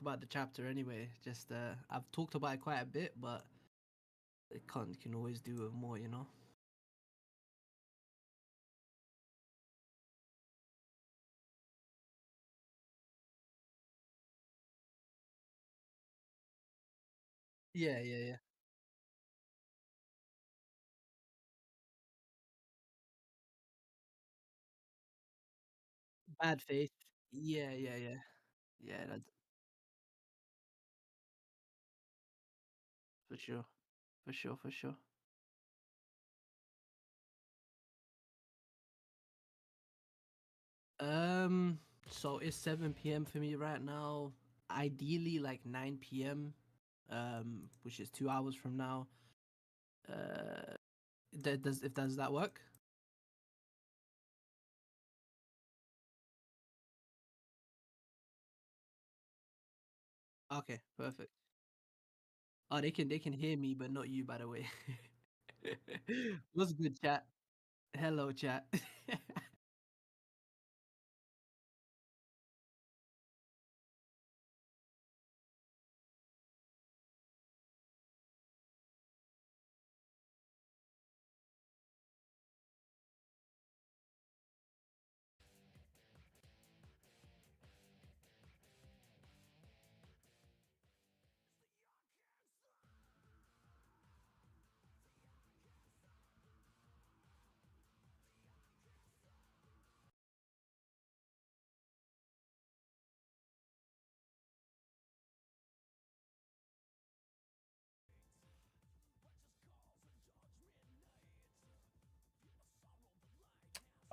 talk about the chapter anyway. Just I've talked about it quite a bit, but it can't you can always do with more, you know. Yeah, yeah, yeah. Bad faith. Yeah, yeah, yeah. Yeah, that's for sure. For sure, for sure. Um, so it's 7 p.m. for me right now. Ideally like 9 p.m. Which is 2 hours from now. Uh, does that work? Okay, perfect. Oh, they can hear me, but not you, by the way. What's good, chat? Hello, chat.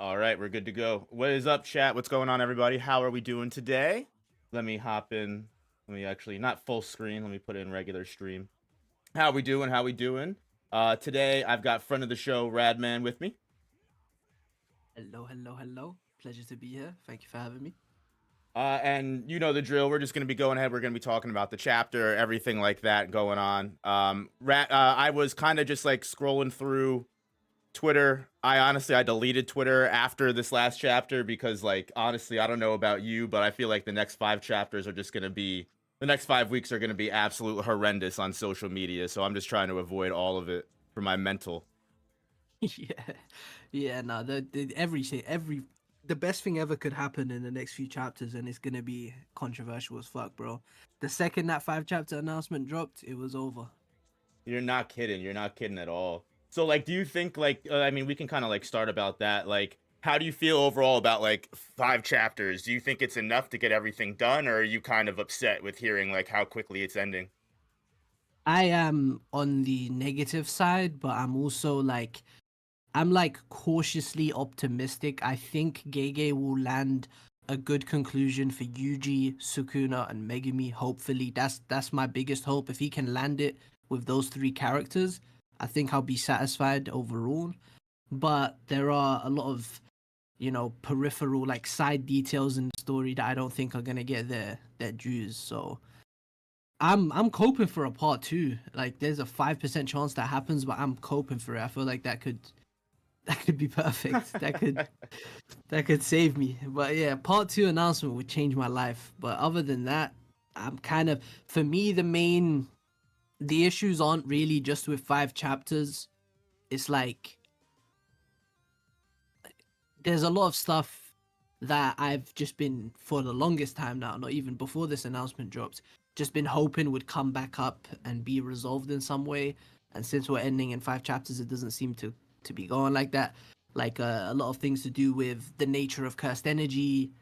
All right, we're good to go. What is up, chat? What's going on, everybody? How are we doing today? Let me hop in. Let me actually not full screen. Let me put it in regular stream. How we doing? How we doing? Today I've got friend of the show, Radman, with me. Hello, hello, hello. Pleasure to be here. Thank you for having me. And you know the drill. We're just gonna be going ahead. We're gonna be talking about the chapter, everything like that going on. I was kind of just like scrolling through Twitter. I deleted Twitter after this last chapter because, like, honestly, I don't know about you, but I feel like the next 5 chapters are just gonna be the next 5 weeks are gonna be absolute horrendous on social media. So I'm just trying to avoid all of it for my mental. Yeah, yeah. No, every the best thing ever could happen in the next few chapters, and it's gonna be controversial as fuck, bro. The second that 5 chapter announcement dropped, it was over. You're not kidding. You're not kidding at all. So, like, do you think, like, I mean, we can kind of like start about that. Like, how do you feel overall about like 5 chapters? Do you think it's enough to get everything done, or are you kind of upset with hearing like how quickly it's ending? I am on the negative side, but I'm like cautiously optimistic. I think Gege will land a good conclusion for Yuji, Sukuna, and Megumi. Hopefully, that's my biggest hope. If he can land it with those three characters, I think I'll be satisfied overall. But there are a lot of peripheral like side details in the story that I don't think are gonna get their dues. So I'm coping for a part two. Like there's a 5% chance that happens, but I'm coping for it. I feel like that could be perfect. That could save me. But yeah, part two announcement would change my life. But other than that, I'm kind of for me the issues aren't really just with 5 chapters. It's like there's a lot of stuff that I've just been for the longest time now, not even before this announcement drops, just been hoping would come back up and be resolved in some way. And since we're ending in 5 chapters, it doesn't seem to be going like that. Like a lot of things to do with the nature of cursed energy,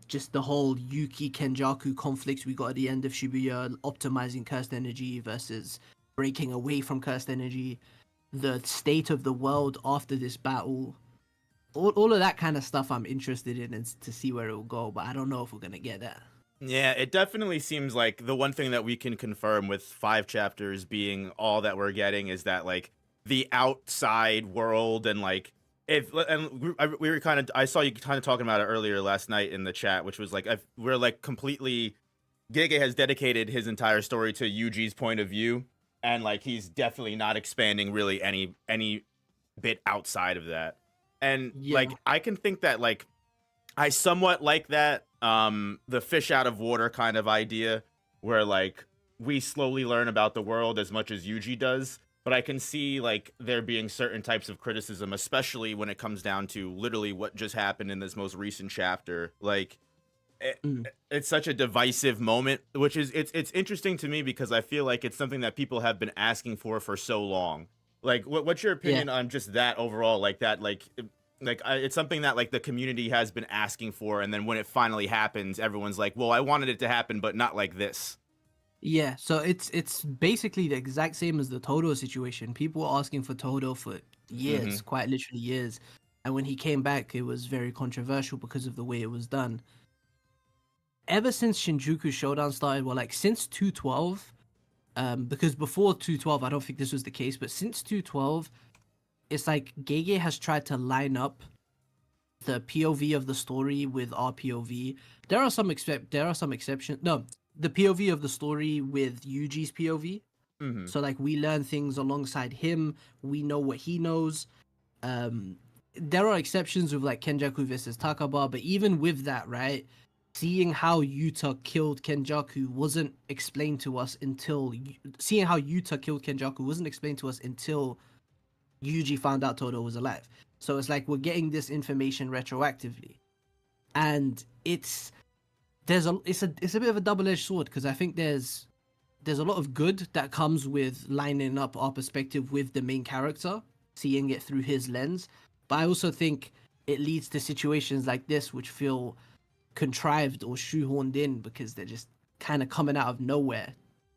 just the whole Yuki Kenjaku conflict we got at the end of Shibuya, optimizing cursed energy versus breaking away from cursed energy, the state of the world after this battle, all of that kind of stuff I'm interested in and to see where it will go, but I don't know if we're gonna get that. Yeah, it definitely seems like the one thing that we can confirm with 5 chapters being all that we're getting is that like the outside world and like if and we were kind of I saw you kind of talking about it earlier last night in the chat, which was like we're like completely Gege has dedicated his entire story to Yuji's point of view, and like he's definitely not expanding really any bit outside of that. And Yeah, like I can think that like I somewhat like that, the fish out of water kind of idea, where like we slowly learn about the world as much as Yuji does. But I can see like there being certain types of criticism, especially when it comes down to literally what just happened in this most recent chapter. Like Mm. it's such a divisive moment, which is it's interesting to me because I feel like it's something that people have been asking for so long. Like, what's your Yeah. opinion on just that overall? Like that, it's something that like the community has been asking for, and then when it finally happens, everyone's like, "Well, I wanted it to happen, but not like this." Yeah, so it's basically the exact same as the Todo situation. People were asking for Todo for years, Hmm. quite literally years. And when he came back, it was very controversial because of the way it was done. Ever since Shinjuku Showdown started, well, like since 212, because before 212, I don't think this was the case, but since 212, it's like Gege has tried to line up the POV of the story with our POV. There are some exceptions. No, the POV of the story with Yuji's POV. Hmm. So like we learn things alongside him. We know what he knows. There are exceptions with like Kenjaku versus Takaba, but even with that, right? Seeing how Yuta killed Kenjaku wasn't explained to us until seeing how Yuta killed Kenjaku wasn't explained to us until Yuji found out Todo was alive. So it's like we're getting this information retroactively, and it's a bit of a double edged sword because I think there's a lot of good that comes with lining up our perspective with the main character, seeing it through his lens. But I also think it leads to situations like this which feel contrived or shoehorned in because they're just kind of coming out of nowhere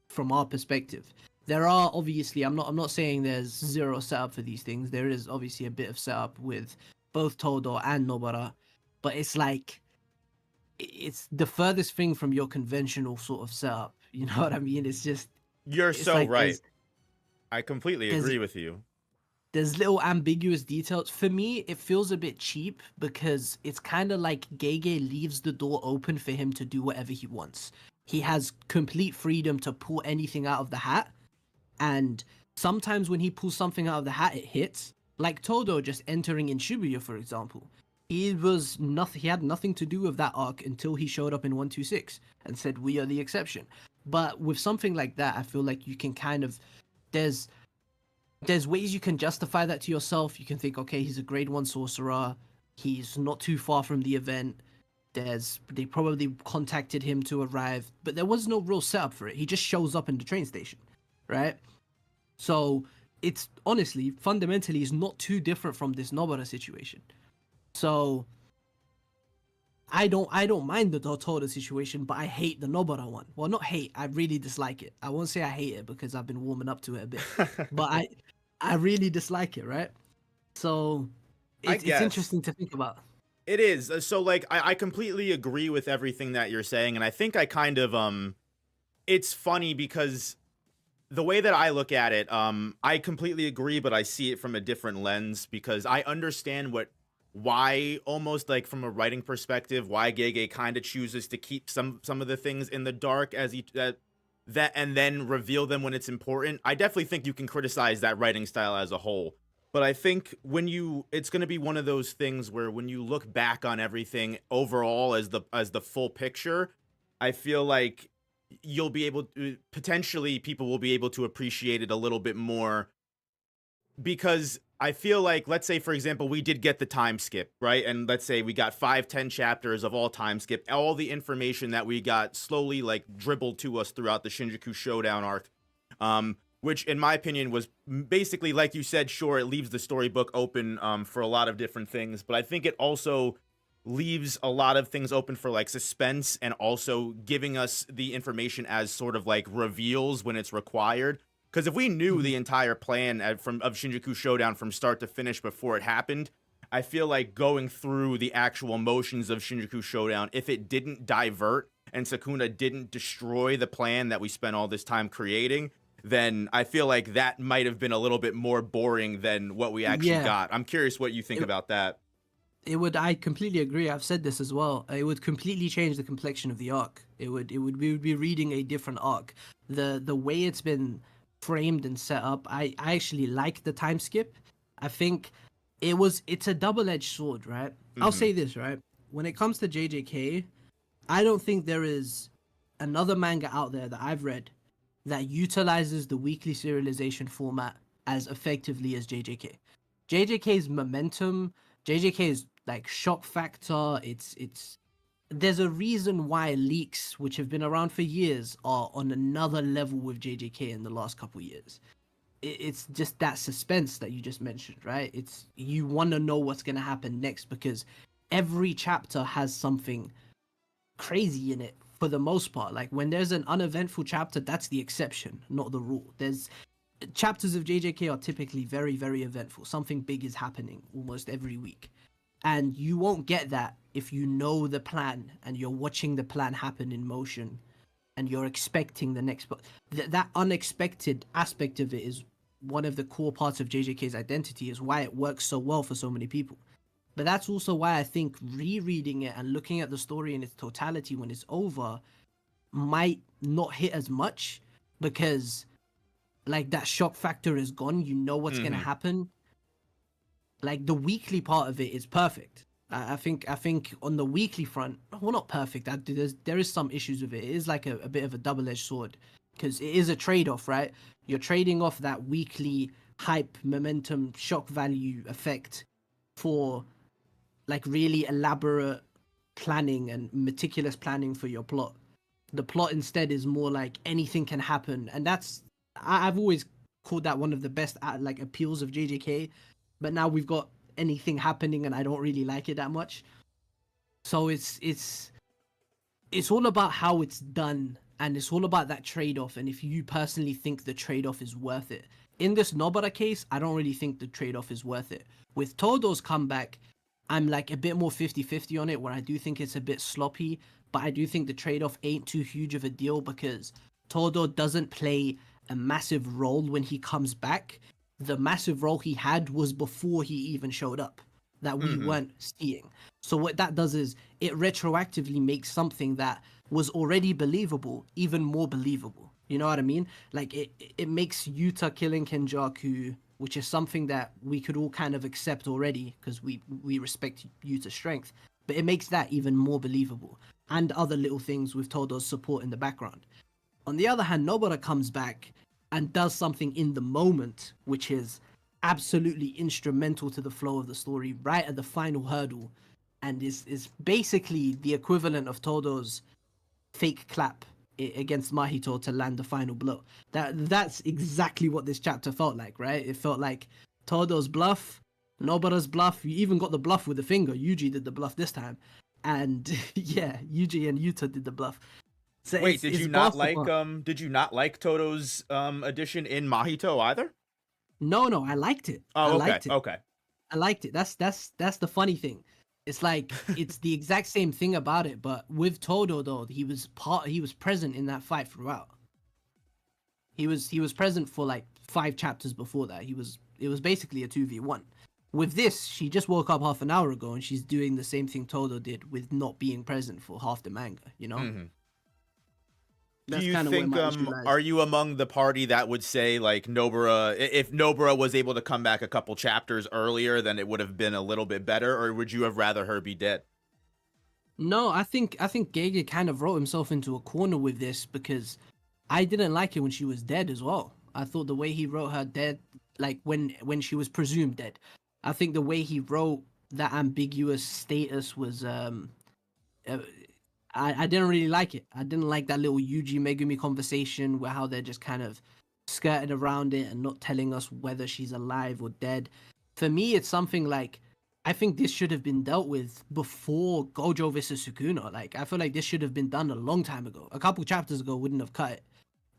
from our perspective. There are obviously I'm not saying there's zero setup for these things. There is obviously a bit of setup with both Todo and Nobara, but it's like it's the furthest thing from your conventional sort of setup. You know what I mean? You're It's so like right. I completely there's agree with you. there's little ambiguous details. For me, it feels a bit cheap because it's kind of like Gege leaves the door open for him to do whatever he wants. He has complete freedom to pull anything out of the hat, and sometimes when he pulls something out of the hat, it hits. Like Todo just entering in Shibuya, for example. He had nothing to do with that arc until he showed up in 126 and said we are the exception. But with something like that, I feel like you can kind of there's there's ways you can justify that to yourself. You can think, okay, he's a grade one sorcerer. He's not too far from the event. They probably contacted him to arrive, but there was no real setup for it. He just shows up in the train station, right? So it's honestly, fundamentally, is not too different from this Nobara situation. So I don't mind the Dotoda situation, but I hate the Nobara one. Well, not hate. I really dislike it. I won't say I hate it because I've been warming up to it a bit, but I really dislike it. Right. So I it's guess. interesting to think about. It is. So like I completely agree with everything that you're saying, and I think I kind of it's funny because the way that I look at it, I completely agree, but I see it from a different lens because I understand why almost like from a writing perspective, why Gege kind of chooses to keep some of the things in the dark as he that and then reveal them when it's important. I definitely think you can criticize that writing style as a whole. But I think it's going to be one of those things where when you look back on everything overall as the full picture, I feel like you'll be able to potentially people will be able to appreciate it a little bit more because I feel like, let's say, for example, we did get the time skip, right? And let's say we got 5, 10 chapters of all time skip, all the information that we got slowly like dribbled to us throughout the Shinjuku Showdown arc. Which, in my opinion, was basically, like you said, sure, it leaves the storybook open for a lot of different things, but I think it also leaves a lot of things open for like suspense and also giving us the information as sort of like reveals when it's required. Because if we knew Mhm. the entire plan of Shinjuku Showdown from start to finish before it happened, I feel like going through the actual motions of Shinjuku Showdown, if it didn't divert and Sukuna didn't destroy the plan that we spent all this time creating, then I feel like that might have been a little bit more boring than what we actually Yeah, got. I'm curious what you think it, about that. it would. I completely agree. I've said this as well. It would completely change the complexion of the arc. We would be reading a different arc. The way it's been framed and set up, I actually like the time skip. I think it's a double-edged sword, right? I'll Hmm. say this, right? when it comes to JJK, I don't think there is another manga out there that I've read that utilizes the weekly serialization format as effectively as JJK. JJK's momentum, JJK's like shock factor, it's there's a reason why leaks, which have been around for years, are on another level with JJK in the last couple years. It's just that suspense that you just mentioned, right? It's you want to know what's going to happen next because every chapter has something crazy in it for the most part. Like when there's an uneventful chapter, that's the exception, not the rule. There's chapters of JJK are typically very, very eventful. Something big is happening almost every week. And you won't get that if you know the plan and you're watching the plan happen in motion and you're expecting the next. But that unexpected aspect of it is one of the core parts of JJK's identity, is why it works so well for so many people. But that's also why I think rereading it and looking at the story in its totality when it's over might not hit as much because like that shock factor is gone. You know what's gonna happen. Like the weekly part of it is perfect. I think on the weekly front, well, not perfect. There is some issues with it. It is like a bit of a double-edged sword because it is a trade-off, right? You're trading off that weekly hype, momentum, shock value effect for like really elaborate planning and meticulous planning for your plot. The plot instead is more like anything can happen, and I've always called that one of the best like appeals of JJK. But now we've got anything happening, and I don't really like it that much. So it's all about how it's done, and it's all about that trade-off. And if you personally think the trade-off is worth it, in this Nobara case, I don't really think the trade-off is worth it. With Todo's comeback, I'm like a bit more 50-50 on it, where I do think it's a bit sloppy, but I do think the trade-off ain't too huge of a deal because Todo doesn't play a massive role when he comes back. The massive role he had was before he even showed up that we weren't seeing. So what that does is it retroactively makes something that was already believable even more believable. You know what I mean? Like it makes Yuta killing Kenjaku, which is something that we could all kind of accept already because we respect Yuta's strength, but it makes that even more believable, and other little things with Todo's support in the background. On the other hand, Nobara comes back and does something in the moment, which is absolutely instrumental to the flow of the story right at the final hurdle, and is basically the equivalent of Todo's fake clap against Mahito to land the final blow. That's exactly what this chapter felt like, right? It felt like Todo's bluff, Nobara's bluff. You even got the bluff with the finger. Yuji did the bluff this time, and yeah, Yuji and Yuta did the bluff. So wait, did you not like Todo's addition in Mahito either? No, I liked it. Oh, I okay, liked it. okay. I liked it. That's the funny thing. It's like it's the exact same thing about it, but with Todo though, he was present in that fight throughout. He was present for like 5 chapters before that. It was basically a 2v1. With this, she just woke up half an hour ago and she's doing the same thing Todo did with not being present for half the manga, you know? Do you think are you among the party that would say like Nobara, if Nobara was able to come back a couple chapters earlier, then it would have been a little bit better, or would you have rather her be dead? No, I think Gege kind of wrote himself into a corner with this because I didn't like it when she was dead as well. I thought the way he wrote her dead, like when she was presumed dead, I think the way he wrote that ambiguous status was I didn't really like it. I didn't like that little Yuji Megumi conversation where how they're just kind of skirted around it and not telling us whether she's alive or dead. For me, it's something like, I think this should have been dealt with before Gojo vs Sukuna. Like, I feel like this should have been done a long time ago. A couple chapters ago wouldn't have cut it.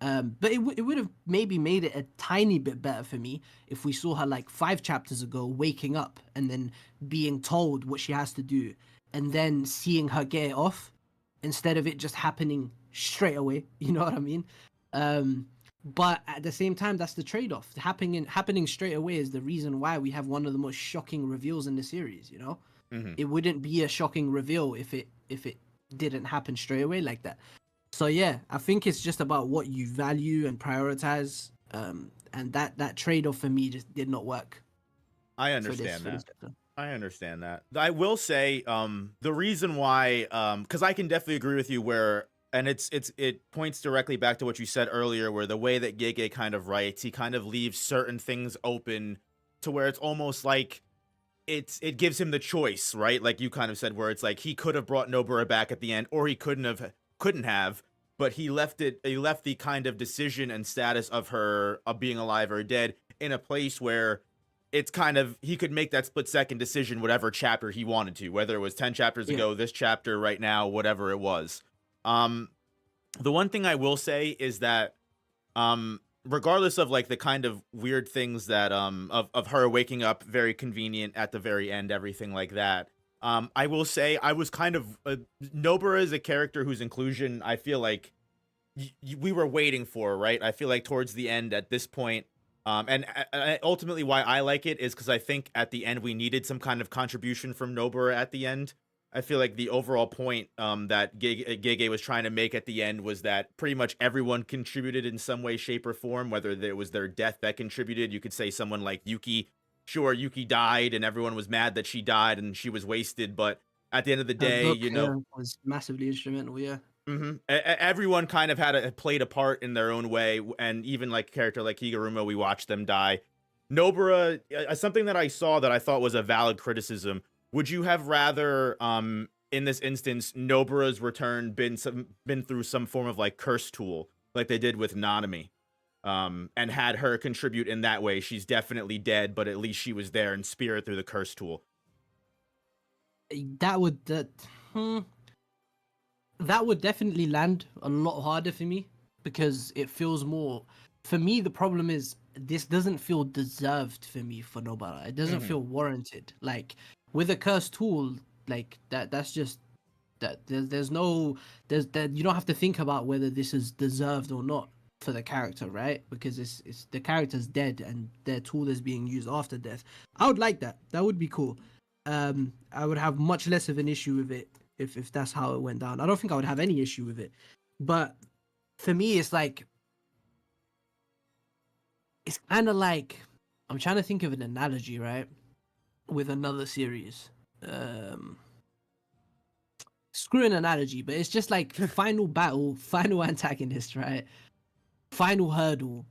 But it would have maybe made it a tiny bit better for me if we saw her like 5 chapters ago waking up and then being told what she has to do and then seeing her get it off, instead of it just happening straight away. You know what I mean? But at the same time, that's the trade-off. Happening straight away is the reason why we have one of the most shocking reveals in the series, you know? It wouldn't be a shocking reveal if it didn't happen straight away like that. So yeah, I think it's just about what you value and prioritize, and that trade-off for me just did not work. I understand that. I understand that. I will say, the reason why, because I can definitely agree with you where, and it points directly back to what you said earlier, where the way that Gege kind of writes, he kind of leaves certain things open to where it's almost like it gives him the choice, right? Like you kind of said, where it's like he could have brought Nobara back at the end, or he couldn't have, but he left the kind of decision and status of her of being alive or dead in a place where it's kind of he could make that split second decision whatever chapter he wanted to, whether it was 10 chapters Yeah. ago, this chapter right now, whatever it was. Um the one thing I will say is that regardless of like the kind of weird things that of her waking up very convenient at the very end, everything like that, I will say I was kind of Nobara is a character whose inclusion I feel like we were waiting for, right? I feel like towards the end at this point, and ultimately why I like it is because I think at the end we needed some kind of contribution from Nobara at the end. I feel like the overall point that Gege was trying to make at the end was that pretty much everyone contributed in some way, shape, or form, whether it was their death that contributed. You could say someone like Yuki. Sure, Yuki died and everyone was mad that she died and she was wasted, but at the end of the Her day, book you know, was massively instrumental. Yeah. everyone kind of played a part in their own way, and even like a character like Higuruma, we watched them die. Nobara, something that I saw that I thought was a valid criticism. Would you have rather, in this instance, Nobara's return been through some form of like curse tool, like they did with Nanami, and had her contribute in that way? She's definitely dead, but at least she was there in spirit through the curse tool. That would hmm, that would definitely land a lot harder for me because it feels more. For me, the problem is this doesn't feel deserved for me for Nobara. It doesn't Hmm. feel warranted. Like with a cursed tool, like that. That's just that. There's no. There's that. You don't have to think about whether this is deserved or not for the character, right? Because it's the character's dead and their tool is being used after death. I would like that. That would be cool. I would have much less of an issue with it if that's how it went down. I don't think I would have any issue with it. But for me, it's like it's kind of like I'm trying to think of an analogy, right? With another series. Um Screw an analogy, but it's just like final battle, final antagonist, right? Final hurdle,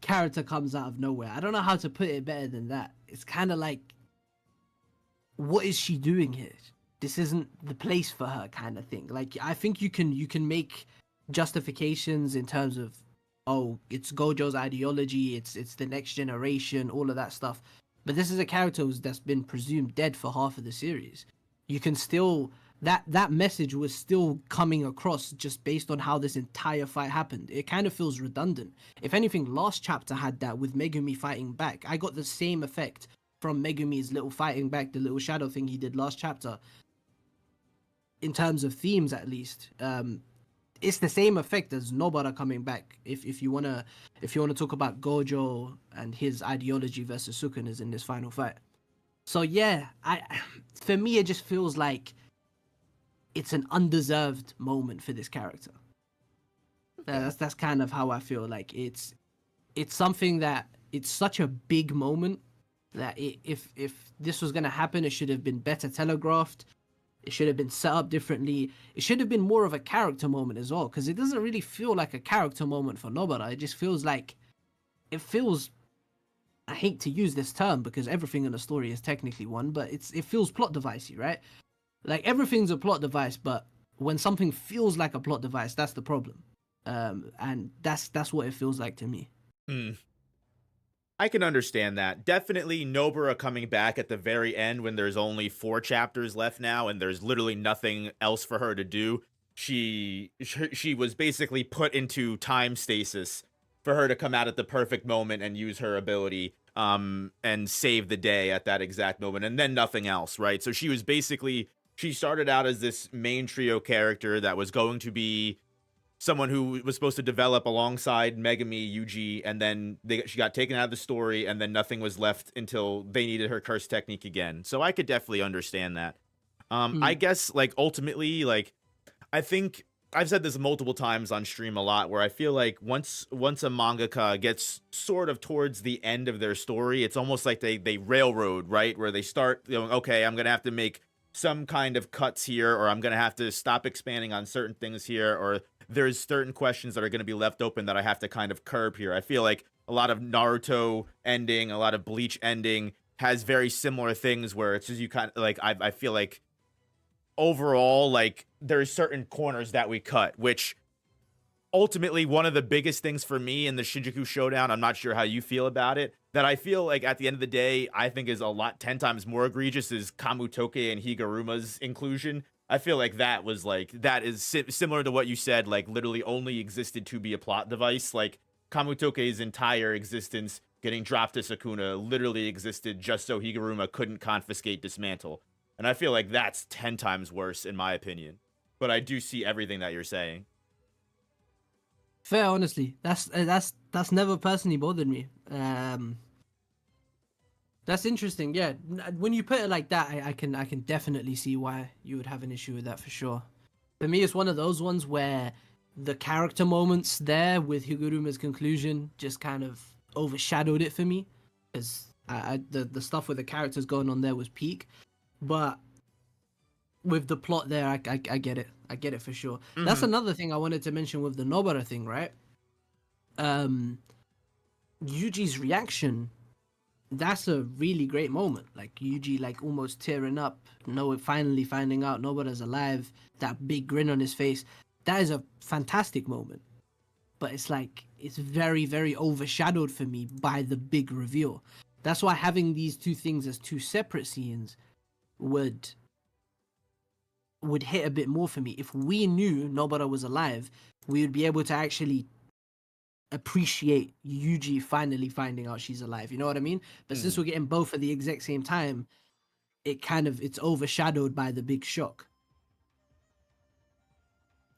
character comes out of nowhere. I don't know how to put it better than that. It's kind of like what is she doing here? This isn't the place for her, kind of thing. Like I think you can make justifications in terms of, oh, it's Gojo's ideology, it's the next generation, all of that stuff. But this is a character that's been presumed dead for half of the series. You can still that message was still coming across just based on how this entire fight happened. It kind of feels redundant. If anything, last chapter had that with Megumi fighting back. I got the same effect from Megumi's little fighting back, the little shadow thing he did last chapter. In terms of themes, at least, it's the same effect as Nobara coming back. If you wanna talk about Gojo and his ideology versus Sukuna's in this final fight. So yeah, for me it just feels like it's an undeserved moment for this character. That's kind of how I feel. Like it's something that it's such a big moment that if this was gonna happen, it should have been better telegraphed. It should have been set up differently. It should have been more of a character moment as well, because it doesn't really feel like a character moment for Nobara. It just feels like it feels. I hate to use this term because everything in the story is technically one, but it feels plot devicey, right? Like everything's a plot device, but when something feels like a plot device, that's the problem. And that's what it feels like to me. Hmm. I can understand that. Definitely Nobara coming back at the very end when there's only 4 chapters left now and there's literally nothing else for her to do. She was basically put into time stasis for her to come out at the perfect moment and use her ability and save the day at that exact moment, and then nothing else, right? So she started out as this main trio character that was going to be someone who was supposed to develop alongside Megami, Yuji, and then she got taken out of the story, and then nothing was left until they needed her curse technique again. So I could definitely understand that. I Mm. guess like ultimately, like I think I've said this multiple times on stream a lot, where I feel like once a mangaka gets sort of towards the end of their story, it's almost like they railroad, right? Where they start going, okay, I'm gonna have to make some kind of cuts here, or I'm gonna have to stop expanding on certain things here, or there's certain questions that are gonna be left open that I have to kind of curb here. I feel like a lot of Naruto ending, a lot of Bleach ending has very similar things where it's just you kind of like I feel like overall, like there's certain corners that we cut, which ultimately one of the biggest things for me in the Shinjuku Showdown, I'm not sure how you feel about it, that I feel like at the end of the day, I think is a lot 10 times more egregious is Kamutoke and Higuruma's inclusion. I feel like that was like, that is similar to what you said, like literally only existed to be a plot device. Like Kamutoke's entire existence getting dropped to Sukuna literally existed just so Higuruma couldn't confiscate Dismantle. And I feel like that's 10 times worse in my opinion. But I do see everything that you're saying. Fair, honestly, that's never personally bothered me. That's interesting. Yeah, when you put it like that, I can definitely see why you would have an issue with that for sure. For me, it's one of those ones where the character moments there with Higuruma's conclusion just kind of overshadowed it for me, because the stuff with the characters going on there was peak, but with the plot there, I get it. I get it for sure. Mm-hmm. That's another thing I wanted to mention with the Nobara thing, right? Yuji's reaction, that's a really great moment. Like Yuji, like almost tearing up, finally finding out Nobara's alive. That big grin on his face. That is a fantastic moment. But it's like it's very, very overshadowed for me by the big reveal. That's why having these two things as two separate scenes would hit a bit more for me. If we knew Nobara was alive, we would be able to actually appreciate Yuji finally finding out she's alive. You know what I mean? But since we're getting both at the exact same time, it's overshadowed by the big shock.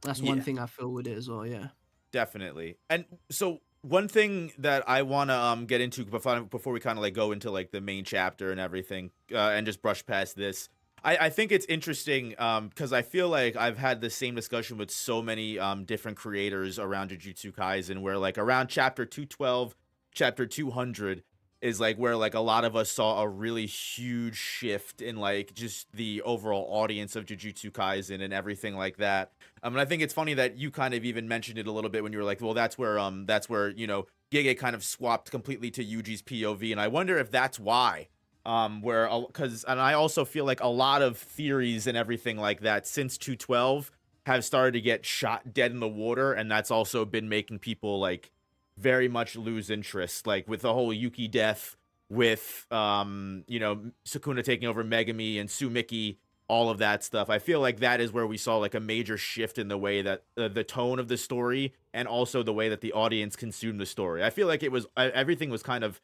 That's one thing I feel with it as well. Yeah, definitely. And so one thing that I want to get into before we kind of like go into like the main chapter and everything, and just brush past this. I think it's interesting because I feel like I've had the same discussion with so many different creators around Jujutsu Kaisen, where like around chapter 212, chapter 200 is like where like a lot of us saw a really huge shift in like just the overall audience of Jujutsu Kaisen and everything like that. And I think it's funny that you kind of even mentioned it a little bit when you were like, well, that's where you know Gege kind of swapped completely to Yuji's POV, and I wonder if that's why. And I also feel like a lot of theories and everything like that since 212 have started to get shot dead in the water, and that's also been making people like very much lose interest, like with the whole Yuki death, with you know, Sukuna taking over Megami and Sumiki, all of that stuff. I feel like that is where we saw like a major shift in the way that the tone of the story and also the way that the audience consumed the story. I feel like it was everything was kind of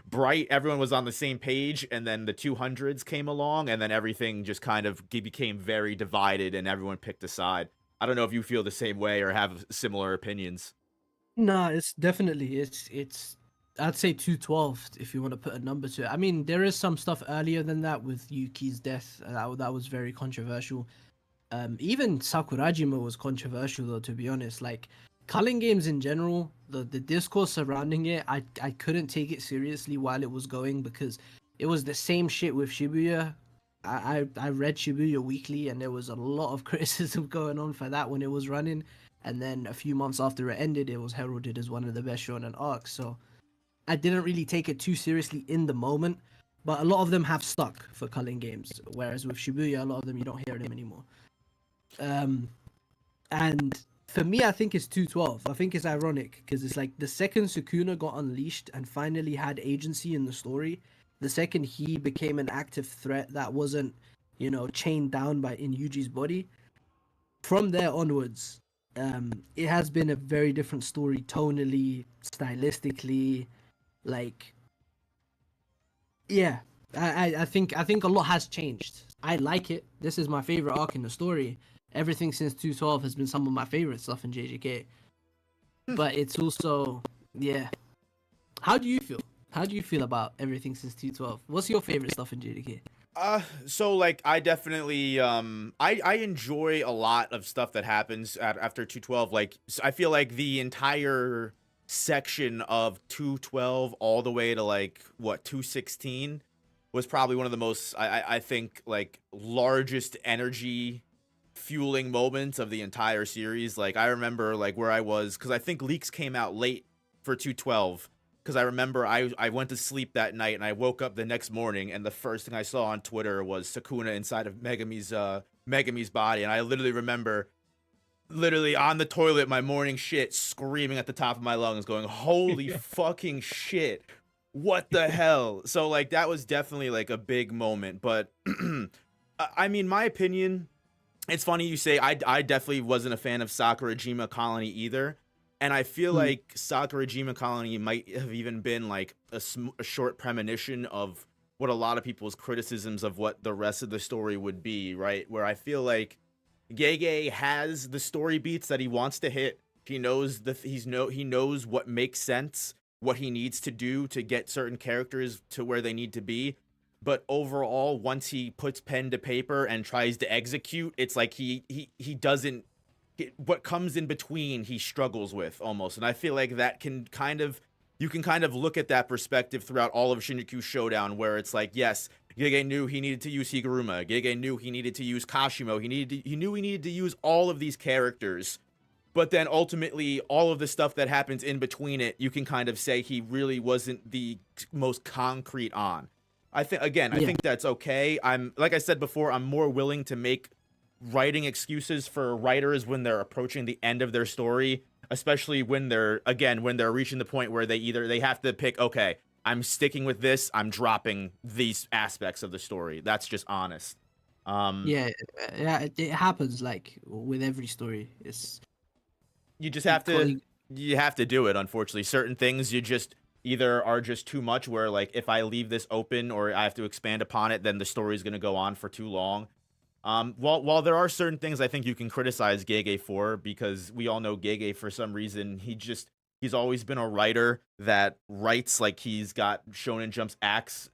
bright, everyone was on the same page, and then the 200s came along, and then everything just kind of became very divided and everyone picked a side. I don't know if you feel the same way or have similar opinions. No, it's definitely it's I'd say 212 if you want to put a number to it. I mean, there is some stuff earlier than that with Yuki's death. That was very controversial. Even Sakurajima was controversial though, to be honest. Like culling games in general, the discourse surrounding it, I couldn't take it seriously while it was going, because it was the same shit with Shibuya. I read Shibuya Weekly, and there was a lot of criticism going on for that when it was running. And then a few months after it ended, it was heralded as one of the best shonen arcs. So I didn't really take it too seriously in the moment, but a lot of them have stuck for culling games. Whereas with Shibuya, a lot of them, you don't hear them anymore. And for me, I think it's 212. I think it's ironic because it's like the second Sukuna got unleashed and finally had agency in the story, the second he became an active threat that wasn't, you know, chained down in Yuji's body, from there onwards, it has been a very different story tonally, stylistically, like, yeah, I think a lot has changed. I like it. This is my favorite arc in the story. Everything since 212 has been some of my favorite stuff in JJK. But it's also, yeah. How do you feel? How do you feel about everything since 212? What's your favorite stuff in JJK? So like I definitely I enjoy a lot of stuff that happens after 212. Like I feel like the entire section of 212 all the way to like what 216 was probably one of the most I think like largest energy fueling moments of the entire series. Like I remember like where I was because I think leaks came out late for 212 because I remember I went to sleep that night and I woke up the next morning and the first thing I saw on Twitter was Sukuna inside of Megami's body, and I literally remember literally on the toilet my morning shit screaming at the top of my lungs going holy fucking shit, what the hell. So like that was definitely like a big moment, but I mean my opinion, it's funny you say I definitely wasn't a fan of Sakurajima Colony either. And I feel Mm. like Sakurajima Colony might have even been like a short premonition of what a lot of people's criticisms of what the rest of the story would be, right? Where I feel like Gege has the story beats that he wants to hit. He knows he knows what makes sense, what he needs to do to get certain characters to where they need to be. But overall, once he puts pen to paper and tries to execute, it's like he doesn't what comes in between he struggles with almost. And I feel like that can kind of you can kind of look at that perspective throughout all of Shinjuku Showdown, where it's like, yes, Gege knew he needed to use Higuruma. Gege knew he needed to use Kashimo. He knew he needed to use all of these characters. But then ultimately, all of the stuff that happens in between it, you can kind of say he really wasn't the most concrete on. I think again, I Yeah. think that's okay. I'm like I said before, I'm more willing to make writing excuses for writers when they're approaching the end of their story, especially when they're reaching the point where they have to pick, okay, I'm sticking with this, I'm dropping these aspects of the story. That's just honest. Um Yeah, yeah, it happens like with every story. It's you just you have to probably you have to do it, unfortunately. Certain things you just either are just too much where like if I leave this open or I have to expand upon it, then the story's going to go on for too long. While there are certain things I think you can criticize Gege for, because we all know Gege for some reason he's always been a writer that writes like he's got Shonen Jump's axe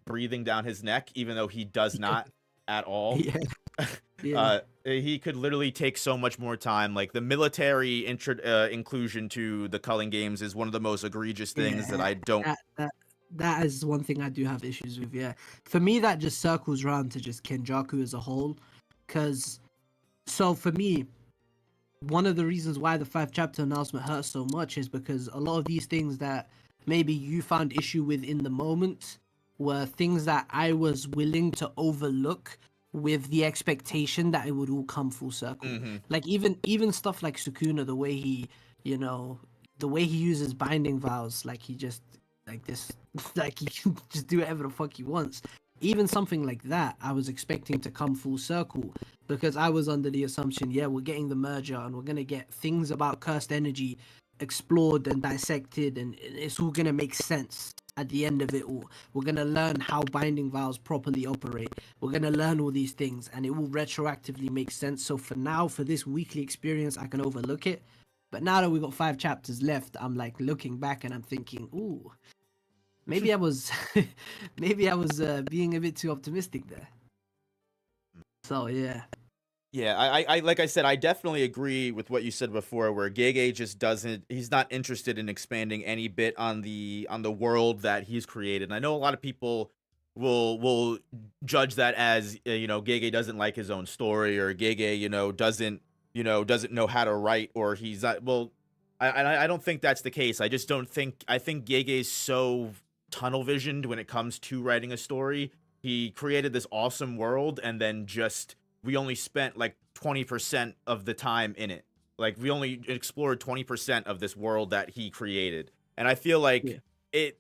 breathing down his neck, even though he does not at all. yeah, yeah, He could literally take so much more time. Like the military inclusion to the Culling games is one of the most egregious things that yeah. I don't. That is one thing I do have issues with. Yeah, for me that just circles around to just Kenjaku as a whole, because so for me, one of the reasons why the 5 chapter announcement hurts so much is because a lot of these things that maybe you found issue with in the moment were things that I was willing to overlook with the expectation that it would all come full circle. Mhm. Like even stuff like Sukuna, the way he, you know, the way he uses binding vows, like he just like this, like he can just do whatever the fuck he wants. Even something like that, I was expecting to come full circle because I was under the assumption, yeah, we're getting the merger and we're gonna get things about cursed energy explored and dissected, and it's all gonna make sense at the end of it all. We're gonna learn how binding vows properly operate. We're gonna learn all these things, and it will retroactively make sense. So for now, for this weekly experience, I can overlook it. But now that we've got 5 chapters left, I'm like looking back and I'm thinking, ooh, maybe I was, maybe I was being a bit too optimistic there. So yeah. Yeah, I like I said, I definitely agree with what you said before, where Gege just doesn't he's not interested in expanding any bit on the world that he's created. And I know a lot of people will judge that as Gege doesn't like his own story, or Gege, doesn't know how to write, or he's not well I don't think that's the case. I just don't think I think Gege's so tunnel visioned when it comes to writing a story. He created this awesome world and then just we only spent like 20% of the time in it. Like we only explored 20% of this world that he created. And I feel Yeah. like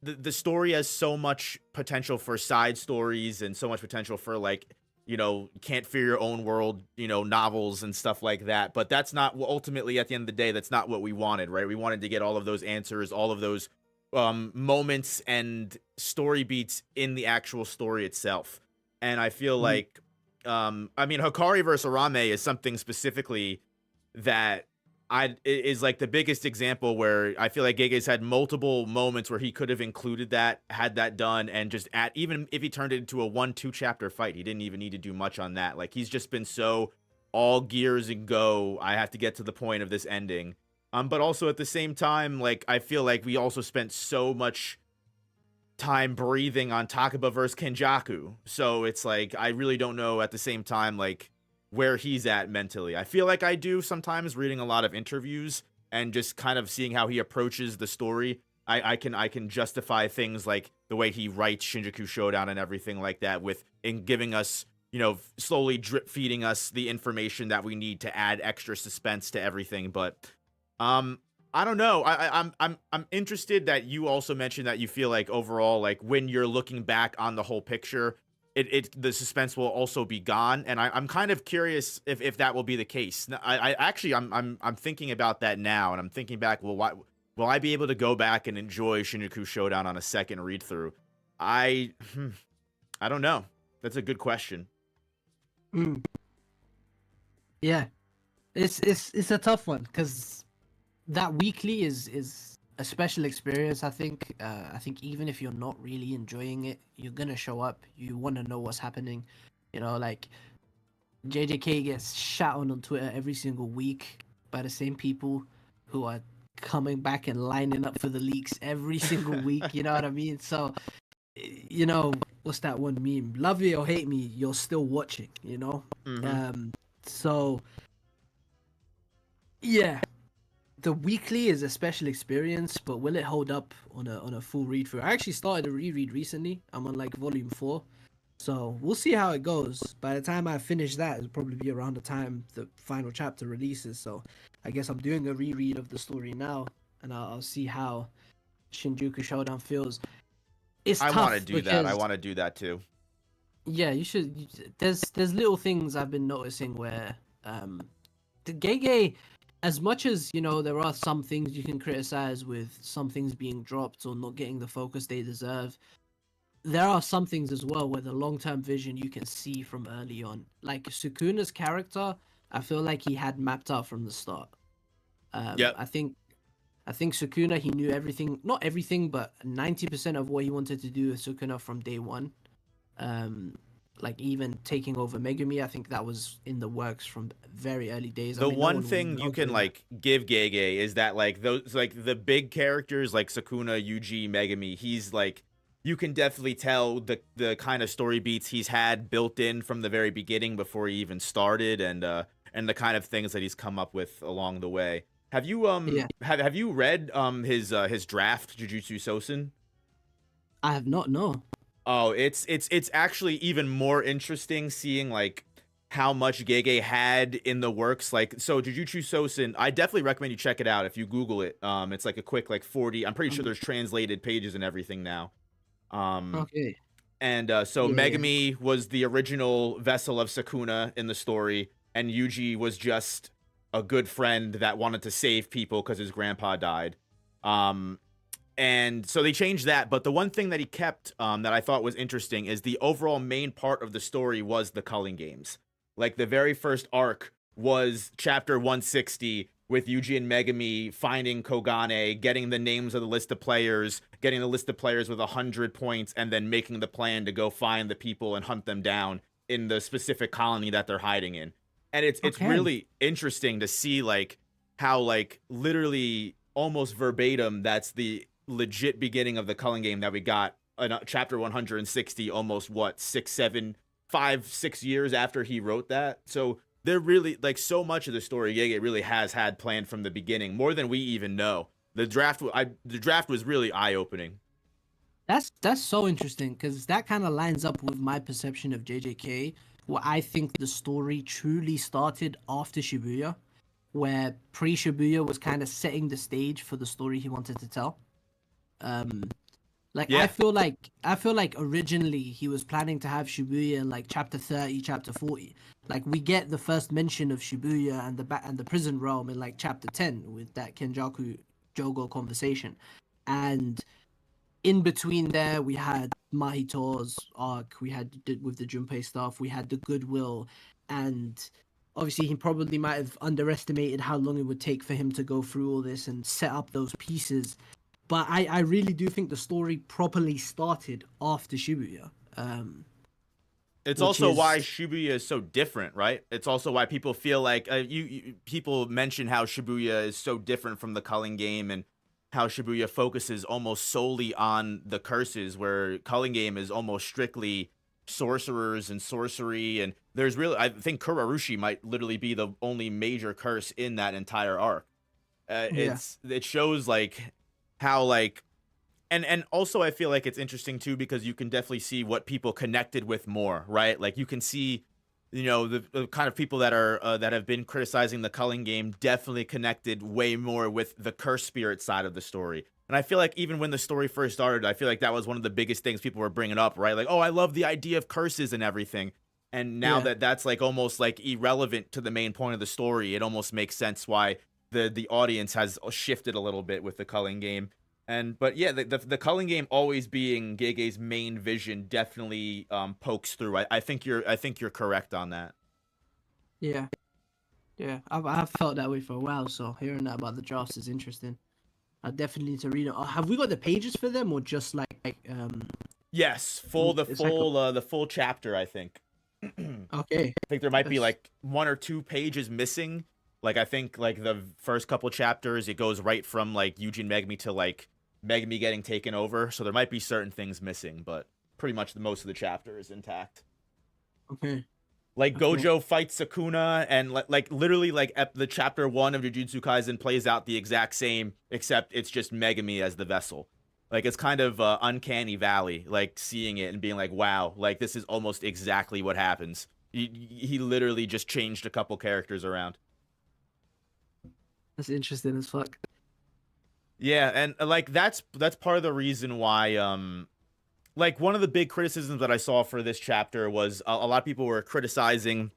the story has so much potential for side stories and so much potential for like, can't fear your own world, novels and stuff like that. But that's not ultimately at the end of the day, that's not what we wanted, right? We wanted to get all of those answers, all of those moments and story beats in the actual story itself. And I feel Mhm. like I mean, Hikari versus Arame is something specifically that is like the biggest example where I feel like Gege's had multiple moments where he could have included that, had that done, and just even if he turned it into a 1-2 chapter fight, he didn't even need to do much on that. Like he's just been so all gears and go. I have to get to the point of this ending. But also at the same time, like I feel like we also spent so much time breathing on Takaba versus Kenjaku. So it's like I really don't know at the same time like where he's at mentally. I feel like I do sometimes reading a lot of interviews and just kind of seeing how he approaches the story. I can justify things like the way he writes Shinjuku Showdown and everything like that with in giving us, you know, slowly drip feeding us the information that we need to add extra suspense to everything. But I don't know. I'm interested that you also mentioned that you feel like overall, like when you're looking back on the whole picture, the suspense will also be gone, and I'm kind of curious if that will be the case. I actually I'm thinking about that now, and I'm thinking back. Well, why will I be able to go back and enjoy Shinjuku Showdown on a second read through? I I don't know. That's a good question. Mm. Yeah, it's a tough one because that weekly is a special experience. I think even if you're not really enjoying it, you're gonna show up. You want to know what's happening. You know, like JJK gets shat on Twitter every single week by the same people who are coming back and lining up for the leaks every single week. You know what I mean? So, you know, what's that one meme? Love me or hate me, you're still watching. You know. Mm-hmm. So yeah, the weekly is a special experience, but will it hold up on a full read through? I actually started a reread recently. I'm on like volume 4. So we'll see how it goes. By the time I finish that, it'll probably be around the time the final chapter releases. So I guess I'm doing a reread of the story now, and I'll see how Shinjuku Showdown feels. It's I want to tough do that. I because want to do that too. yeah, you should. There's little things I've been noticing where the Gege, as much as you know, there are some things you can criticize with some things being dropped or not getting the focus they deserve. There are some things as well where the long-term vision you can see from early on. Like Sukuna's character, I feel like he had mapped out from the start. Yep. I think Sukuna, he knew everything, not everything, but 90% of what he wanted to do with Sukuna from day one. Like even taking over Megumi, I think that was in the works from very early days. I The mean, no one one was thing you can arguing that. like give Gege is that like those like the big characters like Sukuna, Yuji, Megami, he's like you can definitely tell the kind of story beats he's had built in from the very beginning before he even started and the kind of things that he's come up with along the way. Have you Yeah, have you read his draft Jujutsu Sosen? I have not. No. Oh, it's actually even more interesting seeing like how much Gege had in the works. Like so Jujutsu Sosen, I definitely recommend you check it out if you Google it. It's like a quick like 40. I'm pretty sure Um, there's translated pages and everything now. Um okay. and so Yeah, yeah. Megami was the original vessel of Sakuna in the story, and Yuji was just a good friend that wanted to save people because his grandpa died. Um and so they changed that, but the one thing that he kept that I thought was interesting is the overall main part of the story was the culling games. Like the very first arc was chapter 160 with Yuji and Megami finding Kogane, getting the names of the list of players, getting the list of players with 100 points, and then making the plan to go find the people and hunt them down in the specific colony that they're hiding in. And it's Okay. really interesting to see like how like literally almost verbatim that's the legit beginning of the culling game that we got in chapter 160 almost what 6 7 5 6 years after he wrote that. So they're really like so much of the story Gege really has had planned from the beginning, more than we even know. The draft was really eye-opening. That's so interesting because that kind of lines up with my perception of JJK, where I think the story truly started after Shibuya, where pre-Shibuya was kind of setting the stage for the story he wanted to tell. Um, like Yeah. I feel like originally he was planning to have Shibuya in like chapter 30, chapter 40. Like we get the first mention of Shibuya and the prison realm in like chapter 10 with that Kenjaku Jogo conversation. And in between there, we had Mahito's arc, with the Junpei stuff, we had the Goodwill, and obviously he probably might have underestimated how long it would take for him to go through all this and set up those pieces. But I really do think the story properly started after Shibuya. It's Which also why is Shibuya is so different, right? It's also why people feel like people mention how Shibuya is so different from the Culling game, and how Shibuya focuses almost solely on the curses, where Culling game is almost strictly sorcerers and sorcery. And there's really, I think Kurarushi might literally be the only major curse in that entire arc. yeah, It shows like how like, and also I feel like it's interesting too, because you can definitely see what people connected with more, right? Like you can see, you know, the kind of people that are that have been criticizing the Culling game definitely connected way more with the curse spirit side of the story. And I feel like even when the story first started, I feel like that was one of the biggest things people were bringing up, right? Like, oh, I love the idea of curses and everything. And now yeah. that that's like almost like irrelevant to the main point of the story, it almost makes sense why the audience has shifted a little bit with the Culling game. And but yeah, the Culling game always being Gege's main vision definitely pokes through. I think you're correct on that. Yeah, yeah. I've felt that way for a while, so hearing that about the drafts is interesting. I definitely need to read it. Have we got the pages for them, or just like Yes, it's like the full chapter, I think. I okay, think there might be that's like 1 or 2 pages missing. Like I think like the first couple chapters, it goes right from like Eugene Megumi to like Megumi getting taken over. So there might be certain things missing, but pretty much the most of the chapter is intact. okay, Like okay. Gojo fights Sakuna, and like literally like the chapter 1 of Jujutsu Kaisen plays out the exact same, except it's just Megumi as the vessel. Like it's kind of uncanny valley, like seeing it and being like, wow, like this is almost exactly what happens. He literally just changed a couple characters around. That's interesting as fuck. Yeah, and like that's part of the reason why like one of the big criticisms that I saw for this chapter was a lot of people were criticizing.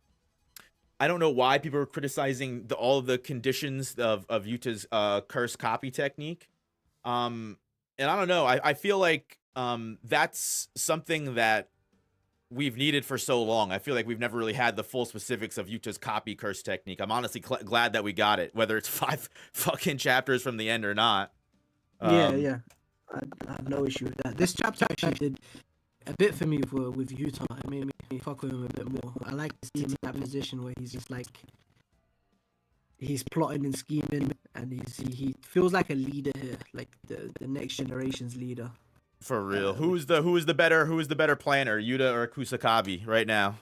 I don't know why people were criticizing all of the conditions of Yuta's curse copy technique. And I don't know. I feel like that's something that we've needed for so long. I feel like we've never really had the full specifics of Yuta's copy curse technique. I'm honestly glad that we got it, whether it's 5 fucking chapters from the end or not. Yeah, Um, yeah. I have no issue with that. This chapter actually did a bit for me with Utah. It made me fuck with him a bit more. I like to see him in that position where he's just like he's plotting and scheming, and he feels like a leader here, like the next generation's leader. for real. Which Who is the better planner, Yuta or Kusakabe right now?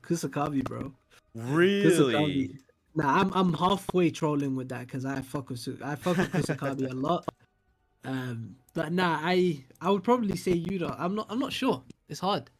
Kusakabe, bro. Really? Kusakabe. Nah, I'm halfway trolling with that because I fuck with Kusakabe a lot. But nah, I would probably say Yuta. I'm not sure. It's hard.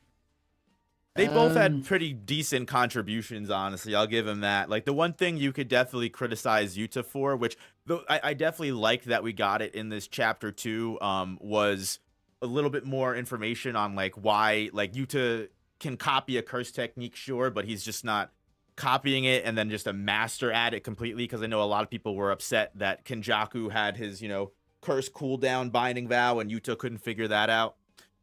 They both had Um, pretty decent contributions, honestly. I'll give him that. Like the one thing you could definitely criticize Yuta for, which though I definitely like that we got it in this chapter too, was a little bit more information on like why like Yuta can copy a curse technique, sure, but he's just not copying it and then just a master at it completely. Because I know a lot of people were upset that Kenjaku had his, you know, curse cooldown binding vow and Yuta couldn't figure that out.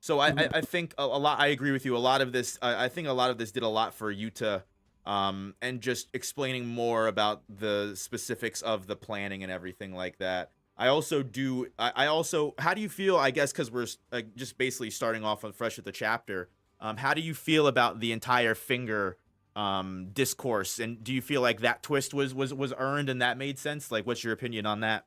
So I think a lot. I agree with you. A lot of this, I think a lot of this did a lot for Yuta, and just explaining more about the specifics of the planning and everything like that. I also do. I also. How do you feel? I guess because we're like just basically starting off on fresh with the chapter. How do you feel about the entire finger discourse? And do you feel like that twist was earned and that made sense? Like, what's your opinion on that?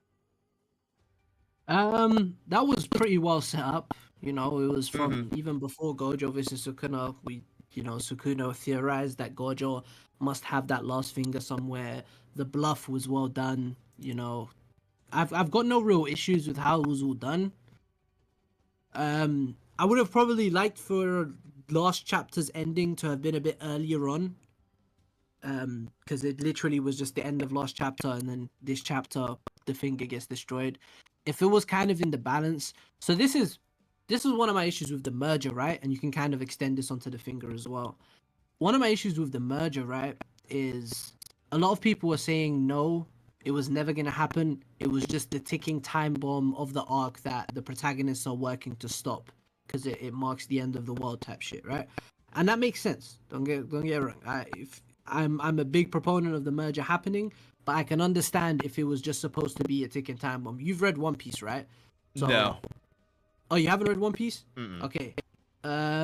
that was pretty well set up. You know, it was from Mm-hmm. even before Gojo versus Sukuna. Sukuna theorized that Gojo must have that last finger somewhere. The bluff was well done. I've got no real issues with how it was all done. I would have probably liked for last chapter's ending to have been a bit earlier on. Because it literally was just the end of last chapter, and then this chapter, the finger gets destroyed. If it was kind of in the balance, so this is one of my issues with the merger, right? And you can kind of extend this onto the finger as well. One of my issues with the merger, right, is a lot of people were saying no, it was never gonna happen. It was just the ticking time bomb of the arc that the protagonists are working to stop because it marks the end of the world type shit, right? And that makes sense. Don't get it wrong. I'm a big proponent of the merger happening, but I can understand if it was just supposed to be a ticking time bomb. You've read One Piece, right? So, No. oh, you haven't read One Piece? Mm-mm. Okay.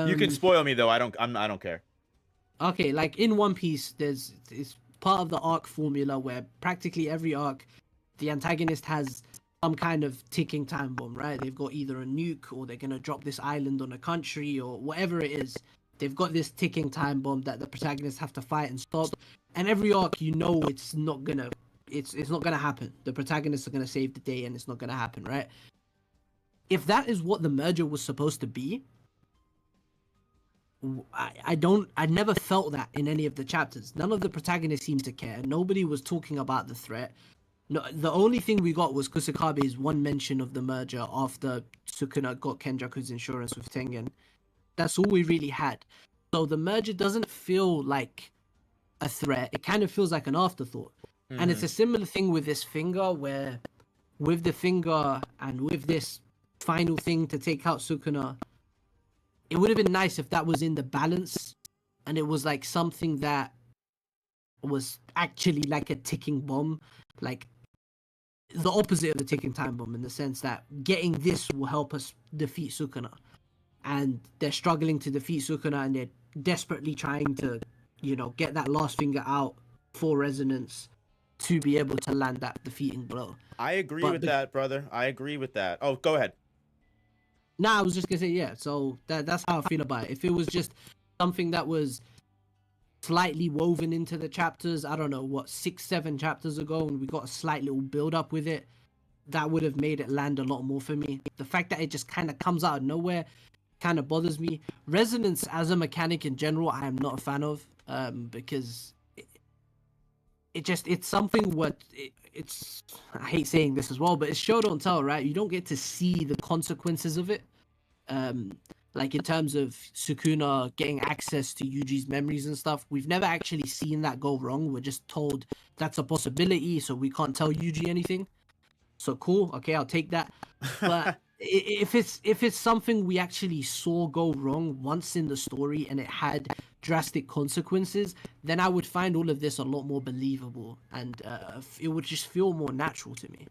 You can spoil me though. I don't care. Okay, like in One Piece, it's part of the arc formula where practically every arc, the antagonist has some kind of ticking time bomb, right? They've got either a nuke or they're gonna drop this island on a country or whatever it is. They've got this ticking time bomb that the protagonists have to fight and stop. And every arc, you know, it's not gonna happen. The protagonists are gonna save the day, and it's not gonna happen, right? If that is what the merger was supposed to be, I never felt that in any of the chapters. None of the protagonists seemed to care. Nobody was talking about the threat. No, the only thing we got was Kusakabe's one mention of the merger after Sukuna got Kenjaku's insurance with Tengen. That's all we really had. So the merger doesn't feel like a threat. It kind of feels like an afterthought. Mm-hmm. And it's a similar thing with this finger, where with the finger and with this final thing to take out Sukuna, it would have been nice if that was in the balance and it was like something that was actually like a ticking bomb, like the opposite of the ticking time bomb, in the sense that getting this will help us defeat Sukuna. And they're struggling to defeat Sukuna, and they're desperately trying to, you know, get that last finger out for Resonance to be able to land that defeating blow. I agree with that, brother. I agree with that. Oh, go ahead. Nah, I was just gonna say, yeah. So that's how I feel about it. If it was just something that was slightly woven into the chapters, I don't know, what, 6-7 chapters ago, and we got a slight little build up with it, that would have made it land a lot more for me. The fact that it just kind of comes out of nowhere kind of bothers me. Resonance as a mechanic in general, I am not a fan of, because it's something what it's I hate saying this as well, but it's show don't tell, right? You don't get to see the consequences of it. Like in terms of Sukuna getting access to Yuji's memories and stuff, we've never actually seen that go wrong. We're just told that's a possibility, so we can't tell Yuji anything. So cool, okay, I'll take that. But if it's something we actually saw go wrong once in the story and it had drastic consequences, then I would find all of this a lot more believable, and it would just feel more natural to me.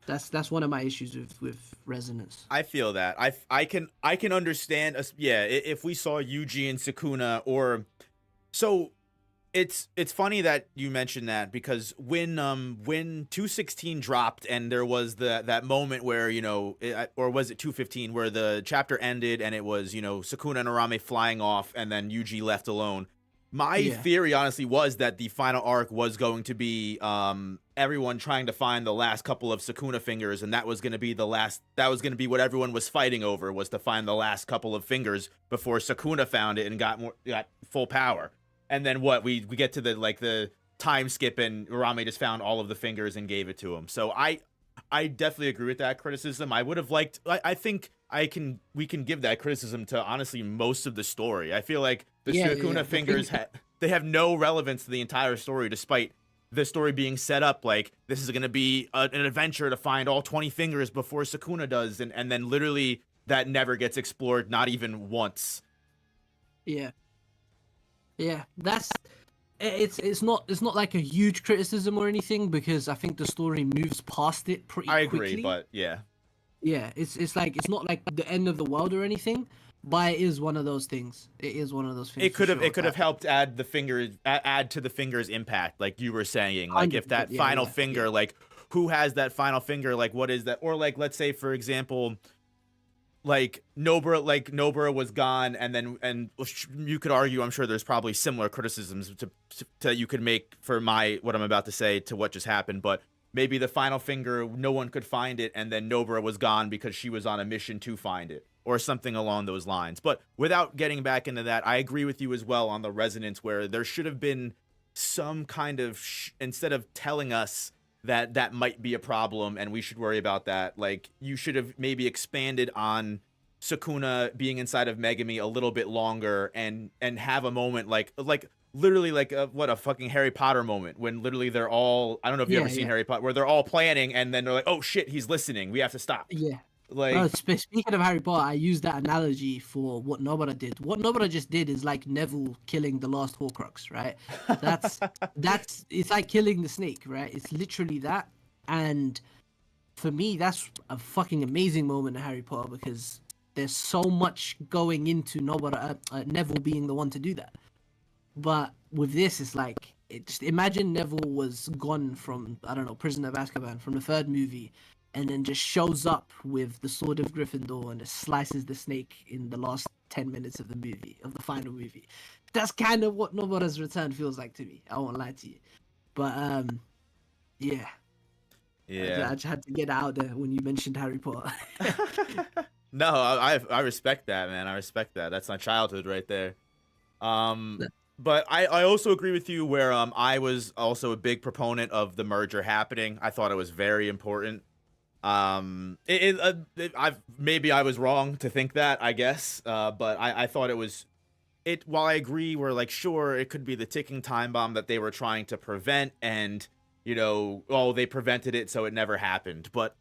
That's one of my issues with Resonance. I feel that. I can understand. Yeah, if we saw Yuji and Sukuna, or so. It's funny that you mentioned that, because when 216 dropped and there was that moment where, you know, or was it 215, where the chapter ended and it was, you know, Sukuna and Arame flying off and then Yuji left alone. My theory honestly was that the final arc was going to be everyone trying to find the last couple of Sukuna fingers, and that was going to be what everyone was fighting over, was to find the last couple of fingers before Sukuna found it and got full power. And then what, we get to the time skip and Arame just found all of the fingers and gave it to him. So I definitely agree with that criticism. I would have liked, I think we can give that criticism to honestly most of the story. I feel like the Sukuna fingers they have no relevance to the entire story, despite the story being set up like this is going to be an adventure to find all 20 fingers before Sukuna does, and then literally that never gets explored, not even once. Yeah, it's not like a huge criticism or anything, because I think the story moves past it pretty quickly. I agree, but yeah, it's like, it's not like the end of the world or anything, but it is one of those things. It is one of those things. It could have helped add to the finger's impact, like you were saying. Like if that final finger, like who has that final finger, like what is that, or like let's say for example, like Nobara was gone, and you could argue, I'm sure there's probably similar criticisms to you could make for what I'm about to say to what just happened, but maybe the final finger, no one could find it, and then Nobara was gone because she was on a mission to find it, or something along those lines. But without getting back into that, I agree with you as well on the Resonance, where there should have been some kind of instead of telling us that might be a problem and we should worry about that, like you should have maybe expanded on Sukuna being inside of Megami a little bit longer, and have a moment like literally like a fucking Harry Potter moment, when literally they're all, I don't know if you ever seen Harry Potter, where they're all planning and then they're like, oh shit, he's listening, we have to stop. Bro, Like, speaking of Harry Potter, I use that analogy for what Nobara did. What Nobara just did is like Neville killing the last Horcrux, right? That's it's like killing the snake, right? It's literally that. And for me, that's a fucking amazing moment in Harry Potter because there's so much going into Nobara, Neville being the one to do that. But with this, it's like just imagine Neville was gone from, I don't know, Prisoner of Azkaban from the third movie, and then just shows up with the Sword of Gryffindor and just slices the snake in the last 10 minutes of the movie, of the final movie. That's kind of what Nobara's return feels like to me. I won't lie to you, but yeah, yeah. I just had to get it out there when you mentioned Harry Potter. No, I respect that, man. I respect that. That's my childhood right there. But I also agree with you where I was also a big proponent of the merger happening. I thought it was very important. Maybe I was wrong to think that, I guess. But I thought it was it. While I agree, we're like, sure, it could be the ticking time bomb that they were trying to prevent, and they prevented it, so it never happened. But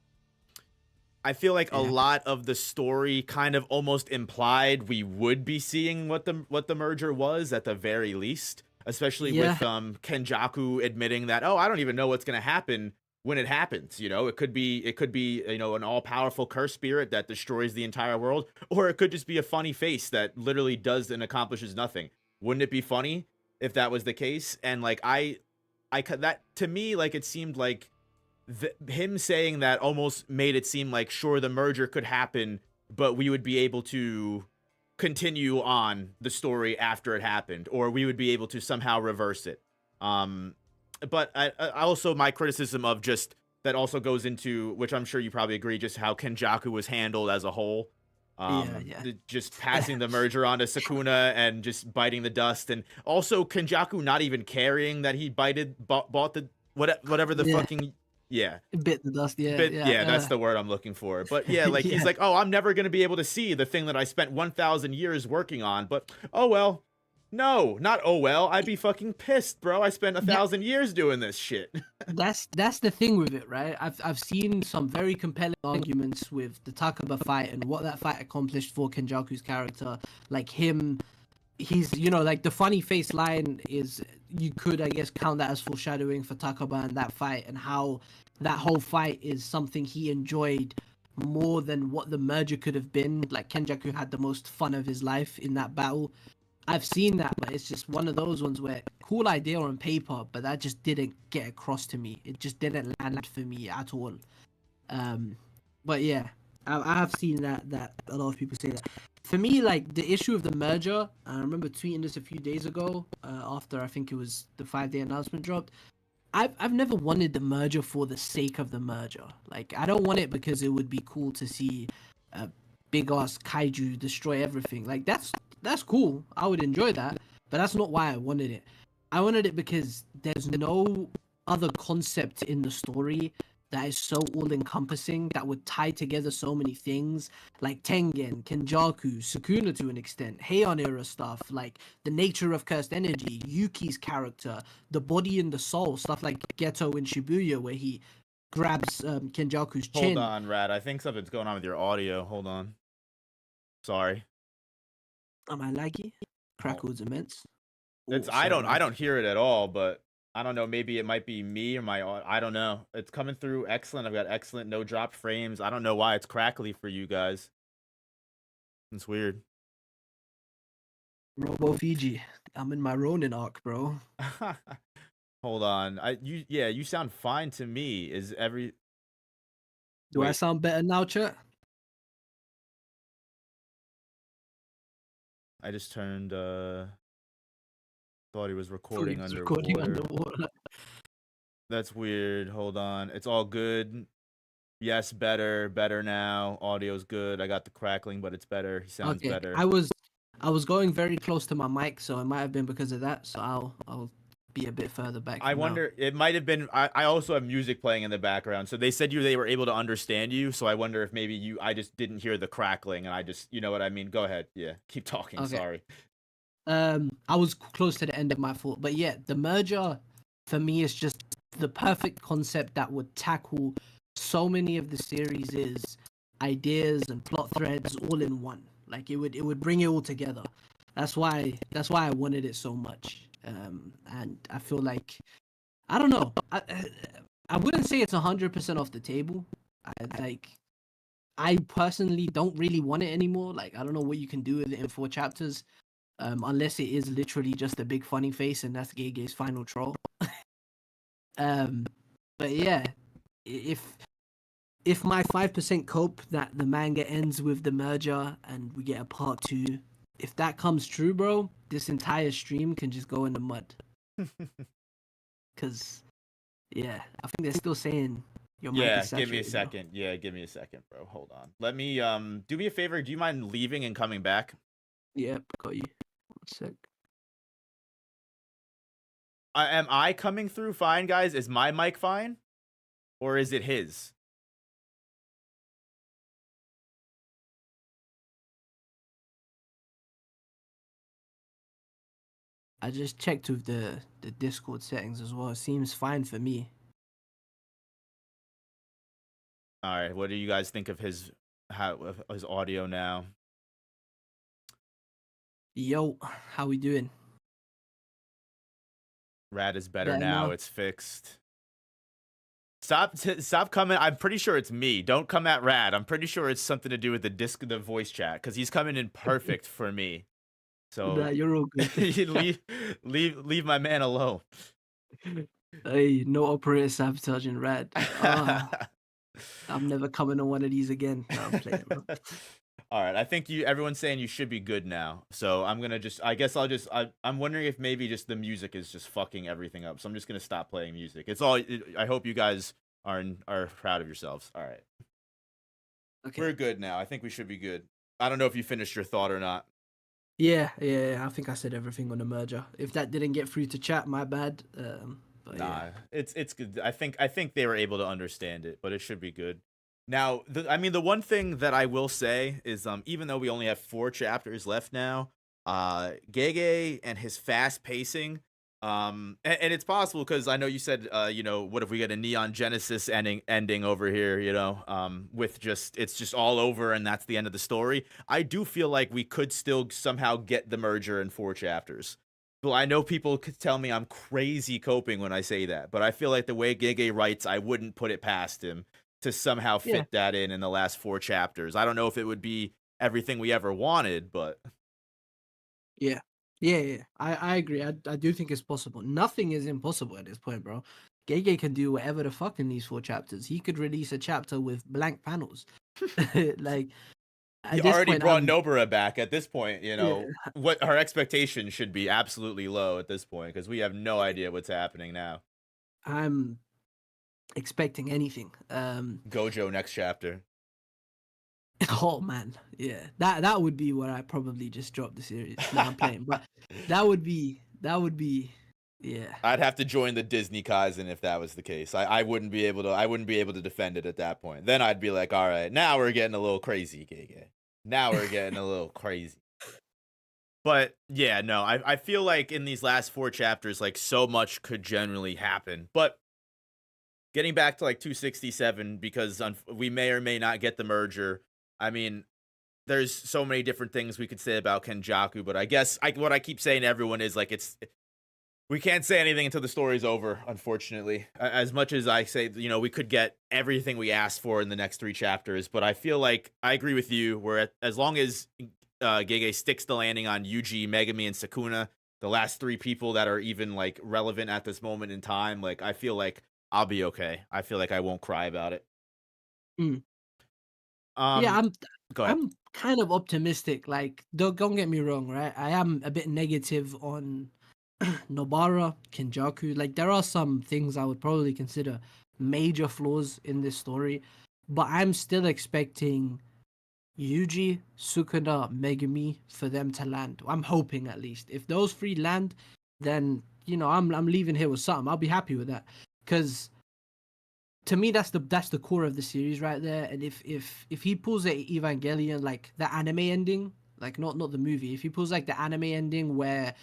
I feel like a lot of the story kind of almost implied we would be seeing what the merger was at the very least, especially with Kenjaku admitting that, oh, I don't even know what's gonna happen when it happens. It could be an all powerful curse spirit that destroys the entire world, or it could just be a funny face that literally does and accomplishes nothing. Wouldn't it be funny if that was the case? And like that to me, like it seemed like him saying that almost made it seem like, sure, the merger could happen, but we would be able to continue on the story after it happened, or we would be able to somehow reverse it. But I also, my criticism of just that also goes into, which I'm sure you probably agree, just how Kenjaku was handled as a whole. Just passing the merger on to Sukuna and just biting the dust, and also Kenjaku not even carrying that he bought the whatever the fucking bit the dust. That's the word I'm looking for. But yeah, like he's like, oh, I'm never gonna be able to see the thing that I spent 1,000 years working on. But oh well, no, not oh well. I'd be fucking pissed, bro. I spent 1,000 years doing this shit. That's the thing with it, right? I've seen some very compelling arguments with the Takaba fight and what that fight accomplished for Kenjaku's character. Like him, he's like the funny face line is, you could, I guess, count that as foreshadowing for Takaba and that fight, and how that whole fight is something he enjoyed more than what the merger could have been. Like Kenjaku had the most fun of his life in that battle. I've seen that, but it's just one of those ones where cool idea on paper, but that just didn't get across to me. It just didn't land for me at all. But yeah, I have seen that a lot of people say that. For me, like the issue of the merger, I remember tweeting this a few days ago after I think it was the 5-day announcement dropped. I've never wanted the merger for the sake of the merger. Like I don't want it because it would be cool to see a big ass kaiju destroy everything. Like that's cool. I would enjoy that, but that's not why I wanted it. I wanted it because there's no other concept in the story that is so all-encompassing, that would tie together so many things, like Tengen, Kenjaku, Sukuna to an extent, Heian era stuff, like the nature of cursed energy, Yuki's character, the body and the soul, stuff like Geto in Shibuya, where he grabs Kenjaku's chin. Hold on, Rad. I think something's going on with your audio. Hold on. Sorry. Am I laggy? Crackle's immense. I don't hear it at all, but I don't know. Maybe it might be me or I don't know. It's coming through excellent. I've got excellent no drop frames. I don't know why it's crackly for you guys. It's weird. Robo Fiji. I'm in my Ronin arc, bro. Hold on. You sound fine to me. Do I sound better now, chat? I just turned thought he was recording underwater. That's weird. Hold on. It's all good. Yes, better now. Audio's good. I got the crackling, but it's better. He sounds better. I was going very close to my mic, so it might have been because of that. So I'll be a bit further back. I wonder, it might have been, I also have music playing in the background. So they said they were able to understand you. So I wonder if maybe I just didn't hear the crackling, and I just, you know what I mean? Go ahead. Yeah. Keep talking. Okay. Sorry. I was close to the end of my thought, but yeah, the merger for me is just the perfect concept that would tackle so many of the series' ideas and plot threads all in one. Like it would bring it all together. That's why I wanted it so much. And I feel like I don't know. I wouldn't say it's 100% off the table. I personally don't really want it anymore. Like I don't know what you can do with it in 4 chapters, unless it is literally just a big funny face and that's Gege's final troll. um, but yeah, if my 5% cope that the manga ends with the merger and we get a part 2, if that comes true, bro, this entire stream can just go in the mud. Cause yeah, I think they're still saying your mic Yeah, is give me a saturated, bro. second. Yeah, give me a second, bro. Hold on. Let me do me a favor. Do you mind leaving and coming back? Yep, got you. 1 sec. Am I coming through fine, guys? Is my mic fine? Or is it his? I just checked with the Discord settings as well. It seems fine for me. All right. What do you guys think of his audio now? Yo, how we doing? Rad is better Better now. now? It's fixed. Stop coming. I'm pretty sure it's me. Don't come at Rad. I'm pretty sure it's something to do with the voice chat because he's coming in perfect for me. So Nah, you're all good. leave my man alone. Hey, no operator sabotaging Rad. I'm never coming on one of these again. No, I'm playing, bro. All right, I think everyone's saying you should be good now. So I'm gonna I'm wondering if maybe just the music is just fucking everything up. So I'm just gonna stop playing music. I hope you guys are proud of yourselves. All right. Okay. We're good now. I think we should be good. I don't know if you finished your thought or not. Yeah. I think I said everything on the merger. If that didn't get through to chat, my bad. But Nah, yeah. it's good. I think they were able to understand it, but it should be good. Now, the one thing that I will say is, even though we only have 4 chapters left now, Gege and his fast pacing, and it's possible because I know you said, what if we get a Neon Genesis ending over here, with it's just all over and that's the end of the story. I do feel like we could still somehow get the merger in 4 chapters. Well, I know people could tell me I'm crazy coping when I say that, but I feel like the way Gege writes, I wouldn't put it past him to somehow fit that in the last 4 chapters. I don't know if it would be everything we ever wanted, but Yeah. I agree. I do think it's possible. Nothing is impossible at this point, bro. Gege can do whatever the fuck in these 4 chapters. He could release a chapter with blank panels. Like at he this already point, brought Nobara back. At this point, yeah, what our expectations should be absolutely low at this point because we have no idea what's happening now. I'm expecting anything. Gojo next chapter. Oh man, yeah, that would be where I probably just drop the series. No, I'm playing, but that would be, yeah. I'd have to join the Disney Kaisen if that was the case. I wouldn't be able to defend it at that point. Then I'd be like, all right, now we're getting a little crazy, Gege. Now we're getting a little crazy. But yeah, no, I feel like in these last 4 chapters, like so much could generally happen. But getting back to like 267, because we may or may not get the merger. I mean, there's so many different things we could say about Kenjaku, but I guess what I keep saying to everyone is like we can't say anything until the story's over, unfortunately. As much as I say, we could get everything we asked for in the next 3 chapters, but I feel like I agree with you where as long as Gege sticks the landing on Yuji, Megami, and Sukuna, the last 3 people that are even like relevant at this moment in time, like I feel like I'll be okay. I feel like I won't cry about it. Mm. Yeah, go ahead. I'm kind of optimistic. Like, don't get me wrong, right? I am a bit negative on Nobara, Kenjaku. Like, there are some things I would probably consider major flaws in this story, but I'm still expecting Yuji, Sukuna, Megumi for them to land. I'm hoping at least. If those 3 land, then I'm leaving here with something. I'll be happy with that, because to me that's the core of the series right there. And if he pulls the Evangelion, like the anime ending, like not the movie, if he pulls like the anime ending where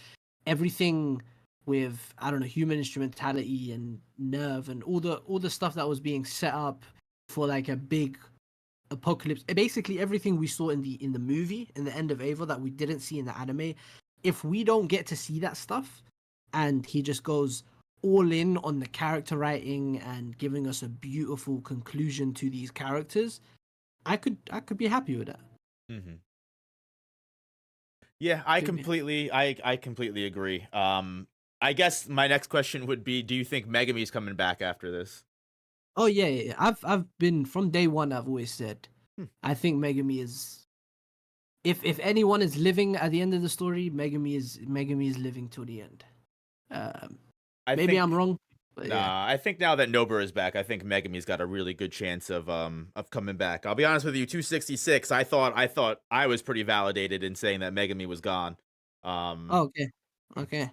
everything with, I don't know, human instrumentality and nerve and all the stuff that was being set up for like a big Apocalypse, basically everything we saw in the movie, in the end of Ava, that we didn't see in the anime. If we don't get to see that stuff, and he just goes all in on the character writing and giving us a beautiful conclusion to these characters, I could be happy with that. Hmm. Yeah, Could be. I completely agree. I guess my next question would be, do you think Megami's coming back after this? Oh yeah, yeah, yeah. I've been from day one. I've always said Hmm. I think Megami is, if anyone is living at the end of the story, Megami is living till the end. Um, I Maybe I'm think wrong, but yeah. Nah, I think now that Nobara is back, I think Megami's got a really good chance of coming back. I'll be honest with you, 266. I thought I was pretty validated in saying that Megami was gone. Um, Oh, okay, okay.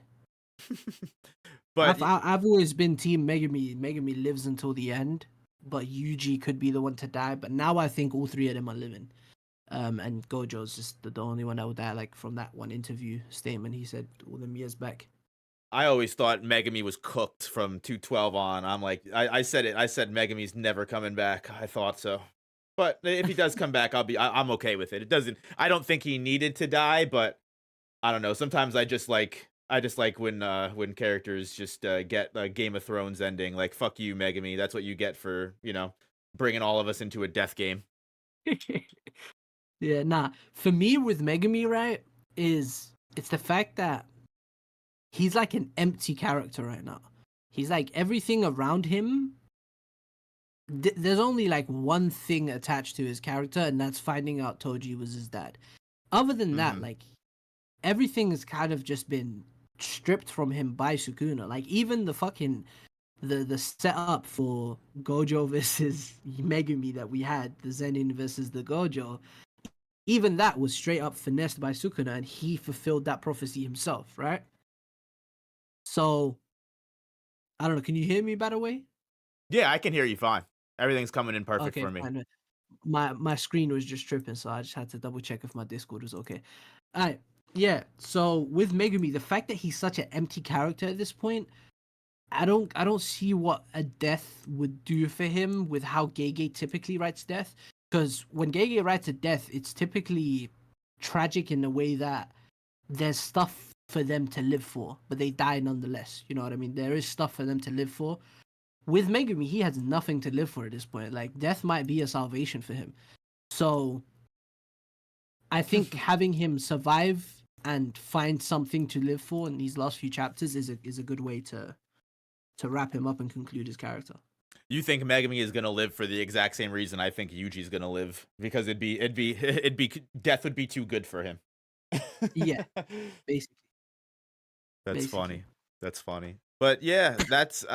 but I've always been team Megami. Megami lives until the end, but Yuji could be the one to die. But now I think all three of them are living. And Gojo's just the only one that will die. Like from that one interview statement he said all them years back. I always thought Megami was cooked from 212 on. I'm like, I said it. I said Megami's never coming back. I thought so. But if he does come back, I'm okay with it. It doesn't. I don't think he needed to die, but I don't know. Sometimes I just like when characters just get a Game of Thrones ending. Like fuck you, Megami. That's what you get for bringing all of us into a death game. Yeah, nah. For me with Megami, right, is it's the fact that he's like an empty character right now. He's like everything around him. There's only like one thing attached to his character, and that's finding out Toji was his dad. Other than that, Hmm. like everything has kind of just been stripped from him by Sukuna. Like even the fucking the setup for Gojo versus Megumi that we had, the Zenin versus the Gojo, even that was straight up finessed by Sukuna, and he fulfilled that prophecy himself, right? So I don't know. Can you hear me by the way? Yeah, I can hear you fine. Everything's coming in perfect Okay, for me. fine. My screen was just tripping, so I just had to double check if my Discord was okay. Alright, yeah. So with Megumi, the fact that he's such an empty character at this point, I don't see what a death would do for him with how Gege typically writes death. Because when Gege writes a death, it's typically tragic in the way that there's stuff for them to live for, but they die nonetheless. You know what I mean? There is stuff for them to live for. With Megumi, he has nothing to live for at this point. Like death might be a salvation for him. So I think having him survive and find something to live for in these last few chapters is a good way to wrap him up and conclude his character. You think Megami is gonna live for the exact same reason I think Yuji's gonna live, because death would be too good for him. Yeah, basically, That's basically. funny. That's funny. But yeah, that's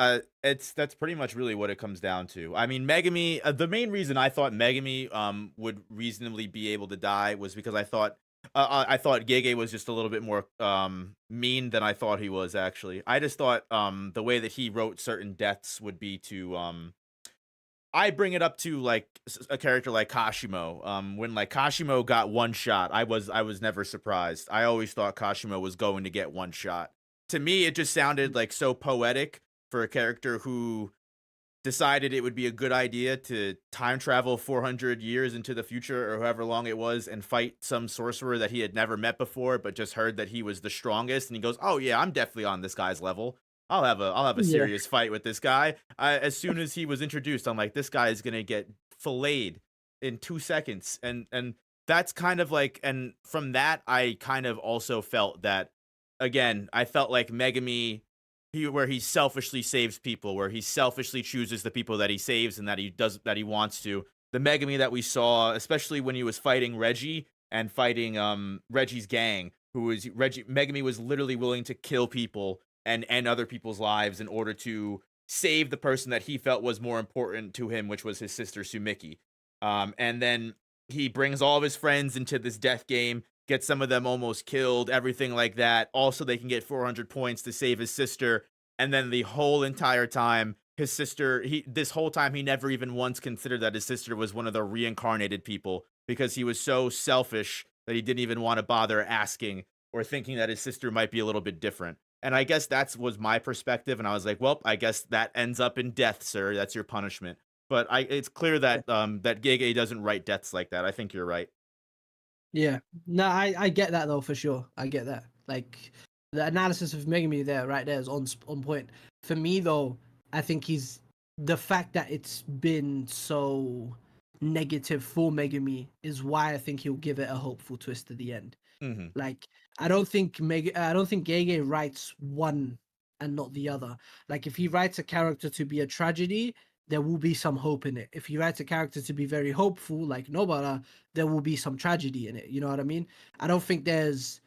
pretty much really what it comes down to. I mean, Megami, the main reason I thought Megami would reasonably be able to die was because I thought Gege was just a little bit more mean than I thought he was actually. I just thought the way that he wrote certain deaths would be to I bring it up to like a character like Kashimo. When like Kashimo got one shot, I was never surprised. I always thought Kashimo was going to get one shot. To me, it just sounded like so poetic for a character who decided it would be a good idea to time travel 400 years into the future or however long it was and fight some sorcerer that he had never met before, but just heard that he was the strongest. And he goes, "Oh yeah, I'm definitely on this guy's level. I'll have a Yeah. serious fight with this guy." As soon as he was introduced, I'm like, this guy is gonna get filleted in 2 seconds, and that's kind of like, and from that, I kind of also felt that again. I felt like Megami, where he selfishly saves people, where he selfishly chooses the people that he saves and that he wants to. The Megami that we saw, especially when he was fighting Reggie and fighting Reggie's gang, who was Reggie Megami was literally willing to kill people and end other people's lives in order to save the person that he felt was more important to him, which was his sister Sumiki. And then he brings all of his friends into this death game, get some of them almost killed, everything like that. Also, they can get 400 points to save his sister. And then the whole entire time, his sister, this whole time, he never even once considered that his sister was one of the reincarnated people, because he was so selfish that he didn't even want to bother asking or thinking that his sister might be a little bit different. And I guess that was my perspective. And I was like, well, I guess that ends up in death, sir. That's your punishment. But it's clear that that Gege doesn't write deaths like that. I think you're right. Yeah. No, I get that though for sure. I get that. Like the analysis of Megami there, right there, is on point. For me though, I think he's the fact that it's been so negative for Megami is why I think he'll give it a hopeful twist at the end. Hmm. Like I don't think Gege writes one and not the other. Like if he writes a character to be a tragedy, there will be some hope in it. If he writes a character to be very hopeful, like Nobara, there will be some tragedy in it. You know what I mean? I don't think there's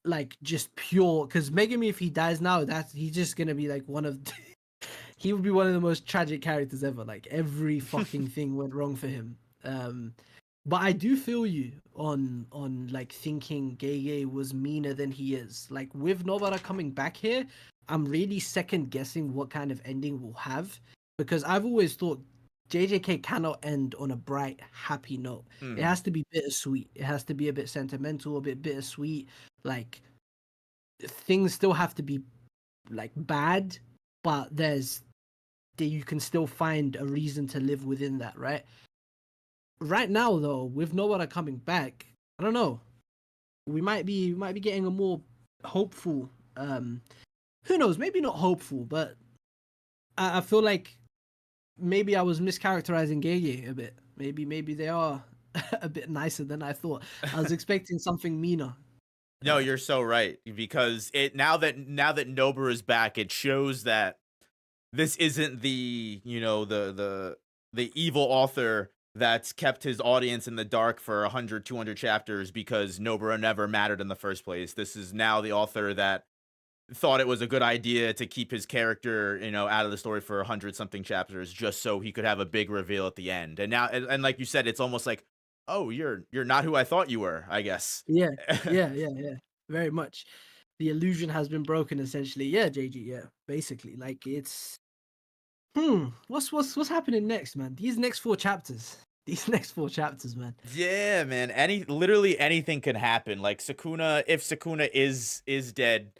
like just pure because Megami, if he dies now, that's he's just gonna be like one of he would be one of the most tragic characters ever. Like every fucking thing went wrong for him. But I do feel you on like thinking Gege was meaner than he is. Like with Nobara coming back here, I'm really second guessing what kind of ending we'll have because I've always thought JJK cannot end on a bright, happy note. It Hmm. has to be bittersweet. It has to be a bit sentimental, a bit bittersweet. Like things still have to be like bad, but there's that you can still find a reason to live within that, right? Right now, though, with Nobara coming back, I don't know. We might be getting a more hopeful. Who knows? Maybe not hopeful, but I feel like maybe I was mischaracterizing Gege a bit. Maybe they are a bit nicer than I thought. I was expecting something meaner. No, you're so right because it now that Nober is back, it shows that this isn't the the evil author that's kept his audience in the dark for 100, 200 chapters because Nobara never mattered in the first place. This is now the author that thought it was a good idea to keep his character, out of the story for 100 something chapters just so he could have a big reveal at the end. And now, and like you said, it's almost like, oh, you're not who I thought you were, I guess. Yeah, yeah. Very much. The illusion has been broken, essentially. Yeah, JG. Yeah, basically, like it's what's happening next, man? These next four chapters. These next four chapters, man. Yeah, man. Literally anything can happen. Like Sukuna, if Sukuna is dead,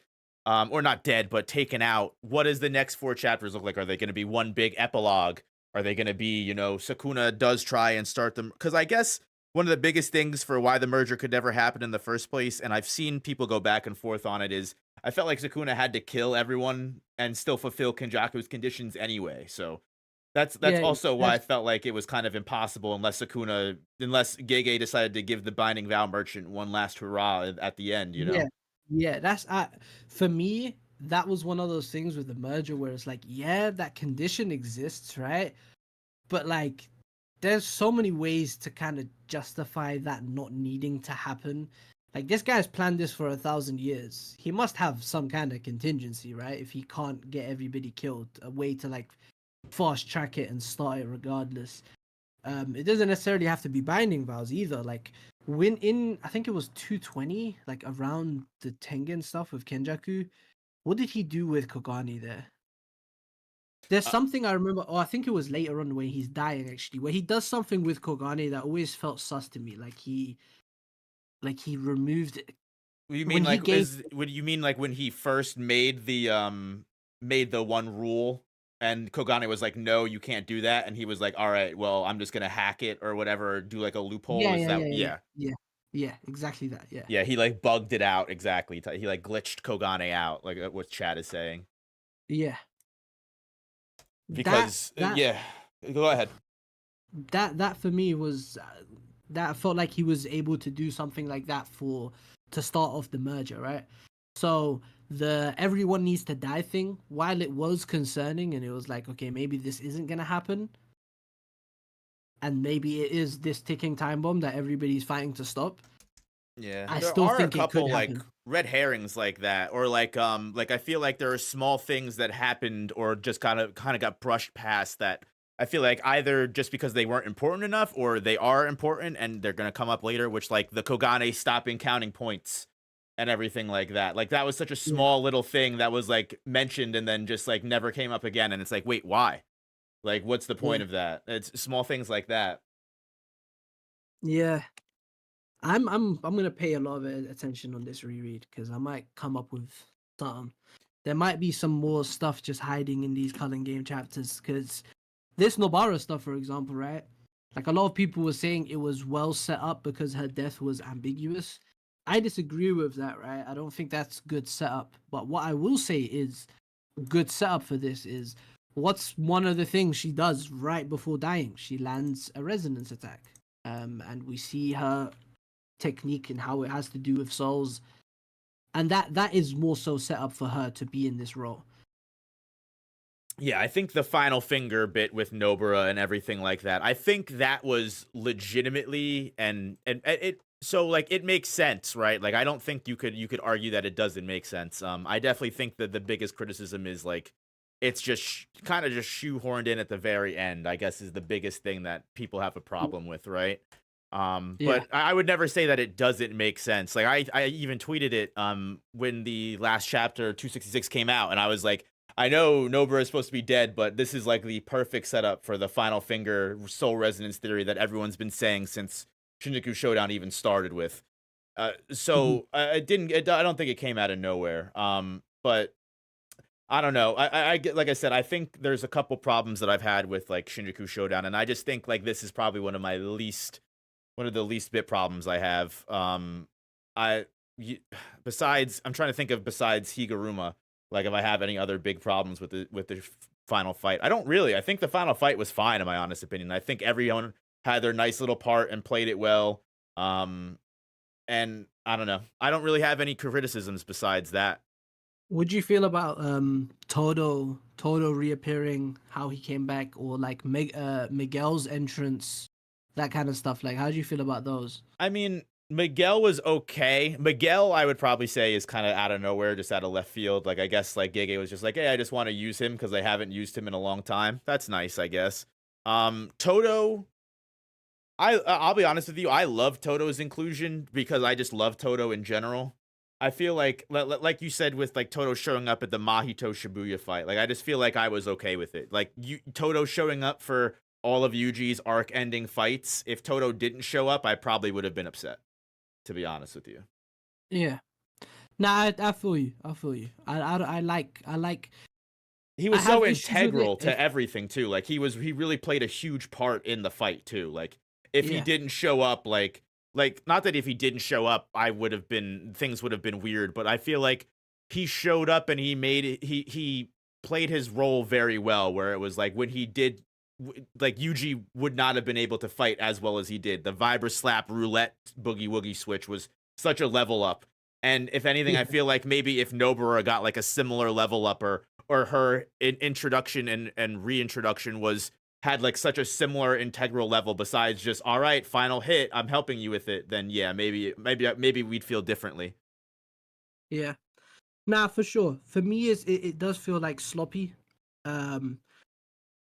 or not dead, but taken out, what does the next four chapters look like? Are they going to be one big epilogue? Are they going to be, Sukuna does try and start them? Because I guess one of the biggest things for why the merger could never happen in the first place, and I've seen people go back and forth on it, is I felt like Sukuna had to kill everyone and still fulfill Kenjaku's conditions anyway. So that's Yeah, also why I that's felt like it was kind of impossible unless Gege decided to give the Binding Vow Merchant one last hurrah at the end, you yeah, know? yeah. That's for me. That was one of those things with the merger where it's like, yeah, that condition exists, right? But like, there's so many ways to kind of justify that not needing to happen. Like this guy's planned this for 1,000 years. He must have some kind of contingency, right? If he can't get everybody killed, a way to like fast track it and start it regardless. It doesn't necessarily have to be binding vows either. Like when in I think it was 220, like around the Tengen stuff with Kenjaku, what did he do with Kogani there? There's Uh, something I remember. Oh, I think it was later on when he's dying actually, where he does something with Kogane that always felt sus to me. Like he removed it you mean when he like gave. is what do you mean like when he first made the one rule and Kogane was like, no, you can't do that, and he was like, all right, well, I'm just gonna hack it or whatever, or do like a loophole. Yeah, Is yeah, that yeah, yeah, yeah. yeah, yeah. Exactly that. Yeah, Yeah, he like bugged it out exactly. He like glitched Kogane out, like what Chad is saying. yeah. That Because that yeah, go ahead. that for me was that felt like he was able to do something like that for to start off the merger, right? So the everyone needs to die thing, while it was concerning and it was like, okay, maybe this isn't gonna happen, and maybe it is this ticking time bomb that everybody's fighting to stop. Yeah, I there still are a think it could couple like happen. red herrings like that, or like I feel like there are small things that happened or just kind of got brushed past that I feel like either just because they weren't important enough or they are important and they're gonna come up later, which like the Kogane stopping counting points and everything like that. Like that was such a Yeah, small little thing that was like mentioned and then just like never came up again, and it's like, wait, why? Like, what's the yeah, point of that? It's small things like that. yeah. I'm gonna pay a lot of attention on this reread because I might come up with something. There might be some more stuff just hiding in these Cullen game chapters because this Nobara stuff, for example, right? Like a lot of people were saying it was well set up because her death was ambiguous. I disagree with that, right? I don't think that's good setup. But what I will say is good setup for this is what's one of the things she does right before dying? She lands a resonance attack. And we see her technique and how it has to do with souls. And that is more so set up for her to be in this role. Yeah, I think the final finger bit with Nobara and everything like that, I think that was legitimately and it so like it makes sense, right? Like I don't think you could argue that it doesn't make sense. I definitely think that the biggest criticism is like it's just kind of just shoehorned in at the very end, I guess is the biggest thing that people have a problem with, right? Yeah. But I would never say that it doesn't make sense. Like I even tweeted it when the last chapter 266 came out, and I was like, I know Nobara is supposed to be dead, but this is like the perfect setup for the final finger soul resonance theory that everyone's been saying since Shinjuku Showdown even started with. Mhm. So it didn't. I don't think it came out of nowhere. But I don't know. I get, like I said, I think there's a couple problems that I've had with like Shinjuku Showdown, and I just think like this is probably one of the least bit problems I have. I besides, I'm trying to think of besides Higuruma, like if I have any other big problems with the final fight. I don't really. I think the final fight was fine, in my honest opinion. I think everyone had their nice little part and played it well. Um, and I don't know. I don't really have any criticisms besides that. What'd you feel about Todo reappearing, how he came back, or like Miguel's entrance, that kind of stuff? Like, how do you feel about those? I mean, Miguel was okay. Miguel, I would probably say, is kind of out of nowhere, just out of left field. Like, I guess, like, Gege was just like, hey, I just want to use him because I haven't used him in a long time. That's nice, I guess. Toto, I'll be honest with you, I love Toto's inclusion because I just love Toto in general. I feel like you said with like Toto showing up at the Mahito Shibuya fight, like I just feel like I was okay with it. Like Toto showing up for all of Yuji's arc ending fights. If Toto didn't show up, I probably would have been upset, to be honest with you. Yeah. Nah, I feel you. I feel you. I like. He I was so have issues with it. integral to everything too. Like he really played a huge part in the fight too. Like if he Yeah. didn't show up, like not that if he didn't show up, I would have been things would have been weird, but I feel like he showed up and he made it. He played his role very well. Where it was like when he did, like Yuji would not have been able to fight as well as he did. The Vibra Slap Roulette Boogie Woogie switch was such a level up. And if anything, I Yeah. feel like maybe if Nobara got like a similar level up or her introduction and reintroduction was had like such a similar integral level besides just all right final hit I'm helping you with it, then yeah, maybe we'd feel differently. Yeah. Nah, for sure. For me, it does feel like sloppy. Um,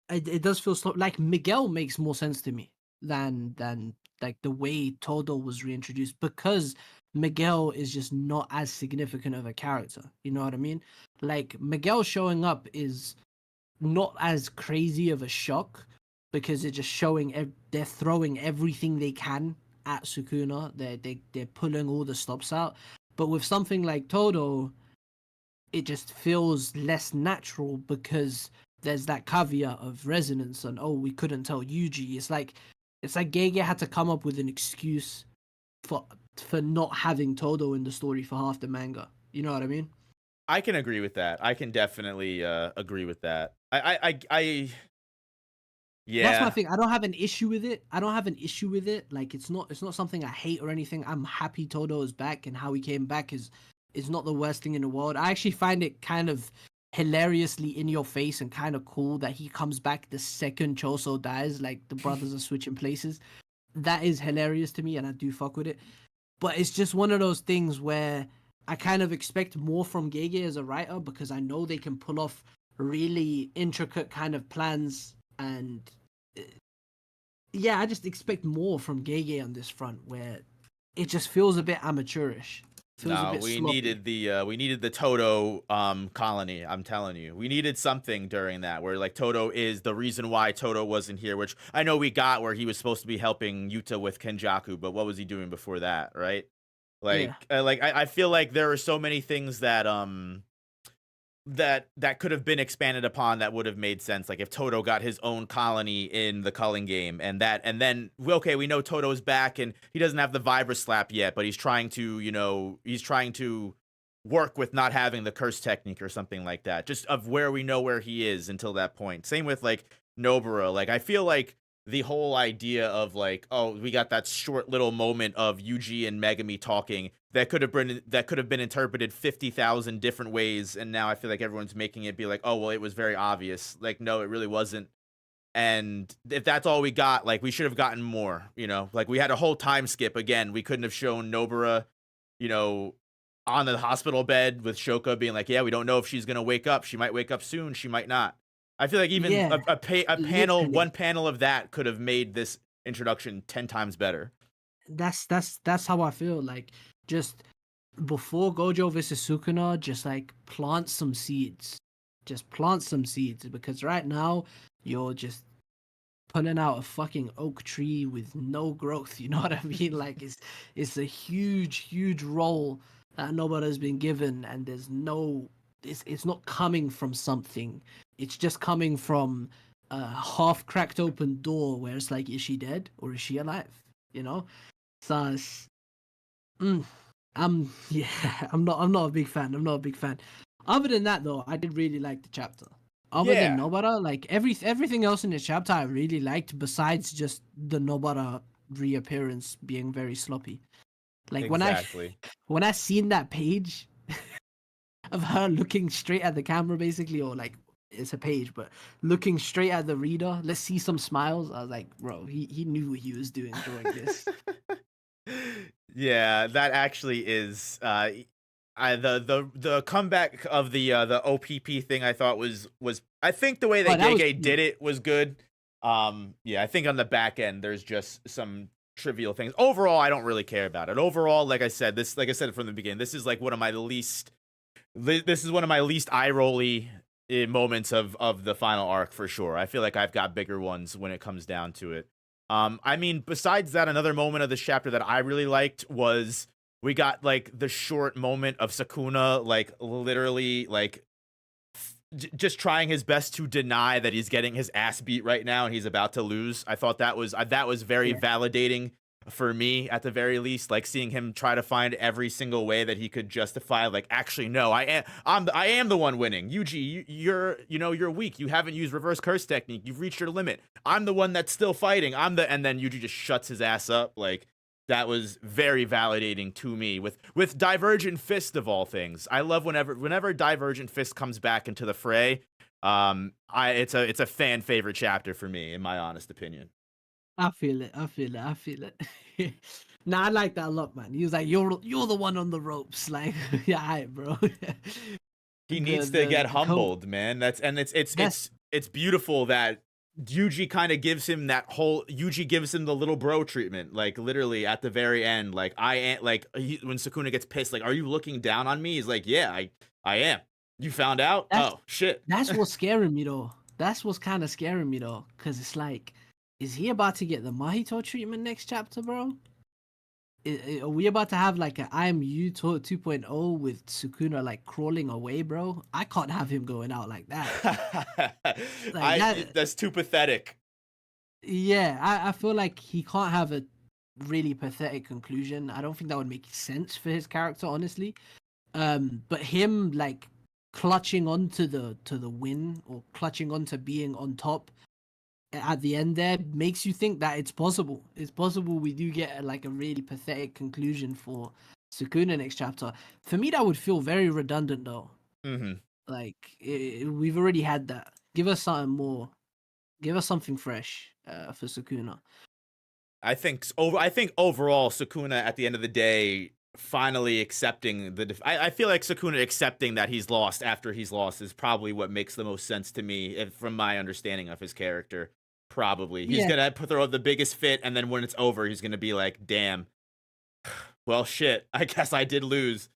it does feel sloppy. Like Miguel makes more sense to me than like the way Todo was reintroduced because Miguel is just not as significant of a character. You know what I mean? Like Miguel showing up is not as crazy of a shock because they're just showing they're throwing everything they can at Sukuna. They're pulling all the stops out. But with something like Todo, it just feels less natural because there's that caveat of resonance and oh we couldn't tell Yuji. It's like Gege had to come up with an excuse for for not having Todo in the story for half the manga. You know what I mean? I can agree with that. I can definitely agree with that. That's my Yeah. thing. I don't have an issue with it. I don't have an issue with it. Like it's not something I hate or anything. I'm happy Todo is back and how he came back is not the worst thing in the world. I actually find it kind of hilariously in your face and kind of cool that he comes back the second Choso dies. Like the brothers are switching places. That is hilarious to me and I do fuck with it. But it's just one of those things where I kind of expect more from Gege as a writer because I know they can pull off really intricate kind of plans and uh, yeah, I just expect more from Gege on this front where it just feels a bit amateurish. Feels a No, bit sloppy. we needed the Toto colony, I'm telling you. We needed something during that where like Toto is the reason why Toto wasn't here, which I know we got where he was supposed to be helping Yuta with Kenjaku, but what was he doing before that, right? Yeah. Like I feel like there are so many things that that could have been expanded upon that would have made sense. Like if Toto got his own colony in the culling game, and then okay, we know Toto's back and he doesn't have the Vibra slap yet, but he's trying to, he's trying to work with not having the curse technique or something like that. Just of where we know where he is until that point. Same with like Nobara. Like I feel like the whole idea of like, oh, we got that short little moment of Yuji and Megami talking that could have been interpreted 50,000 different ways, and now I feel like everyone's making it be like, oh well, it was very obvious. Like no, it really wasn't. And if that's all we got, like we should have gotten more. Like we had a whole time skip again. We couldn't have shown Nobara, you know, on the hospital bed with Shoka being like, yeah, we don't know if she's gonna wake up. She might wake up soon. She might not. I feel like even Yeah, a panel, literally. one panel of that could have made this introduction 10 times better. That's how I feel. Like just before Gojo versus Sukuna, just like plant some seeds. Just plant some seeds because right now you're just pulling out a fucking oak tree with no growth. You know what I mean? Like it's a huge role that Nobara's been given, and there's no it's not coming from something. It's just coming from a half cracked open door where it's like, is she dead or is she alive? You know? So mm, yeah, I'm not a big fan. I'm not a big fan. Other than that though, I did really like the chapter. Other than Yeah, Nobara, like everything else in the chapter I really liked besides just the Nobara reappearance being very sloppy. Like when I exactly. when I seen that page of her looking straight at the camera basically, or like it's a page, but looking straight at the reader, let's see some smiles. I was like, bro, he knew what he was doing during this. Yeah, that actually is the comeback of the OPP thing I thought was I think the way Oh, that that was Gege cute. did it was good. Yeah, I think on the back end there's just some trivial things. Overall, I don't really care about it. Overall, like I said from the beginning, this is like one of my least this is one of my least eye rolly moments of the final arc for sure. I feel like I've got bigger ones when it comes down to it. I mean, besides that, another moment of this chapter that I really liked was we got like the short moment of Sakuna, like literally, like just trying his best to deny that he's getting his ass beat right now and he's about to lose. I thought that was very Yeah. validating for me at the very least, like seeing him try to find every single way that he could justify like, actually no, I am the one winning. Yuji, you're weak. You haven't used reverse curse technique. You've reached your limit. I'm the one that's still fighting. And then Yuji just shuts his ass up. Like that was very validating to me with Divergent Fist of all things. I love whenever Divergent Fist comes back into the fray. It's a fan favorite chapter for me, in my honest opinion. I feel it. I feel it. I feel it. Nah, I like that a lot, man. He was like, "You're the one on the ropes." Like, yeah, alright, bro. He needs to get The coat. humbled, man. It's That's it's beautiful that Yuji kind of gives him Yuji gives him the little bro treatment, like literally at the very end. Like I am like when Sukuna gets pissed, like, are you looking down on me? He's like, yeah, I am. You found out? that's Oh shit. that's what's scaring me though. That's what's kind of scaring me though, because it's like, is he about to get the Mahito treatment next chapter, bro? Are we about to have like an I am you 2.0 with Sukuna like crawling away, bro? I can't have him going out like that. Like that, That's too pathetic. yeah. I feel like he can't have a really pathetic conclusion. I don't think that would make sense for his character, honestly. But him like clutching onto the win or clutching onto being on top at the end there makes you think that it's possible. It's possible we do get like a really pathetic conclusion for Sukuna next chapter. For me, that would feel very redundant though. Hmm. Like we've already had that. Give us something more. Give us something fresh for Sukuna. I think overall Sukuna at the end of the day finally accepting I feel like Sukuna accepting that he's lost after he's lost is probably what makes the most sense to me from my understanding of his character. Probably he's Yeah, gonna throw the biggest fit, and then when it's over, he's gonna be like, "Damn, well, shit. I guess I did lose."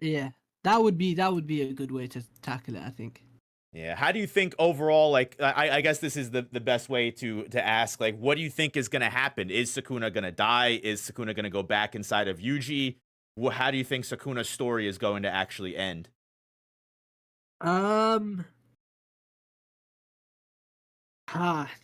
yeah. That would be a good way to tackle it, I think. Yeah. How do you think overall? Like, I guess this is the best way to ask. Like, what do you think is gonna happen? Is Sukuna gonna die? Is Sukuna gonna go back inside of Yuji? How do you think Sukuna's story is going to actually end? Um,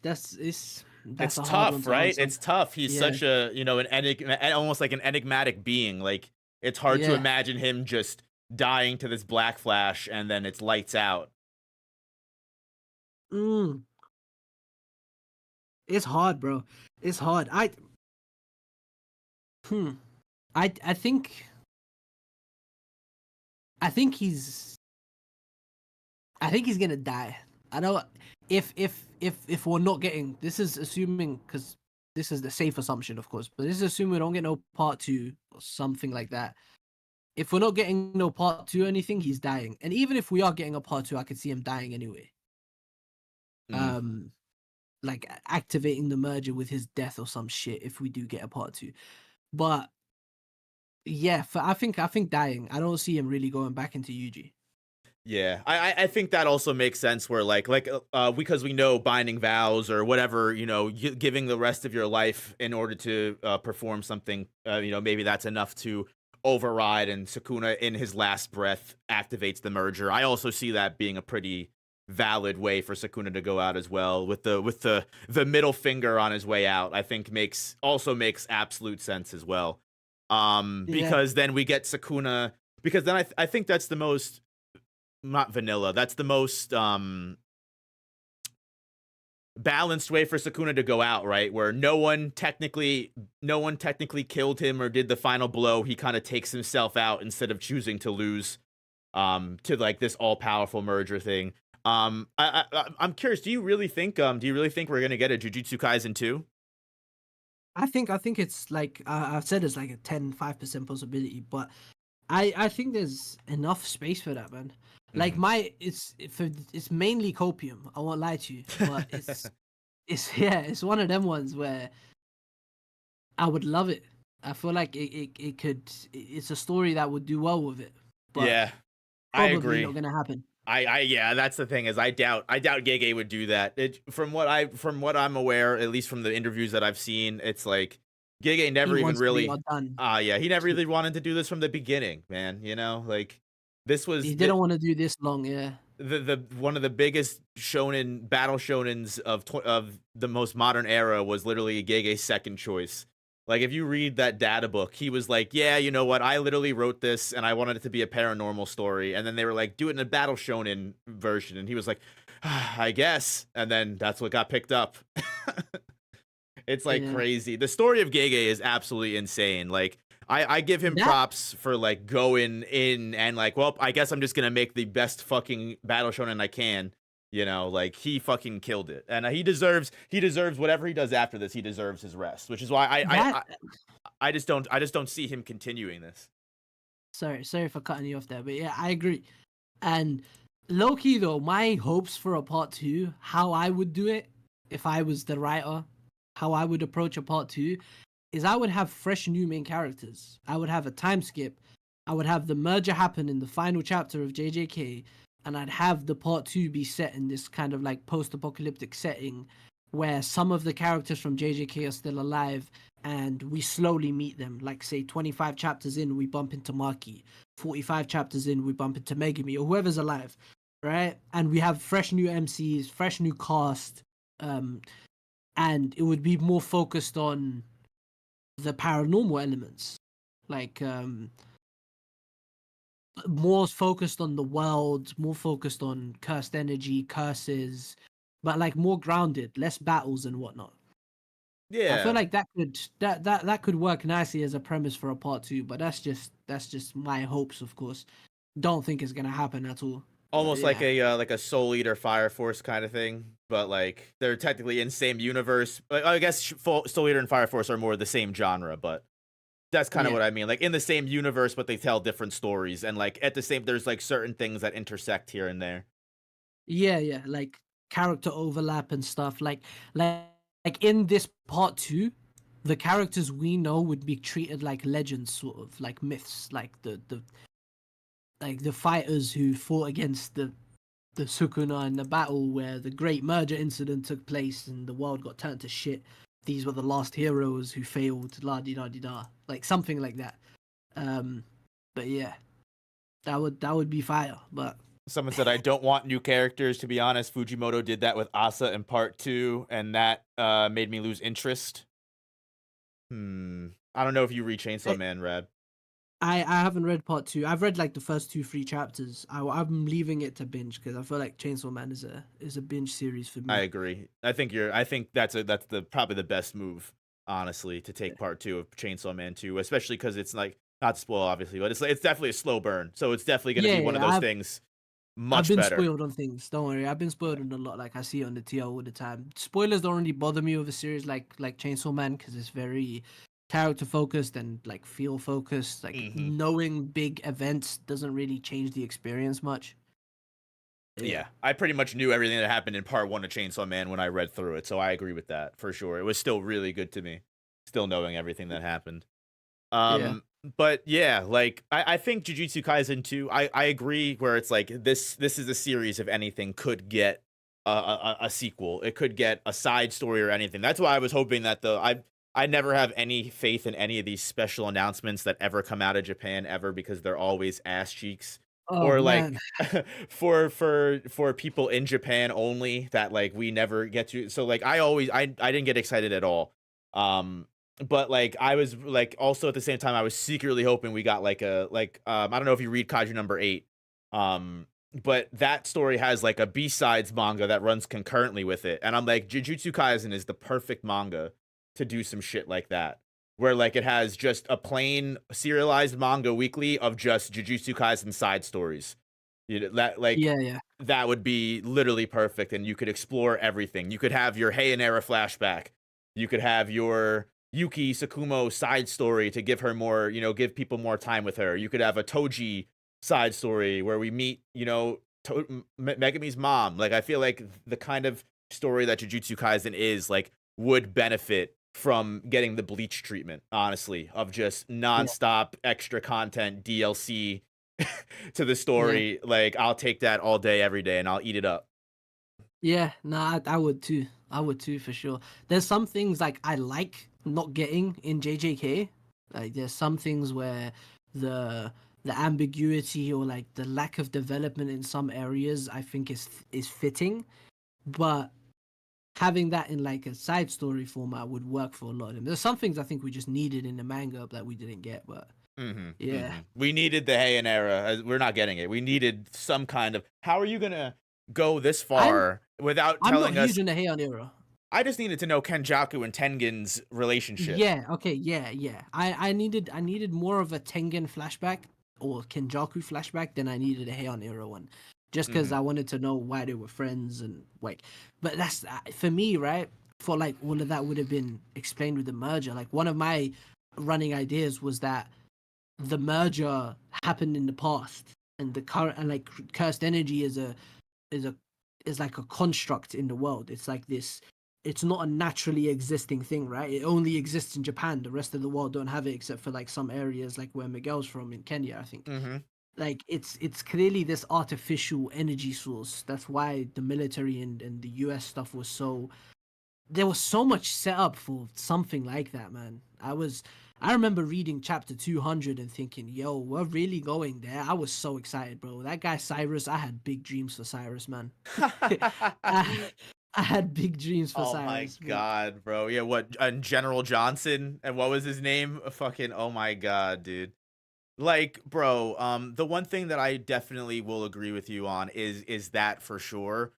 that's It's a hard one tough, to right? answer. It's tough. He's Yeah, such a, almost like an enigmatic being. Like it's hard to yeah. imagine him just dying to this black flash and then it's lights out. Mm, it's hard, bro. It's hard. Hmm. I think I think he's I think he's gonna die. I know if we're not getting, this is assuming, because this is the safe assumption, of course, but this is assuming we don't get no part two or something like that. If we're not getting no part two or anything, he's dying. And even if we are getting a part two, I could see him dying anyway. Mm. Um, like activating the merger with his death or some shit if we do get a part two. But yeah, I think dying. I don't see him really going back into Yuji. Yeah, I think that also makes sense. Where because we know binding vows or whatever, giving the rest of your life in order to perform something, maybe that's enough to override. And Sukuna, in his last breath, activates the merger. I also see that being a pretty valid way for Sukuna to go out as well, with the middle finger on his way out. I think makes absolute sense as well. Yeah, Because then we get Sukuna. Because then I think that's the most, not vanilla. That's the most balanced way for Sukuna to go out, right? Where no one technically killed him or did the final blow. He kind of takes himself out instead of choosing to lose to like this all-powerful merger thing. I'm curious, do you really think we're going to get a Jujutsu Kaisen 2? I think it's like I've said it's like a 5% possibility, but I think there's enough space for that, man. Like Mhm. it's mainly copium. I won't lie to you, but it's yeah, it's one of them ones where I would love it. I feel like it's a story that would do well with it, but Yeah, I probably not agree. gonna happen. Yeah, that's the thing, is I doubt Gege would do that. From what I'm aware, at least from the interviews that I've seen, it's like Gege He never even wants to be really, all done. yeah, he never really wanted to do this from the beginning, man. Like this was He didn't want to do this long. Yeah, the one of the biggest shonen battle shonens of the most modern era was literally Gege's second choice. Like if you read that data book, he was like, "Yeah, you know what? I literally wrote this and I wanted it to be a paranormal story." And then they were like, "Do it in a battle shonen version." And he was like, "I guess." And then that's what got picked up. It's like yeah. crazy. The story of Gege is absolutely insane. Like I give him That props for like going in and like, well, I guess I'm just gonna make the best fucking battle shonen I can. Like he fucking killed it, and he deserves whatever he does after this. He deserves his rest, which is why that I just don't see him continuing this. sorry for cutting you off there, but yeah, I agree. And low key though, my hopes for a part two, how I would do it if I was the writer, how I would approach a part two, is I would have fresh new main characters. I would have a time skip. I would have the merger happen in the final chapter of JJK, and I'd have the part two be set in this kind of like post-apocalyptic setting where some of the characters from JJK are still alive and we slowly meet them. Like say 25 chapters in, we bump into Maki. 45 chapters in, we bump into Megami or whoever's alive, right? And we have fresh new MCs, fresh new cast, um, and it would be more focused on the paranormal elements, like more focused on the world, more focused on cursed energy, curses, but like more grounded, less battles and whatnot. I feel Yeah, like that could work nicely as a premise for a part two, but that's just my hopes, of course. Don't think it's gonna happen at all. But almost yeah, like a Soul Eater Fire Force kind of thing, but like they're technically in same universe. But I guess Soul Eater and Fire Force are more the same genre, but that's kind of yeah, what I mean. Like in the same universe, but they tell different stories, and like at the same, there's like certain things that intersect here and there. yeah. Like character overlap and stuff. Like in this part two, the characters we know would be treated like legends, sort of like myths, like the fighters who fought against the Sukuna in the battle where the great merger incident took place and the world got turned to shit. These were the last heroes who failed, la di da di da, like something like that. Um, but yeah, that would be fire. But Someone said, "I don't want new characters." To be honest, Fujimoto did that with Asa in part 2, and that, made me lose interest. I don't know if you read Chainsaw I Man, Rad. I haven't read part two. I've read like the first two, three chapters. I'm leaving it to binge because I feel like Chainsaw Man is a binge series for I me. agree. I think that's the probably the best move, honestly, to take part 2 of Chainsaw Man 2, especially because it's, like not to spoil, obviously, but it's definitely a slow burn, so it's definitely gonna Yeah, be one of yeah, those things I've much been better. spoiled on things. Don't worry, I've been spoiled on a lot. Like I see it on the TL all the time. Spoilers don't really bother me with a series like Chainsaw Man because it's very character focused and like feel focused. Like Mhm. knowing big events doesn't really change the experience much. Yeah, Yeah, I pretty much knew everything that happened in part 1 of Chainsaw Man when I read through it, so I agree with that, for sure. It was still really good to me, still knowing everything that happened. yeah. But yeah, like I think Jujutsu Kaisen 2, I agree where it's like this is a series, if anything, could get a sequel. It could get a side story or anything. That's why I was hoping that I never have any faith in any of these special announcements that ever come out of Japan ever because they're always ass cheeks. Oh Or like man. for people in Japan only that like we never get to. So like I didn't get excited at all. Um but like I was like also at the same time I was secretly hoping we got like I don't know if you read Kaiju number 8. Um but that story has like a B-sides manga that runs concurrently with it. And I'm like Jujutsu Kaisen is the perfect manga to do some shit like that. Where like it has just a plain serialized manga weekly of just Jujutsu Kaisen side stories. You know, that like Yeah, yeah, that would be literally perfect, and you could explore everything. You could have your Heian era flashback. You could have your Yuki Sakumo side story to give her more, give people more time with her. You could have a Toji side story where we meet, Megami's mom. Like I feel like the kind of story that Jujutsu Kaisen is like would benefit from getting the Bleach treatment, honestly, of just yeah, nonstop extra content DLC to the yeah. story. Like I'll take that all day, every day, and I'll eat it up. Yeah, no, I would too. I would too for sure. There's some things like I like not getting in JJK. Like there's some things where the the ambiguity or like the lack of development in some areas I think is fitting, but having that in like a side story format would work for a lot of them. There's some things I think we just needed in the manga that we didn't get, but yeah. We needed the Heian era. We're not getting it. We needed some kind of. How are you gonna go this I'm far without I'm not telling huge us? in the Heian era. I just needed to know Kenjaku and Tengen's relationship. Yeah, okay, yeah, yeah. I needed more of a Tengen flashback or Kenjaku flashback than I needed a Heian era one. Just because hmm I wanted to know why they were friends and like, but that's for me, right? For like all of that would have been explained with the merger. Like one of my running ideas was that the merger happened in the past and the current and like cursed energy is a is like a construct in the world. It's like this, it's not a naturally existing thing, right? It only exists in Japan. The rest of the world don't have it except for like some areas like where Miguel's from in Kenya, I think. hmm Like it's clearly this artificial energy source. That's why the military and the US stuff was so, there was so much set up for something like that, man. I remember reading chapter 200 and thinking, yo, we're really going there. I was so excited, bro. That guy Cyrus, I had big dreams for Cyrus, man. I, I had big dreams for Oh my Cyrus, but god, bro. Yeah, what? And General Johnson, and what was his name? Fucking. Oh my god, dude. Like, bro, the one thing that I definitely will agree with you on is that for sure.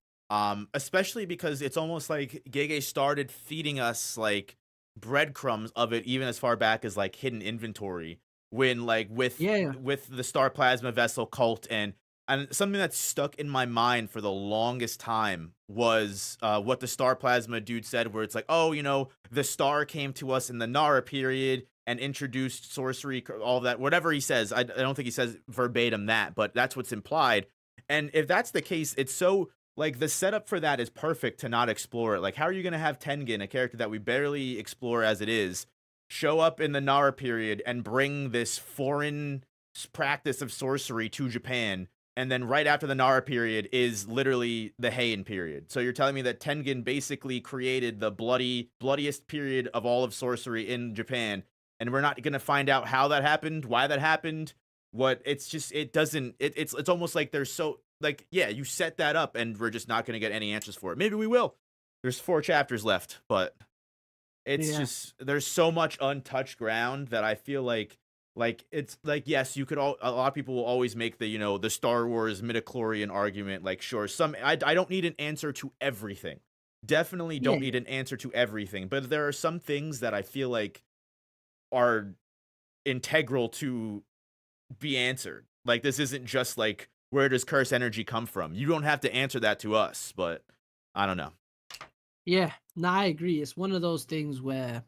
Especially because it's almost like Gege started feeding us like breadcrumbs of it even as far back as like hidden inventory when like yeah, yeah, with the Star Plasma Vessel cult and something that stuck in my mind for the longest time was what the Star Plasma dude said, where it's like, oh, the star came to us in the Nara period and introduced sorcery, all that, whatever he says. I don't think he says verbatim that, but that's what's implied. And if that's the case, it's so like the setup for that is perfect to not explore it. Like, how are you going to have Tengen, a character that we barely explore as it is, show up in the Nara period and bring this foreign practice of sorcery to Japan? And then right after the Nara period is literally the Heian period. So you're telling me that Tengen basically created the bloodiest period of all of sorcery in Japan, and we're not going to find out how that happened, why that happened, what it's just it doesn't it's almost like there's so like, yeah, you set that up, and we're just not gonna get any answers for it. Maybe we will. There's 4 chapters left, but it's Yeah. just there's so much untouched ground that I feel like it's like yes, you could all a lot of people will always make the the Star Wars midichlorian argument. Like sure, I don't need an answer to everything. Definitely Yeah. don't need an answer to everything, but there are some things that I feel like are integral to be answered. Like this isn't just like where does curse energy come from? You don't have to answer that to us, but I don't know. Yeah. No, I agree. It's one of those things where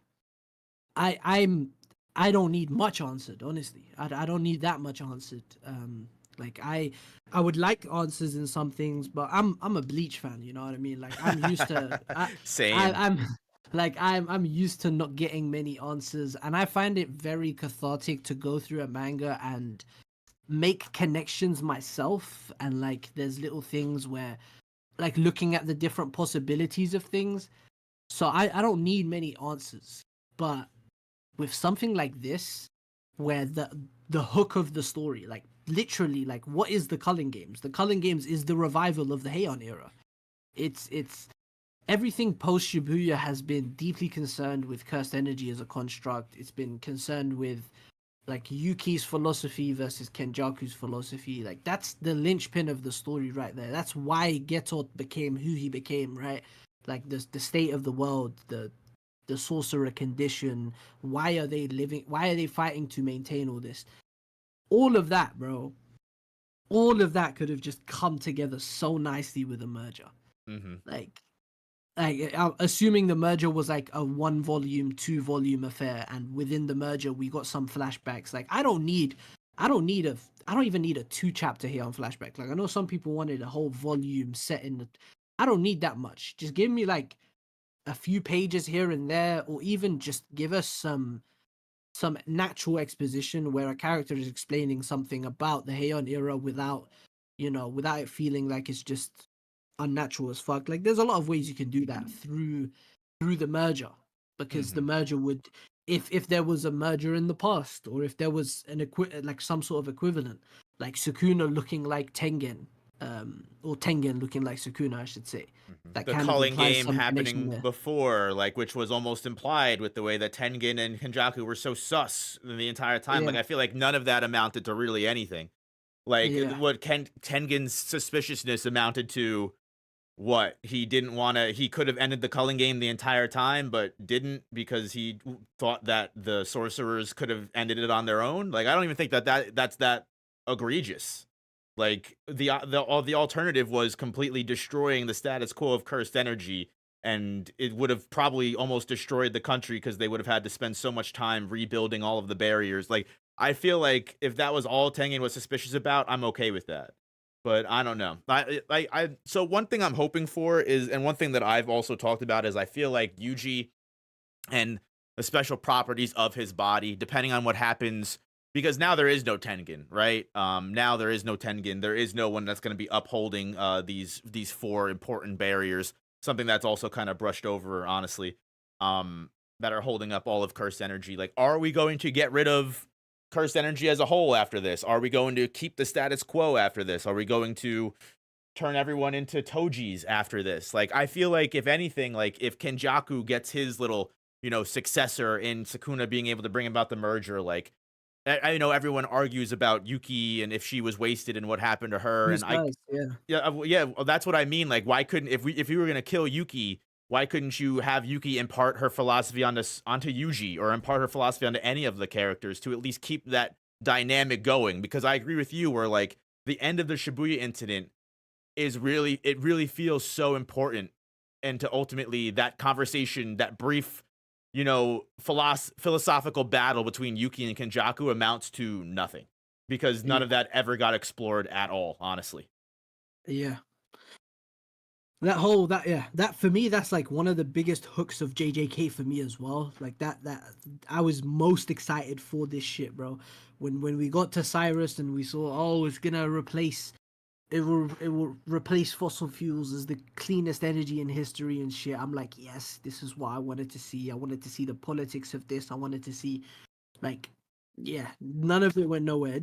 I I'm I don't need much answered, honestly. I don't need that much answered. Like I would like answers in some things, but I'm a Bleach fan, you know what I mean? Like I'm used to Same. I'm like I'm used to not getting many answers, and I find it very cathartic to go through a manga and make connections myself. And like there's little things where like looking at the different possibilities of things. So I don't need many answers, but with something like this, where the hook of the story, like literally, like what is the Culling Games? The Culling Games is the revival of the Heian era. It's everything post Shibuya has been deeply concerned with cursed energy as a construct. It's been concerned with like Yuki's philosophy versus Kenjaku's philosophy. Like that's the linchpin of the story right there. That's why Geto became who he became, right? Like the state of the world, the sorcerer condition. Why are they living? Why are they fighting to maintain all this? All of that, bro. All of that could have just come together so nicely with a merger. Mhm. Like, assuming the merger was like a 1 volume, 2 volume affair, and within the merger we got some flashbacks. Like, I don't even need a 2 chapter here on flashback. Like, I know some people wanted a whole volume set in the. I don't need that much. Just give me like a few pages here and there, or even just give us some natural exposition where a character is explaining something about the Heian era without, without it feeling like it's just unnatural as fuck. Like there's a lot of ways you can do that through the merger, because the Mhm. merger would, if there was a merger in the past, or if there was like some sort of equivalent, like Sukuna looking like Tengen, or Tengen looking like Sukuna, I should say. Mhm. That The kind of culling implies game some connection happening there. before, like, which was almost implied with the way that Tengen and Kenjaku were so sus the entire time. Like, Yeah, I feel like none of that amounted to really anything. Like, yeah, what Tengen's suspiciousness amounted to what? He didn't want to, he could have ended the culling game the entire time, but didn't because he thought that the sorcerers could have ended it on their own. Like, I don't even think that's that egregious. Like the alternative was completely destroying the status quo of cursed energy, and it would have probably almost destroyed the country because they would have had to spend so much time rebuilding all of the barriers. Like I feel like if that was all Tengen was suspicious about, I'm okay with that. But I don't know. So one thing I'm hoping for is, and one thing that I've also talked about is I feel like Yuji and the special properties of his body, depending on what happens, because now there is no Tengen, right? Now there is no Tengen. There is no one that's going to be upholding these 4 important barriers. Something that's also kind of brushed over, honestly. That are holding up all of cursed energy. Like, are we going to get rid of cursed energy as a whole after this? Are we going to keep the status quo after this? Are we going to turn everyone into Tojis after this? Like, I feel like if anything, like if Kenjaku gets his little, successor in Sukuna being able to bring about the merger, like I know everyone argues about Yuki and if she was wasted and what happened to her, these and I guys, yeah, yeah, yeah, well, that's what I mean. Like, why couldn't if you were gonna kill Yuki, why couldn't you have Yuki impart her philosophy onto Yuji or impart her philosophy onto any of the characters to at least keep that dynamic going? Because I agree with you, where like the end of the Shibuya incident is really it really feels so important, and to ultimately that conversation, that brief, philosophical battle between Yuki and Kenjaku amounts to nothing because none yeah, of that ever got explored at all, honestly. yeah. That for me, that's like one of the biggest hooks of JJK for me as well. Like that I was most excited for this shit, bro. When we got to Cyrus and we saw, oh, it's gonna replace, it will replace fossil fuels as the cleanest energy in history and shit. I'm like, yes, this is what I wanted to see. I wanted to see the politics of this. I wanted to see, like, yeah, none of it went nowhere.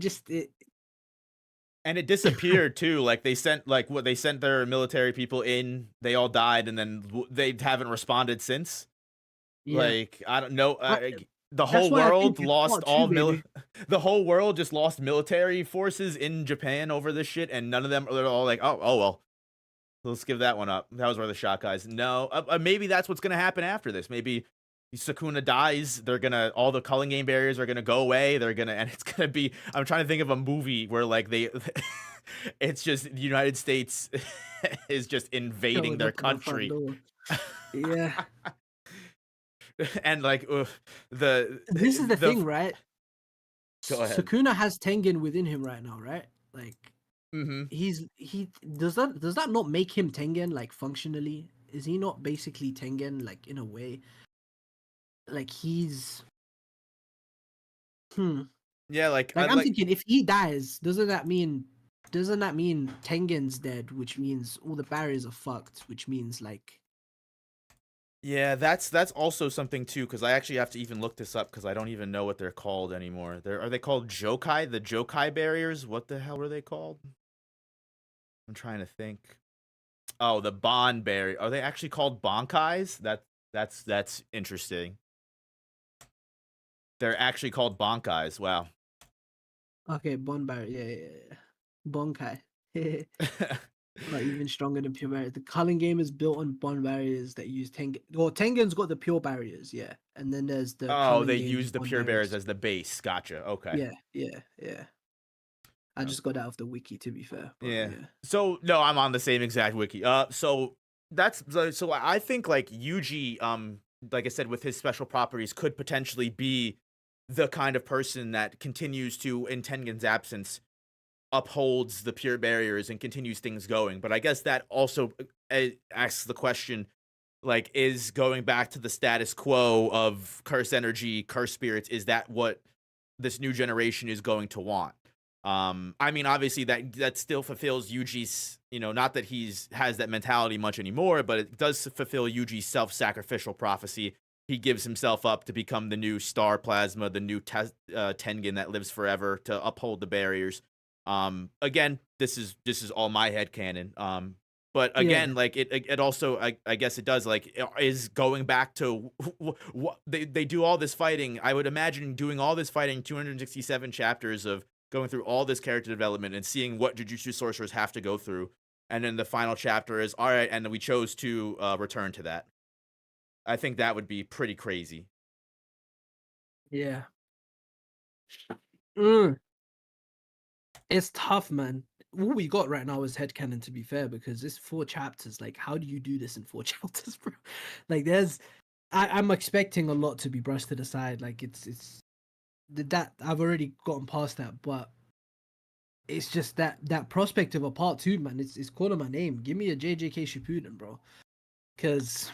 And it disappeared too. Like they sent they sent their military people in, they all died, and then they haven't responded since. Yeah. Like I don't know. I, The that's whole why I think world it's lost part two, baby. the whole world just lost military forces in Japan over this shit, and none of them they're all like, oh well, let's give that one up. That was worth a shot, guys. No, maybe that's what's gonna happen after this. Maybe Sukuna dies. They're gonna all the culling game barriers are gonna go away. They're gonna and it's gonna be. I'm trying to think of a movie where like they, it's just the United States is just invading Showing their up at the front country, door. Yeah. and like This is the the thing, right? go ahead. Sukuna has Tengen within him right now, right? Like Mm-hmm. he does that not make him Tengen like functionally? Is he not basically Tengen like in a way? Like he's Yeah, like like I'm thinking if he dies, doesn't that mean Tengen's dead, which means all the barriers are fucked, which means like yeah, that's also something too, because I actually have to even look this up because I don't even know what they're called anymore. Are they called Jokai? The Jokai barriers? What the hell were they called? I'm trying to think. Oh, the Bond barrier. Are they actually called Bankais? That's interesting. They're actually called Bankais. Wow. okay, Bon barrier, yeah. Bonkai. Not even stronger than pure barriers. The culling game is built on bond barriers that use Tengen. Well, Tengen's got the pure barriers, yeah. And then there's the Oh, culling they game's use the bond pure barriers barriers. as the base. Gotcha. Okay. Yeah. I just got that off the wiki, to be fair. But Yeah. yeah. So no, I'm on the same exact wiki. So I think like Yuji, like I said, with his special properties, could potentially be the kind of person that continues to, in Tengen's absence, upholds the pure barriers and continues things going. But I guess that also asks the question, like, is going back to the status quo of curse energy, curse spirits, is that what this new generation is going to want? I mean, obviously that still fulfills Yuji's, not that has that mentality much anymore, but it does fulfill Yuji's self-sacrificial prophecy. He gives himself up to become the new star plasma, the new Tengen that lives forever to uphold the barriers. Again, this is all my headcanon. But Yeah. again, like it also, I guess it does, like, is going back to what they do all this fighting. I would imagine doing all this fighting, 267 chapters of going through all this character development and seeing what Jujutsu sorcerers have to go through. And then the final chapter is, all right, and then we chose to return to that. I think that would be pretty crazy. Yeah. Mm. It's tough, man. What we got right now is headcanon, to be fair, because it's 4 chapters. Like, how do you do this in 4 chapters, bro? Like, I'm expecting a lot to be brushed to the side. Like, it's that I've already gotten past that, but it's just that prospect of a part 2, man. It's calling my name. Give me a JJK Shippuden, bro. Because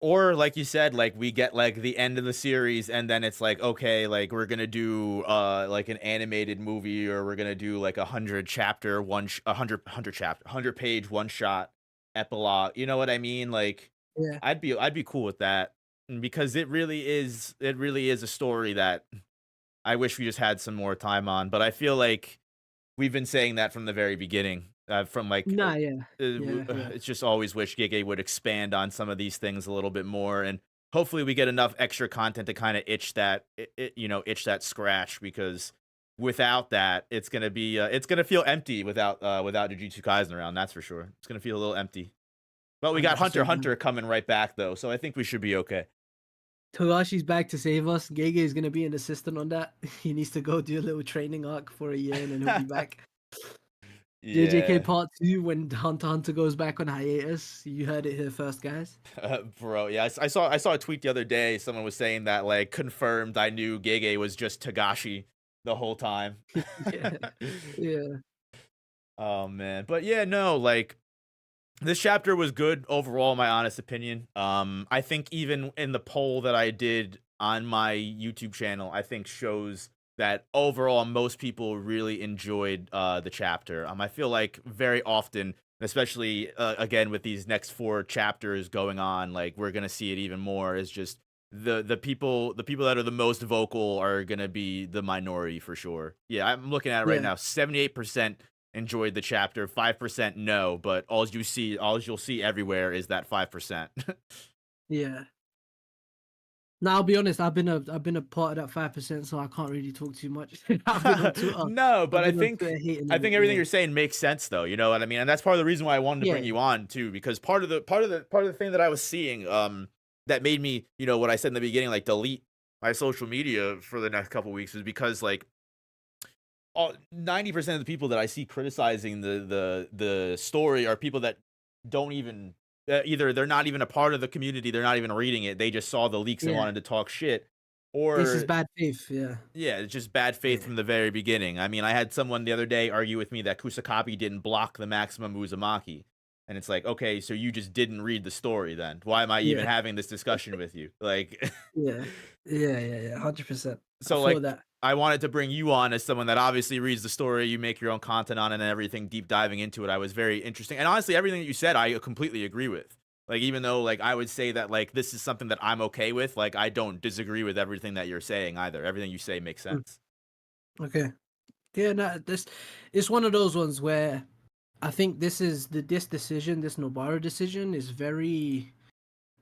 Or like you said, like we get like the end of the series and then it's like, okay, like we're gonna do like an animated movie, or we're gonna do like 100 page one shot epilogue. You know what I mean? Like yeah, I'd be cool with that, because it really is a story that I wish we just had some more time on. But I feel like we've been saying that from the very beginning. From like, nah, yeah. it's just always wish Gege would expand on some of these things a little bit more, and hopefully we get enough extra content to kind of itch that scratch. Because without that, it's gonna feel empty without Jujutsu Kaisen around. That's for sure. It's gonna feel a little empty. But we got Hunter 100%, x man. Hunter coming right back though, so I think we should be okay. Togashi's back to save us. Gege is gonna be an assistant on that. He needs to go do a little training arc for a year, and then he'll be back. JJK Yeah. Part 2 when Hunter x Hunter goes back on hiatus. You heard it here first, guys. Bro, yeah, I saw a tweet the other day. Someone was saying that, like, confirmed I knew Gege was just Togashi the whole time. Yeah. Oh man, but yeah, no, like this chapter was good overall, in my honest opinion. I think even in the poll that I did on my YouTube channel, I think shows that overall most people really enjoyed the chapter. I feel like very often, especially again with these next 4 chapters going on, like we're gonna see it even more. Is just the people that are the most vocal are gonna be the minority for sure. Yeah, I'm looking at it right Yeah. now. 78% enjoyed the chapter. 5% no, but all you'll see everywhere is that 5%. Yeah. Now I'll be honest. I've been a part of that 5%, so I can't really talk too much. I've been on Twitter. No, I've but been on Twitter hating I on it. think everything Yeah. you're saying makes sense though, you know what I mean? And that's part of the reason why I wanted to Yeah. bring you on too, because part of the thing that I was seeing that made me, you know, what I said in the beginning, like delete my social media for the next couple weeks is because like 90% of the people that I see criticizing the story are people that don't even either they're not even a part of the community, they're not even reading it, they just saw the leaks and Yeah. wanted to talk shit, It's just or bad faith. Yeah. yeah, it's just bad faith Yeah. from the very beginning. I mean, I had someone the other day argue with me that Kusakabe didn't block the Maximum Uzumaki. And it's like, okay, so you just didn't read the story then. Why am I even Yeah. having this discussion with you? Like, Yeah. Yeah. Yeah. Yeah. 100%. I so feel like, that. I wanted to bring you on as someone that obviously reads the story. You make your own content on it and everything, deep diving into it. I was very interesting. And honestly, everything that you said, I completely agree with. Like, even though, like, I would say that, like, this is something that I'm okay with, like, I don't disagree with everything that you're saying either. Everything you say makes Mm. sense. Okay. Yeah. No. This. It's one of those ones where I think this decision, this Nobara decision, is very.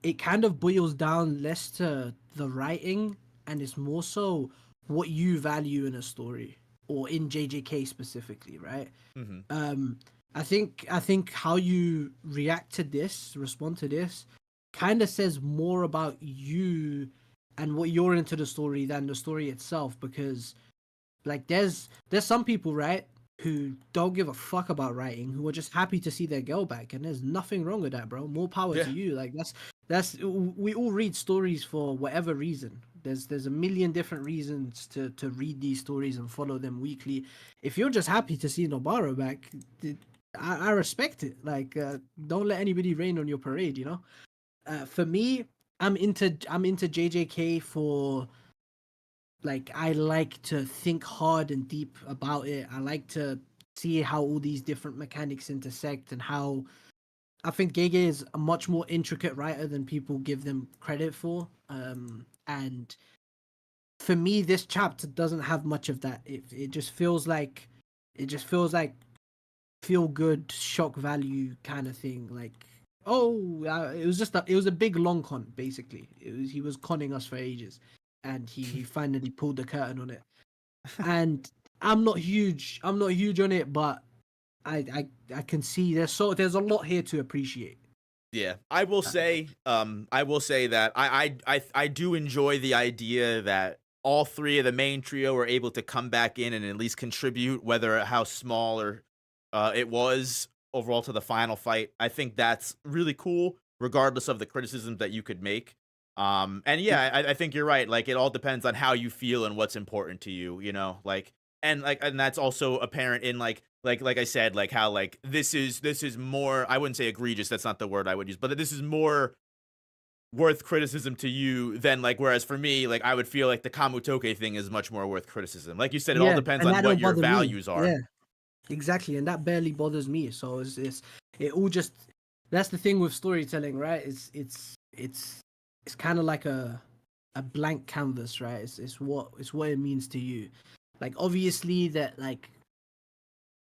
It kind of boils down less to the writing, and it's more so what you value in a story or in JJK specifically, right? Hmm. um I think how you react to this, respond to this, kind of says more about you and what you're into the story than the story itself, because like there's some people, right, who don't give a fuck about writing, who are just happy to see their girl back, and there's nothing wrong with that, bro. More power Yeah. to you. Like that's we all read stories for whatever reason. There's a million different reasons to read these stories and follow them weekly. If you're just happy to see Nobara back, I respect it. Like don't let anybody rain on your parade, you know. For me, I'm into JJK for, like, I like to think hard and deep about it. I like to see how all these different mechanics intersect, and how I think Gege is a much more intricate writer than people give them credit for. And for me, this chapter doesn't have much of that. It just feels like feel good shock value kind of thing. Like, oh, it was a big long con basically. He was conning us for ages, and he finally pulled the curtain on it. And I'm not huge on it, but I can see there's a lot here to appreciate. Yeah, Uh, I will say that I do enjoy the idea that all three of the main trio were able to come back in and at least contribute, whether how small or it was overall to the final fight. I think that's really cool, regardless of the criticisms that you could make. And yeah, I think you're right. Like, it all depends on how you feel and what's important to you. You know, and that's also apparent in like I said, like how like this is more, I wouldn't say egregious, that's not the word I would use, but this is more worth criticism to you than like, whereas for me, like I would feel like the Kamutoke thing is much more worth criticism. Like you said, it all yeah, depends and on that what don't your bother me. values are. Yeah, exactly, and that barely bothers me. So it's it all just that's the thing with storytelling, right? It's kind of like a blank canvas, right? It's what it means to you. Like, obviously that, like,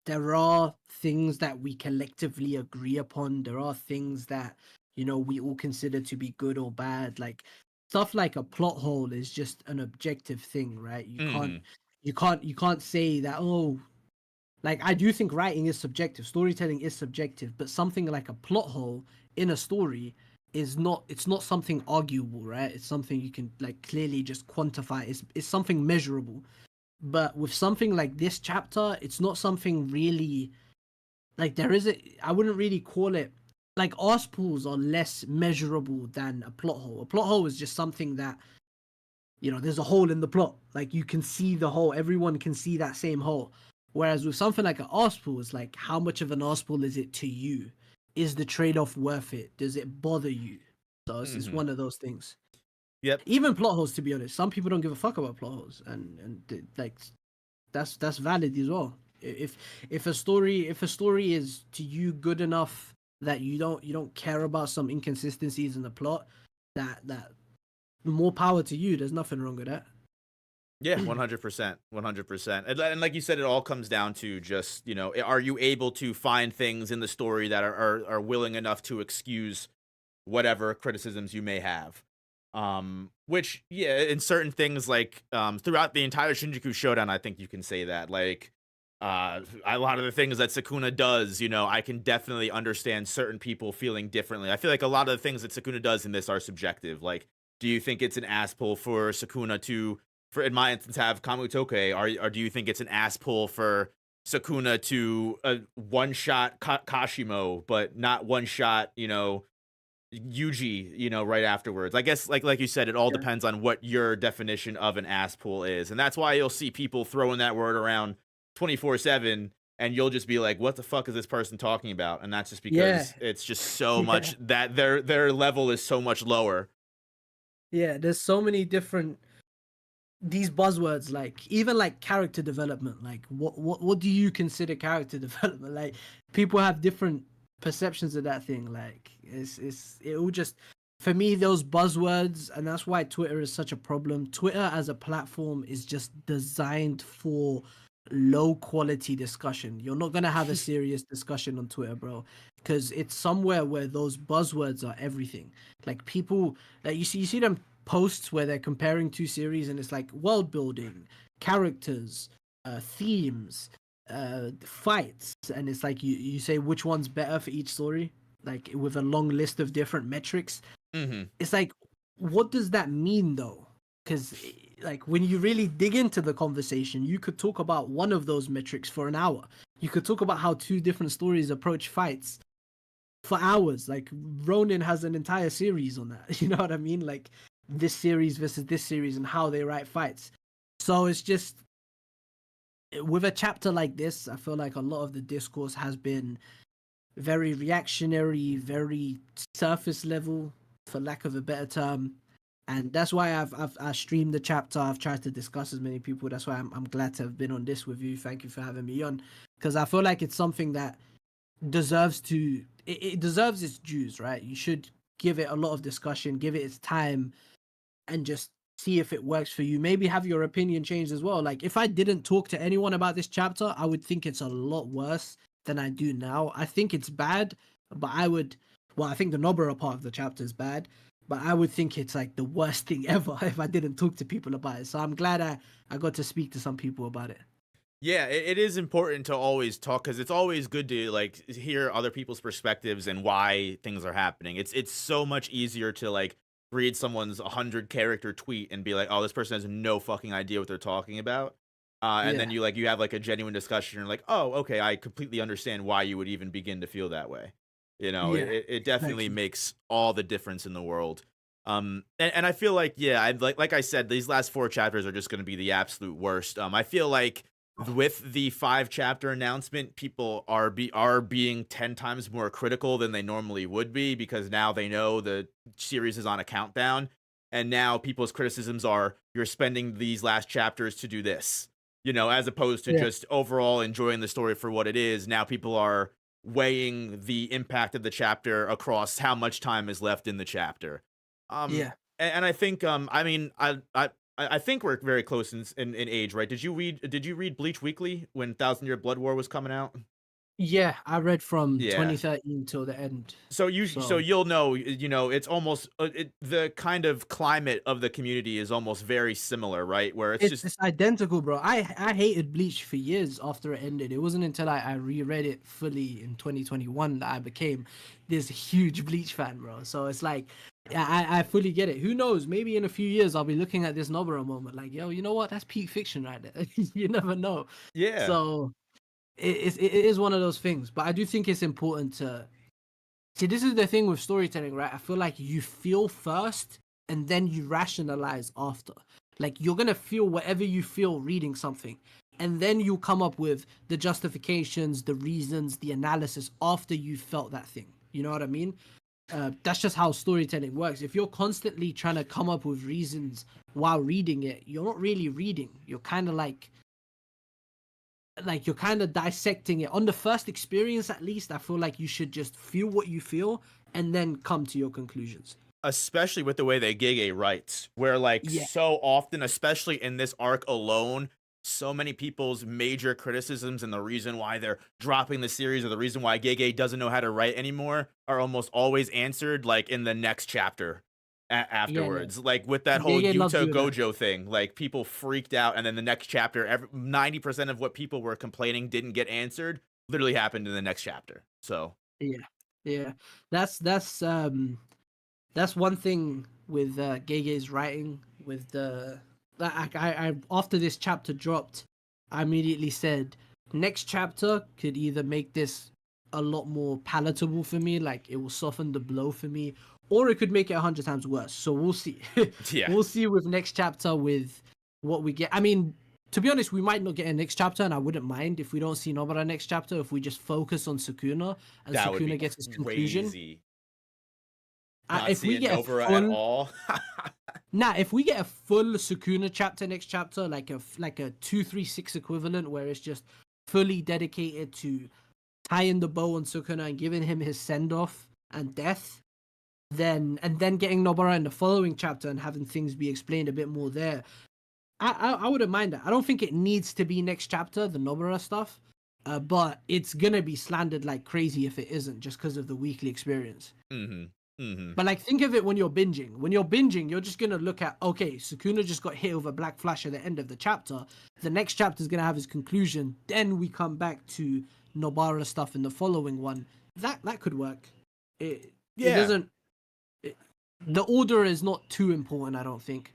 there are things that we collectively agree upon. There are things that, we all consider to be good or bad. Like, stuff like a plot hole is just an objective thing, right? Hmm. You can't say that, oh, like, I do think writing is subjective, storytelling is subjective, but something like a plot hole in a story is not, it's not something arguable, right? It's something you can, like, clearly just quantify. It's something measurable. But with something like this chapter, it's not something really, like, there is I wouldn't really call it, like, arse pools are less measurable than a plot hole. A plot hole is just something that, there's a hole in the plot. Like, you can see the hole. Everyone can see that same hole. Whereas with something like an arse pool, it's like, how much of an arse pool is it to you? Is the trade-off worth it? Does it bother you? So it's Hmm. one of those things. Yep. Even plot holes, to be honest, some people don't give a fuck about plot holes, and like, that's valid as well. If a story is to you good enough that you don't care about some inconsistencies in the plot, that more power to you. There's nothing wrong with that. Yeah, 100%, 100%. And like you said, it all comes down to just, are you able to find things in the story that are willing enough to excuse whatever criticisms you may have. Which, yeah, in certain things, like, throughout the entire Shinjuku Showdown, I think you can say that. Like, a lot of the things that Sukuna does, I can definitely understand certain people feeling differently. I feel like a lot of the things that Sukuna does in this are subjective. Like, do you think it's an ass pull for Sukuna to, for in my instance, have Kamutoke, or do you think it's an ass pull for Sukuna to one shot Kashimo, but not one shot, Yuji, right afterwards. I guess like you said, it all Yeah. depends on what your definition of an ass pull is. And that's why you'll see people throwing that word around 24/7, and you'll just be like, what the fuck is this person talking about? And that's just Yeah. because it's just so Yeah. much that their level is so much lower. Yeah, there's so many different these buzzwords, like even like character development. Like what do you consider character development? Like people have different perceptions of that thing. Like it all just, for me, those buzzwords, and that's why Twitter is such a problem. Twitter as a platform is just designed for low quality discussion. You're not gonna have a serious discussion on Twitter, bro, because it's somewhere where those buzzwords are everything. Like people, like you see them posts where they're comparing two series, and it's like world building, characters, themes, fights, and it's like you say which one's better for each story, like with a long list of different metrics. Mm-hmm. It's like, what does that mean though? Because like when you really dig into the conversation, you could talk about one of those metrics for an hour. You could talk about how two different stories approach fights for hours. Like Ronin has an entire series on that. You know what I mean? Like this series versus this series and how they write fights. So it's just, with a chapter like this, I feel like a lot of the discourse has been very reactionary, very surface level, for lack of a better term. And that's why I streamed the chapter. I've tried to discuss as many people. That's why I'm glad to have been on this with you. Thank you for having me on, because I feel like it's something that deserves to, it deserves its dues, right? You should give it a lot of discussion, give it its time, and just see if it works for you. Maybe have your opinion changed as well. Like if I didn't talk to anyone about this chapter, I would think it's a lot worse than I do now. I think it's bad, but I think the Nobara part of the chapter is bad, but I would think it's like the worst thing ever if I didn't talk to people about it. So I'm glad I got to speak to some people about it. Yeah, it is important to always talk, because it's always good to like hear other people's perspectives and why things are happening. It's so much easier to like read someone's 100-character tweet and be like, oh, this person has no fucking idea what they're talking about. And then Yeah, you have like a genuine discussion. And you're like, oh, okay, I completely understand why you would even begin to feel that way. yeah, It definitely exactly. makes all the difference in the world. And I feel like, yeah, I like I said, these last 4 chapters are just going to be the absolute worst. I feel like with the 5-chapter announcement, people are being 10 times more critical than they normally would be, because now they know the series is on a countdown, and now people's criticisms are, you're spending these last chapters to do this, as opposed to Yeah, just overall enjoying the story for what it is. Now people are weighing the impact of the chapter across how much time is left in the chapter. yeah. And I think, I mean, I think we're very close in age, right? Did you read Bleach Weekly when Thousand Year Blood War was coming out? Yeah, I read from Yeah. 2013 till the end. So So you'll know, it's almost the kind of climate of the community is almost very similar, right? Where it's just it's identical, bro. I hated Bleach for years after it ended. It wasn't until I reread it fully in 2021 that I became this huge Bleach fan, bro. So it's like, yeah, I fully get it. Who knows? Maybe in a few years I'll be looking at this Nobara moment like, yo, you know what? That's peak fiction right there. You never know. yeah. So it is one of those things. But I do think it's important to see. This is the thing with storytelling, right? I feel like you feel first and then you rationalize after. Like you're gonna feel whatever you feel reading something, and then you come up with the justifications, the reasons, the analysis after you felt that thing. You know what I mean? That's just how storytelling works. If you're constantly trying to come up with reasons while reading it, you're not really reading. You're kind of like you're kind of dissecting it. On the first experience, at least, I feel like you should just feel what you feel and then come to your conclusions. especially with the way that Gege writes, where like Yeah, so often, especially in this arc alone, so many people's major criticisms and the reason why they're dropping the series or the reason why Gege doesn't know how to write anymore are almost always answered like in the next chapter yeah, yeah. afterwards. Like with that whole Gege loves Yuta doing that. Gojo thing, like people freaked out, and then the next chapter, 90% of what people were complaining didn't get answered, literally happened in the next chapter. So Yeah, yeah. That's one thing with Gege's writing. With the I after this chapter dropped, I immediately said next chapter could either make this a lot more palatable for me, like it will soften the blow for me, or it could make it 100 times worse. So we'll see. yeah, We'll see with next chapter with what we get. I mean, to be honest, we might not get a next chapter, and I wouldn't mind if we don't see Nobara next chapter. If we just focus on Sukuna and that would Sukuna be gets his conclusion. crazy. Not If we seeing get a Nobara at full all. if we get a full Sukuna chapter next chapter, like a 236 equivalent, where it's just fully dedicated to tying the bow on Sukuna and giving him his send off and death, then getting Nobara in the following chapter and having things be explained a bit more there, I wouldn't mind that. I don't think it needs to be next chapter, the Nobara stuff, but it's gonna be slandered like crazy if it isn't, just because of the weekly experience. hmm hmm But like, think of it when you're binging. When you're binging, you're just gonna look at, okay, Sukuna just got hit with a black flash at the end of the chapter. The next chapter is gonna have his conclusion. Then we come back to Nobara stuff in the following one. That could work. It Yeah. doesn't. The order is not too important, I don't think.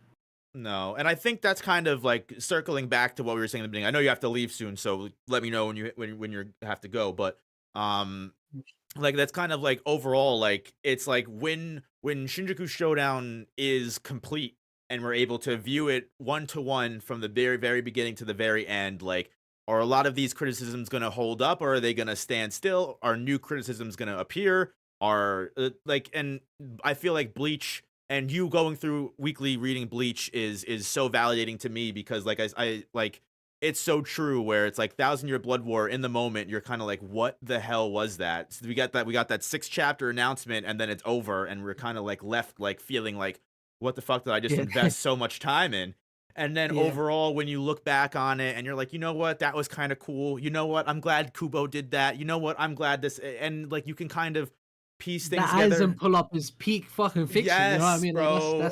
No, and I think that's kind of like circling back to what we were saying in the beginning. I know you have to leave soon, so let me know when you have to go. But like that's kind of like overall, like it's like when Shinjuku Showdown is complete and we're able to view it one to one from the very beginning to the very end. Like, are a lot of these criticisms going to hold up, or are they going to stand still? Are new criticisms going to appear? Are like, and I feel like Bleach and you going through weekly reading Bleach is so validating to me because like I like it's so true where it's like Thousand Year Blood War in the moment you're kind of like what the hell was that? So we got that 6 chapter announcement and then it's over and we're kind of like left like feeling like what the fuck did I just Yeah. invest so much time in? And then Yeah. overall when you look back on it and you're like, you know what, that was kind of cool. You know what, I'm glad Kubo did that. You know what, I'm glad this, and like you can kind of piece things That together. Aizen pull up is peak fucking fiction. Yes, You know what I mean? bro.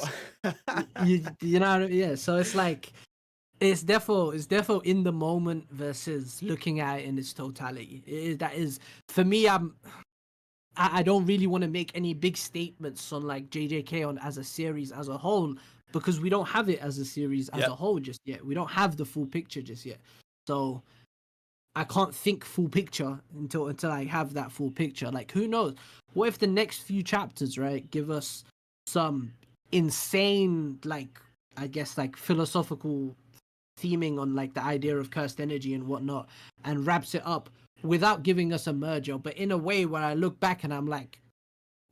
Like, you know what I mean? Yeah. So it's like it's defo in the moment versus looking at it in its totality. That is for me. I don't really want to make any big statements on like JJK on as a series as a whole because we don't have it as a series as Yep. a whole just yet. We don't have the full picture just yet. So I can't think full picture until I have that full picture. Like who knows? What if the next few chapters, right, give us some insane like I guess like philosophical theming on like the idea of cursed energy and whatnot and wraps it up without giving us a merger, but in a way where I look back and I'm like,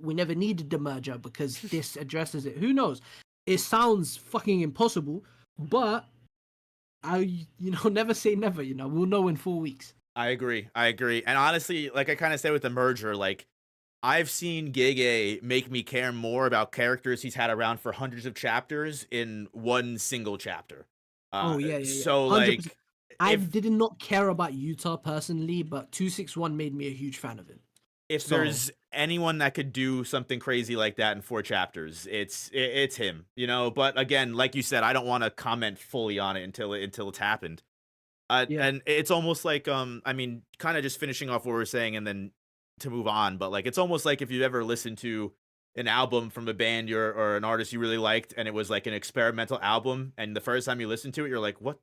we never needed the merger because this addresses it. Who knows? It sounds fucking impossible, but never say never. We'll know in 4 weeks. I agree. And honestly, like I kind of said with the merger, like I've seen Gege make me care more about characters he's had around for hundreds of chapters in one single chapter. Oh yeah. So 100%. like I if did not care about Utah personally, but 261 made me a huge fan of him. if So there's anyone that could do something crazy like that in 4 chapters, it's him, you know. But again, like you said, I don't want to comment fully on it until it's happened. yeah, And it's almost like I mean, kind of just finishing off what we're saying and then to move on. But like, it's almost like if you've ever listened to an album from a band or an artist you really liked, and it was like an experimental album, and the first time you listen to it, you're like, what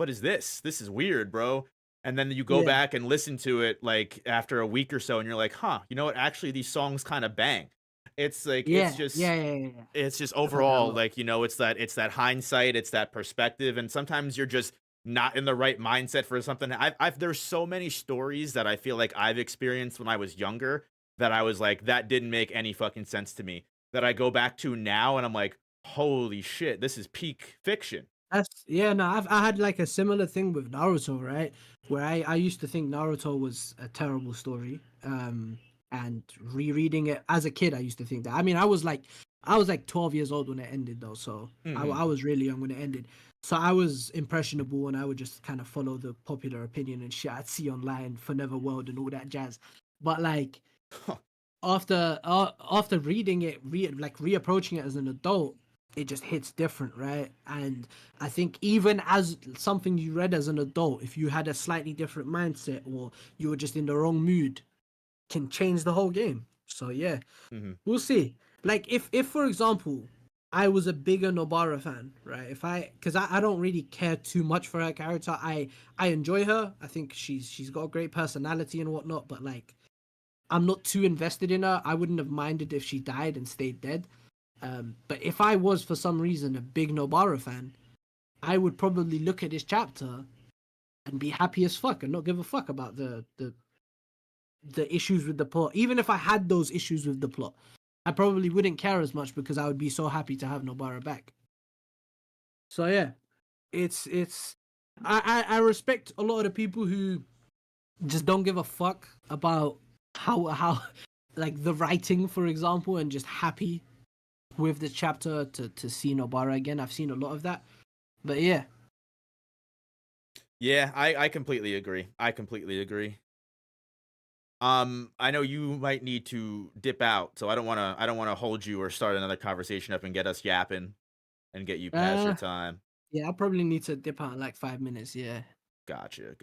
is this? This is weird, bro. And then you go Yeah. back and listen to it like after a week or so, and you're like, huh, you know what? Actually, these songs kind of bang. It's like yeah, it's just yeah. it's just I heard that a overall lot. like, you know, it's that hindsight, it's that perspective, and sometimes you're just not in the right mindset for something. I've there's so many stories that I feel like I've experienced when I was younger that I was like, that didn't make any fucking sense to me, that I go back to now and I'm like, holy shit, this is peak fiction. No, I had like a similar thing with Naruto, right? Where I used to think Naruto was a terrible story. And rereading it as a kid, I used to think that. I mean, I was like 12 years old when it ended, though, so I was really young when it ended. So I was impressionable, and I would just kind of follow the popular opinion and shit I'd see online for Neverworld and all that jazz. But like after reading it, reapproaching it as an adult, it just hits different, right? And I think even as something you read as an adult, if you had a slightly different mindset or you were just in the wrong mood, can change the whole game. So yeah, we'll see. Like if for example, I was a bigger Nobara fan, right? Because I don't really care too much for her character. I enjoy her. I think she's got a great personality and whatnot. But like, I'm not too invested in her. I wouldn't have minded if she died and stayed dead. But if I was for some reason a big Nobara fan, I would probably look at this chapter and be happy as fuck and not give a fuck about the issues with the plot. Even if I had those issues with the plot, I probably wouldn't care as much because I would be so happy to have Nobara back. So yeah, it's I respect a lot of the people who just don't give a fuck about how like the writing, for example, and just happy with the chapter to see Nobara again. I've seen a lot of that. But yeah. Yeah, I completely agree. I completely agree. I know you might need to dip out, so I don't wanna hold you or start another conversation up and get us yapping and get you past your time. Yeah, I'll probably need to dip out in like 5 minutes, yeah. Gotcha.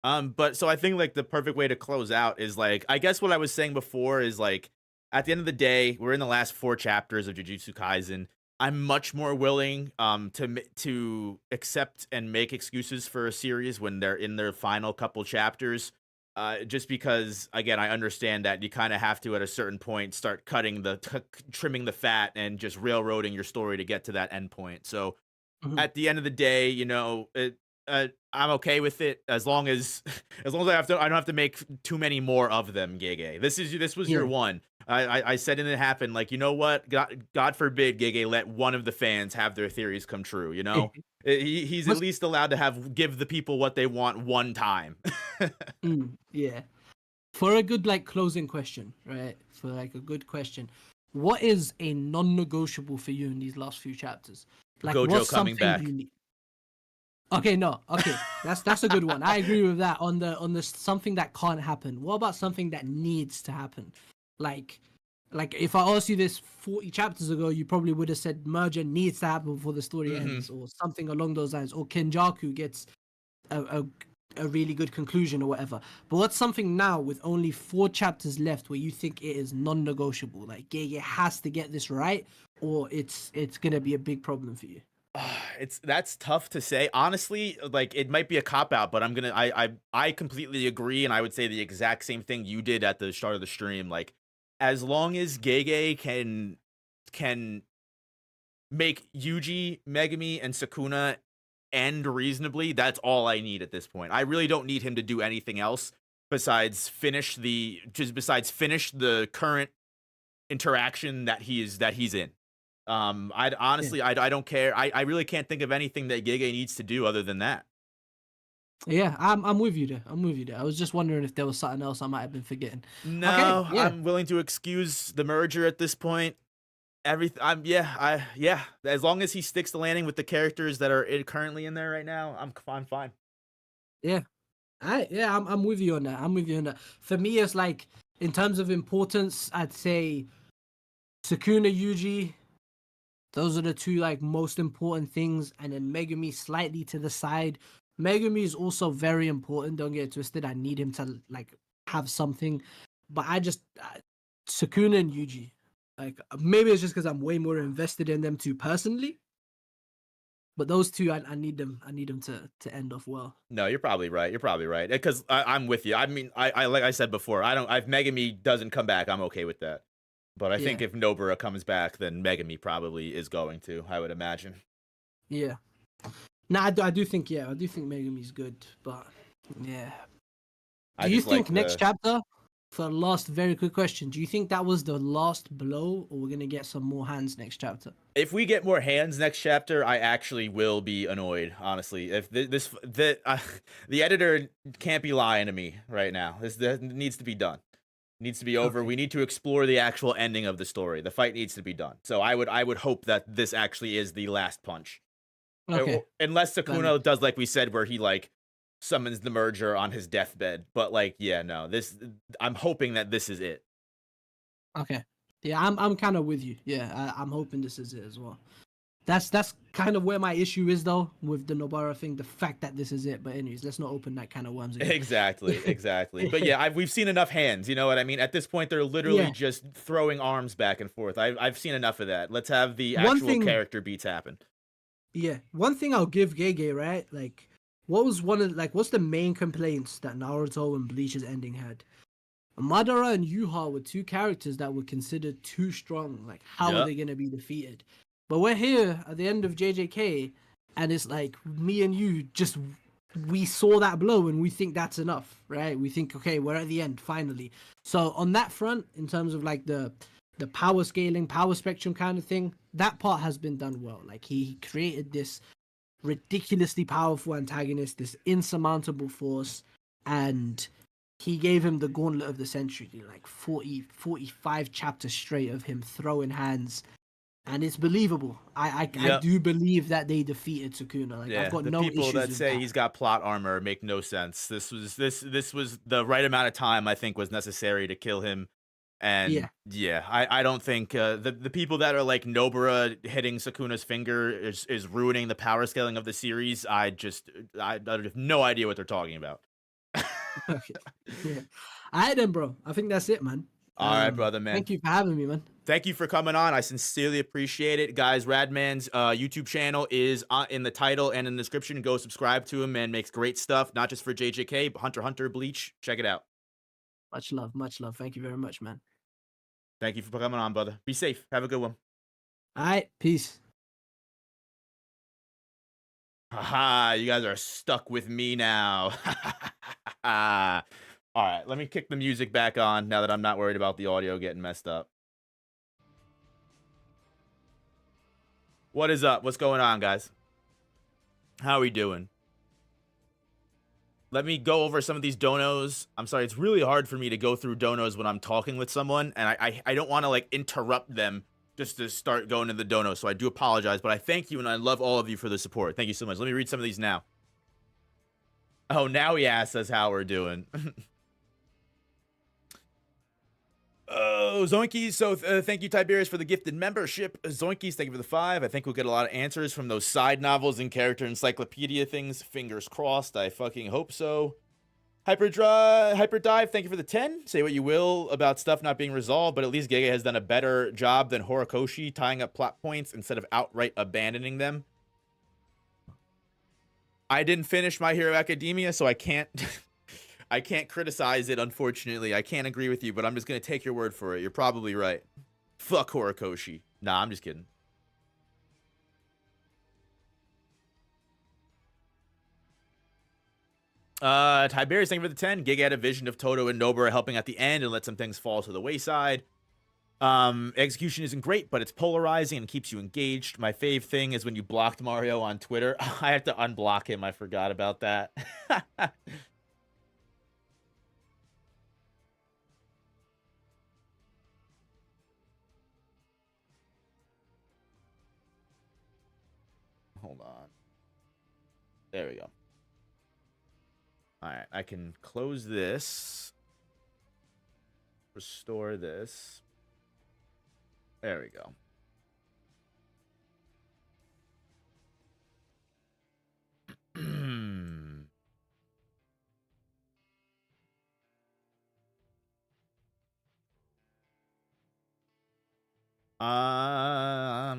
But so I think like the perfect way to close out is like I guess what I was saying before is like at the end of the day, we're in the last 4 chapters of Jujutsu Kaisen. I'm much more willing to accept and make excuses for a series when they're in their final couple chapters. Just because again, I understand that you kind of have to at a certain point start trimming the fat and just railroading your story to get to that end point. So Mhm. at the end of the day, I'm okay with it as long as as long as I don't have to make too many more of them, Gege. This was your Yeah. one. I said it happened. Like, you know what? God forbid Gege let one of the fans have their theories come true, you know? He's at What's least allowed to give the people what they want one time. yeah. For a good like closing question, right? For like a good question, what is a non-negotiable for you in these last few chapters? Like, Gojo what's coming something back. you need? Okay, no, okay, that's a good one. I agree with that. On the something that can't happen. What about something that needs to happen? Like, like if I asked you this 40 chapters ago, you probably would have said merger needs to happen before the story hmm ends, or something along those lines, or Kenjaku gets a a really good conclusion or whatever. But what's something now with only 4 chapters left where you think it is non-negotiable? Like, yeah, it has to get this right, or it's gonna be a big problem for you. That's tough to say. Honestly, like it might be a cop out, but I completely agree, and I would say the exact same thing you did at the start of the stream. Like, as long as Gege can make Yuji, Megumi, and Sukuna end reasonably, that's all I need at this point. I really don't need him to do anything else besides finish the current interaction that he's in. I'd Yeah, honestly, I don't care. I really can't think of anything that Gege needs to do other than that. yeah, I'm with you there. I'm with you there. I was just wondering if there was something else I might have been forgetting. Okay, No, yeah, I'm willing to excuse the merger at this point. Everything, yeah. As long as he sticks to landing with the characters that are currently in there right now, I'm fine. yeah. I'm with you on that. I'm with you on that. For me, it's like in terms of importance, I'd say Sukuna Yuji. Those are the two like most important things, and then Megumi slightly to the side. Megumi is also very important. Don't get it twisted. I need him to like have something, but Sukuna and Yuji. Like maybe it's just because I'm way more invested in them two personally. But those two, I need them. I need them to end off well. No, you're probably right. You're probably right. Because I'm with you. I mean, I like I said before, I don't. If Megami doesn't come back, I'm okay with that. But I think Yeah, if Nobara comes back, then Megami probably is going to. I would imagine. yeah. Nah, I do think I do think Megumi's good, but yeah. I Do you just like think next the chapter, for the last very quick question, do you think that was the last blow, or we're gonna get some more hands next chapter? if we get more hands next chapter, I actually will be annoyed. Honestly, if the editor can't be lying to me right now, this needs to be done. Needs to be over. Okay. We need to explore the actual ending of the story. The fight needs to be done. So I would hope that this actually is the last punch. Okay. Unless Valid. Sukuna does like we said, where he like summons the merger on his deathbed. But like, yeah, no, I'm hoping that this is it. Okay. Yeah, I'm kind of with you. Yeah, I'm hoping this is it as well. That's kind of where my issue is though with the Nobara thing, the fact that this is it. But anyways, let's not open that kind of worms again. Exactly. But yeah, we've seen enough hands. You know what I mean? At this point, they're literally Yeah. just throwing arms back and forth. I've seen enough of that. Let's have the One actual thing- character beats happen. Yeah, one thing I'll give Gege, right? Like, what's the main complaints that Naruto and Bleach's ending had? Madara and Yuha were two characters that were considered too strong. Like, how are Yep. they gonna be defeated? But we're here at the end of JJK, and it's like me and you we saw that blow and we think that's enough, right? We think, okay, we're at the end finally. So on that front, in terms of like the power scaling, power spectrum kind of thing, that part has been done well. Like he created this ridiculously powerful antagonist, this insurmountable force, and he gave him the gauntlet of the century, like 45 chapters straight of him throwing hands. And it's believable. I do believe that they defeated Sukuna. Like I've got the no people issues that with say that. he's got plot armor make no sense. This was the right amount of time I think was necessary to kill him. And yeah, I don't think the people that are like Nobara hitting Sukuna's finger is ruining the power scaling of the series. I have no idea what they're talking about. Okay. Yeah. All right then, bro. I think that's it, man. All right, brother, man. Thank you for having me, man. Thank you for coming on. I sincerely appreciate it. Guys, Radman's YouTube channel is in the title and in the description. Go subscribe to him, man. Makes great stuff, not just for JJK, but Hunter x Hunter, Bleach. Check it out. Much love, much love. Thank you very much, man. Thank you for coming on, brother. Be safe. Have a good one. All right, peace. Haha, you guys are stuck with me now. All right, let me kick the music back on now that I'm not worried about the audio getting messed up. What is up? What's going on, guys? How are we doing? Let me go over some of these donos. I'm sorry, it's really hard for me to go through donos when I'm talking with someone, and I don't want to like interrupt them just to start going to the dono, so I do apologize, but I thank you and I love all of you for the support. Thank you so much. Let me read some of these now. Oh, now he asks us how we're doing. Oh, Zoinkies. So thank you, Tiberius, for the gifted membership. Zoinkies, thank you for the 5. I think we'll get a lot of answers from those side novels and character encyclopedia things. Fingers crossed. I fucking hope so. Hyperdive, thank you for the 10. Say what you will about stuff not being resolved, but at least Gege has done a better job than Horikoshi tying up plot points instead of outright abandoning them. I didn't finish My Hero Academia, so I can't... I can't criticize it, unfortunately. I can't agree with you, but I'm just going to take your word for it. You're probably right. Fuck Horikoshi. Nah, I'm just kidding. Tiberius, thank you for the 10. Gig had a vision of Toto and Nobara helping at the end and let some things fall to the wayside. Execution isn't great, but it's polarizing and keeps you engaged. My fave thing is when you blocked Mario on Twitter. I have to unblock him. I forgot about that. Hold on. There we go. All right, I can close this. Restore this. There we go.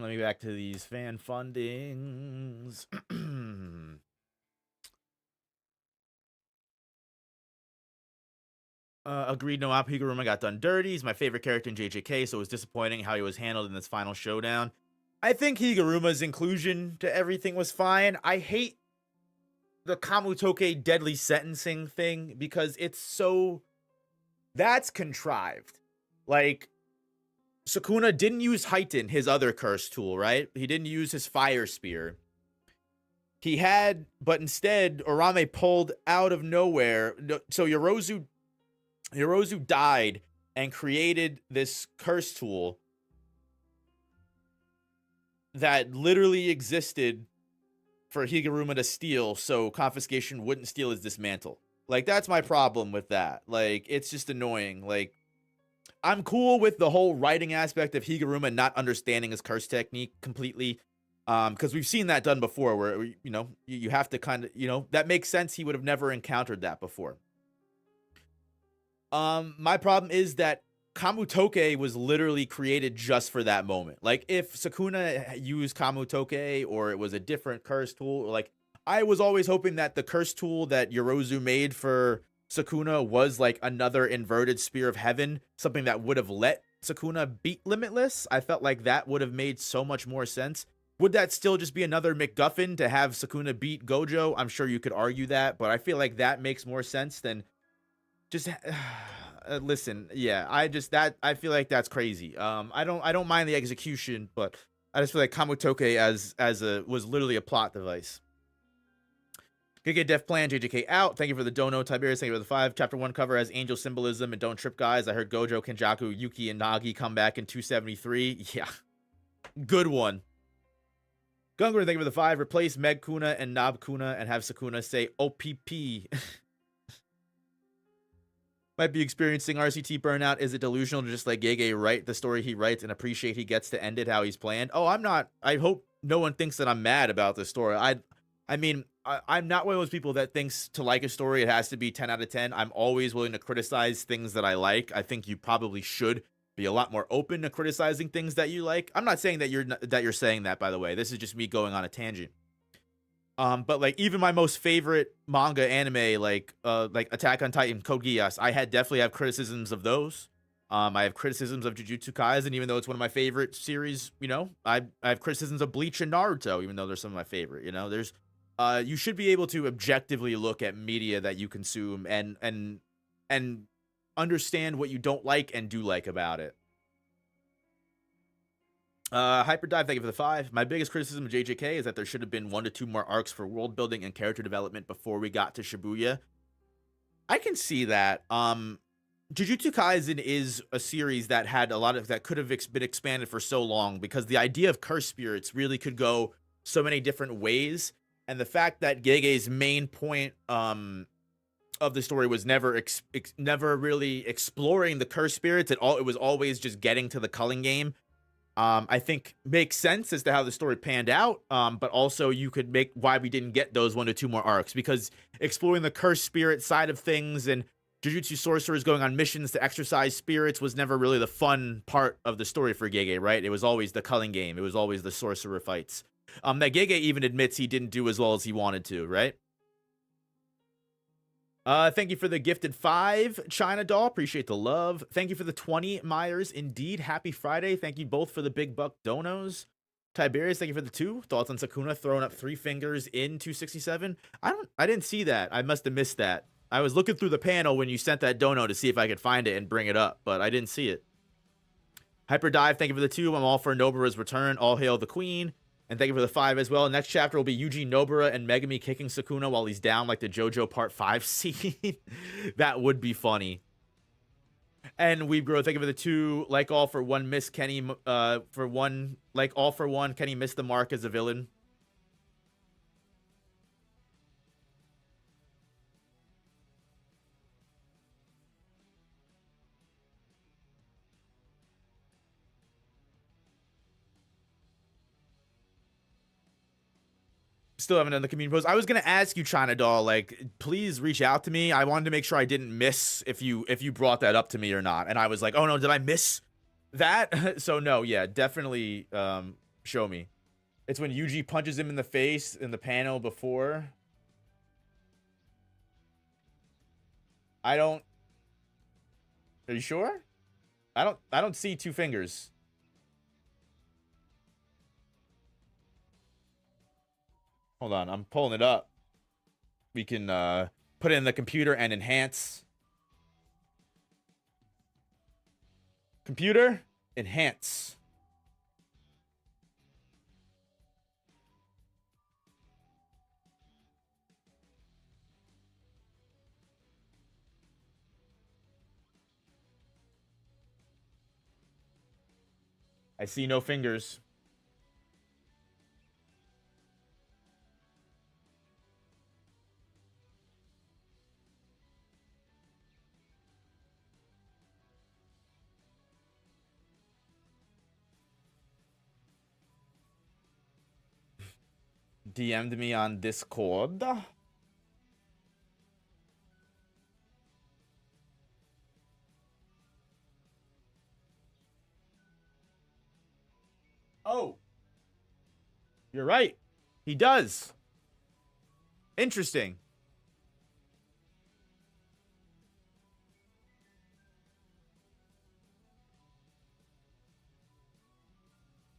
Let me back to these fan fundings. Agreed, no op. Higuruma got done dirty. He's my favorite character in JJK, so it was disappointing how he was handled in this final showdown. I think Higuruma's inclusion to everything was fine. I hate the Kamutoke deadly sentencing thing because it's so... That's contrived. Like, Sukuna didn't use Heighten, his other curse tool, right? He didn't use his fire spear. He had, but instead, Orame pulled out of nowhere. So Yorozu died, and created this curse tool that literally existed for Higuruma to steal so confiscation wouldn't steal his dismantle. Like, that's my problem with that. Like, it's just annoying. Like, I'm cool with the whole writing aspect of Higuruma not understanding his curse technique completely. Because we've seen that done before where, you know, you have to kind of, you know, that makes sense. He would have never encountered that before. My problem is that Kamutoke was literally created just for that moment. Like, if Sukuna used Kamutoke or it was a different curse tool, like, I was always hoping that the curse tool that Yorozu made for Sukuna was like another inverted spear of heaven, something that would have let Sukuna beat Limitless. I felt like that would have made so much more sense. Would that still just be another MacGuffin to have Sukuna beat Gojo? I'm sure you could argue that, but I feel like that makes more sense than just listen. Yeah, I feel like that's crazy. I don't mind the execution, but I just feel like Kamutoke was literally a plot device. GK Def Plan, JJK out. Thank you for the dono. Tiberius, thank you for the 5. Chapter 1 cover has angel symbolism and don't trip, guys. I heard Gojo, Kenjaku, Yuki, and Nagi come back in 273. Yeah. Good one. Gungren, thank you for the 5. Replace Meg Kuna and Nob Kuna and have Sukuna say OPP. Might be experiencing RCT burnout. Is it delusional to just let Gege write the story he writes and appreciate he gets to end it how he's planned? Oh, I'm not. I hope no one thinks that I'm mad about this story. I mean, I'm not one of those people that thinks to like a story, it has to be 10 out of 10. I'm always willing to criticize things that I like. I think you probably should be a lot more open to criticizing things that you like. I'm not saying that you're saying that, by the way. This is just me going on a tangent. But like even my most favorite manga anime, like Attack on Titan, Code Geass, I definitely have criticisms of those. I have criticisms of Jujutsu Kaisen, even though it's one of my favorite series. You know, I have criticisms of Bleach and Naruto, even though they're some of my favorite. You know, there's you should be able to objectively look at media that you consume and understand what you don't like and do like about it. Hyperdive, thank you for the 5. My biggest criticism of JJK is that there should have been 1 to 2 more arcs for world building and character development before we got to Shibuya. I can see that. Jujutsu Kaisen is a series that had a lot of that could have been expanded for so long because the idea of curse spirits really could go so many different ways, and the fact that Gege's main point of the story was never really exploring the curse spirits at all. It was always just getting to the culling game. I think makes sense as to how the story panned out, but also you could make why we didn't get those 1 to 2 more arcs, because exploring the cursed spirit side of things and Jujutsu sorcerers going on missions to exercise spirits was never really the fun part of the story for Gege, right? It was always the culling game. It was always the sorcerer fights. That Gege even admits he didn't do as well as he wanted to, right? Thank you for the gifted 5, China Doll. Appreciate the love. Thank you for the 20, Myers. Indeed, happy Friday. Thank you both for the big buck donos. Tiberius, thank you for the 2. Thoughts on Sukuna throwing up 3 fingers in 267? I didn't see that. I must have missed that. I was looking through the panel when you sent that dono to see if I could find it and bring it up, but I didn't see it. Hyperdive, thank you for the 2. I'm all for Nobara's return. All hail the queen. And thank you for the 5 as well. Next chapter will be Yuji Nobara and Megami kicking Sukuna while he's down, like the JoJo Part 5 scene. That would be funny. And Weebgrow, thank you for the 2. Like all for one, miss Kenny. Like all for one, Kenny missed the mark as a villain. Still haven't done the community post. I was gonna ask you, China Doll, like, please reach out to me. I wanted to make sure I didn't miss if you brought that up to me or not. And I was like, oh no, did I miss that? So no, yeah, definitely show me. It's when Yuji punches him in the face in the panel before. Are you sure? I don't see 2 fingers. Hold on, I'm pulling it up. We can put it in the computer and enhance. Computer, enhance. I see no fingers. DM'd me on Discord. Oh. You're right. He does. Interesting.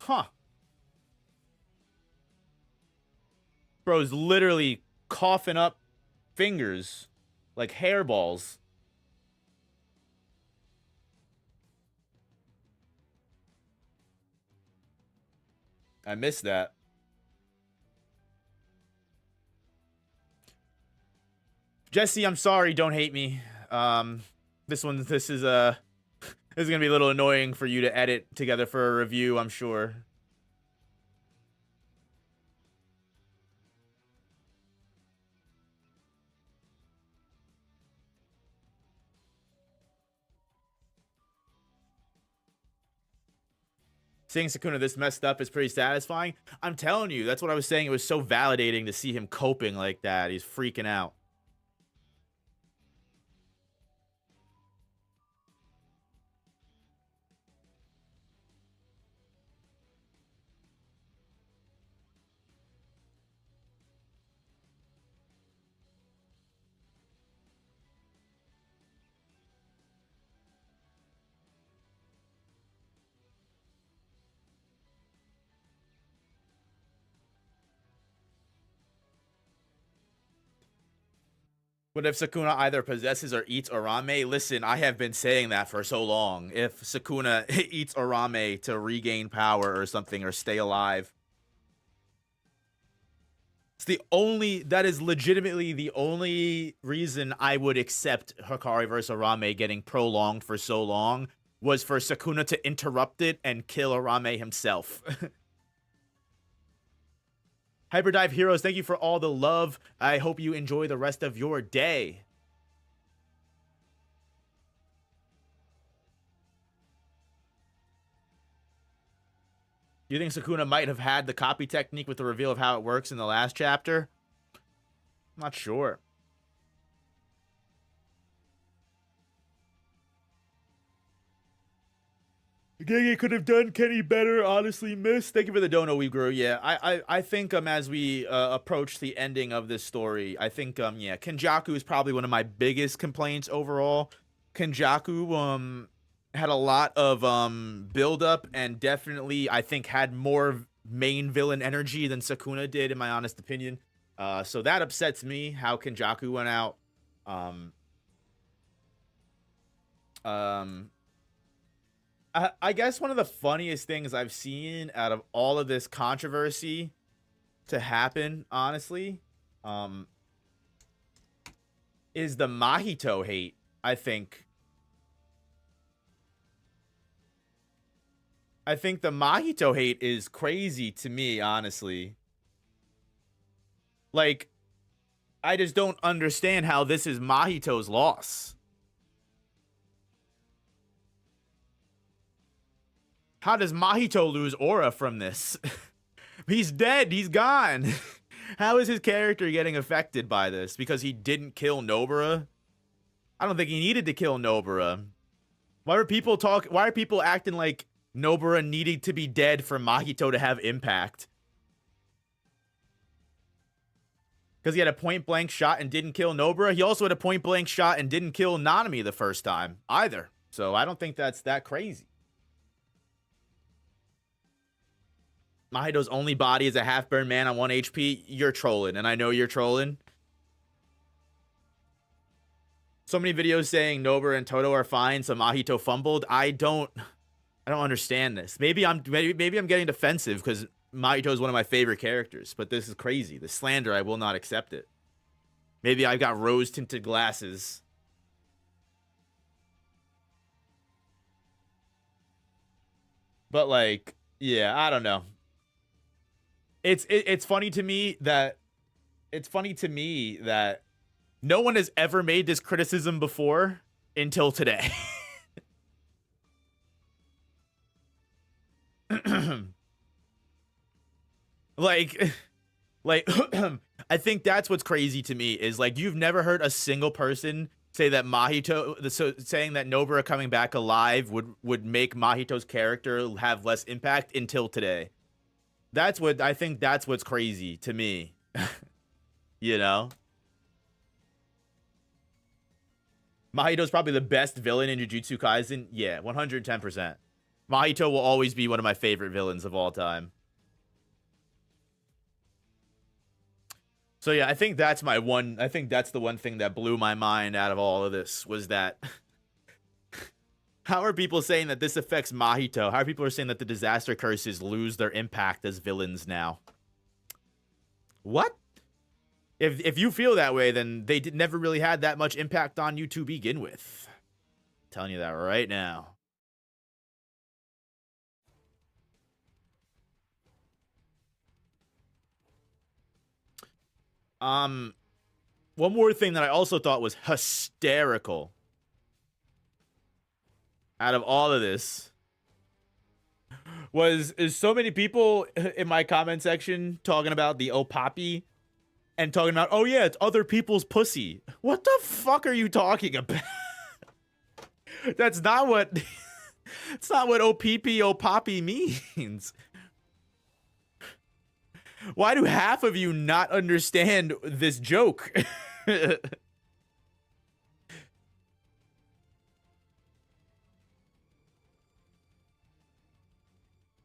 Huh. Bro's literally coughing up fingers like hairballs. I missed that. Jesse, I'm sorry, don't hate me. This is this is gonna be a little annoying for you to edit together for a review, I'm sure. Seeing Sukuna this messed up is pretty satisfying. I'm telling you, that's what I was saying. It was so validating to see him coping like that. He's freaking out. What if Sukuna either possesses or eats Orame? Listen, I have been saying that for so long. If Sukuna eats Orame to regain power or something or stay alive. It's that is legitimately the only reason I would accept Hikari vs. Orame getting prolonged for so long was for Sukuna to interrupt it and kill Orame himself. Hyperdive Heroes, thank you for all the love. I hope you enjoy the rest of your day. You think Sukuna might have had the copy technique with the reveal of how it works in the last chapter? I'm not sure. Gege could have done Kenny better, honestly, miss. Thank you for the dono, we grew. Yeah, I think as we approach the ending of this story, I think yeah, Kenjaku is probably one of my biggest complaints overall. Kenjaku had a lot of build up and definitely I think had more main villain energy than Sukuna did, in my honest opinion. So that upsets me how Kenjaku went out. I guess one of the funniest things I've seen out of all of this controversy to happen, honestly, is the Mahito hate, I think. I think the Mahito hate is crazy to me, honestly. Like, I just don't understand how this is Mahito's loss. How does Mahito lose aura from this? He's dead. He's gone. How is his character getting affected by this? Because he didn't kill Nobara? I don't think he needed to kill Nobara. Why are people acting like Nobara needed to be dead for Mahito to have impact? Because he had a point-blank shot and didn't kill Nobara? He also had a point-blank shot and didn't kill Nanami the first time, either. So I don't think that's that crazy. Mahito's only body is a half-burned man on 1 HP. You're trolling, and I know you're trolling. So many videos saying Nobara and Toto are fine, so Mahito fumbled. I don't understand this. Maybe I'm getting defensive because Mahito is one of my favorite characters, but this is crazy. The slander, I will not accept it. Maybe I've got rose-tinted glasses. But like, yeah, I don't know. It's funny to me that no one has ever made this criticism before until today. like I think that's what's crazy to me is like you've never heard a single person say that saying that Nobara coming back alive would make Mahito's character have less impact until today. That's what's crazy to me. You know? Mahito's probably the best villain in Jujutsu Kaisen. Yeah, 110%. Mahito will always be one of my favorite villains of all time. So yeah, I think that's the one thing that blew my mind out of all of this was that how are people saying that this affects Mahito? How are people saying that the disaster curses lose their impact as villains now? What? If you feel that way, then they never really had that much impact on you to begin with. I'm telling you that right now. One more thing that I also thought was hysterical out of all of this is so many people in my comment section talking about the Opapi and talking about, oh yeah, it's other people's pussy. What the fuck are you talking about? That's not what it's not what Opapi means. Why do half of you not understand this joke?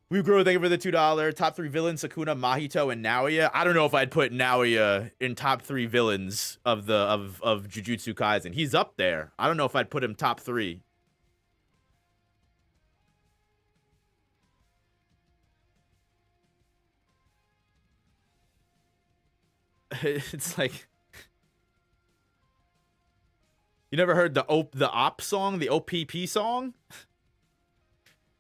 We grow, thank you for the $2. Top 3 villains, Sukuna, Mahito, and Naoya. I don't know if I'd put Naoya in top 3 villains of Jujutsu Kaisen. He's up there. I don't know if I'd put him top 3. It's like, you never heard the OP song, the OPP song?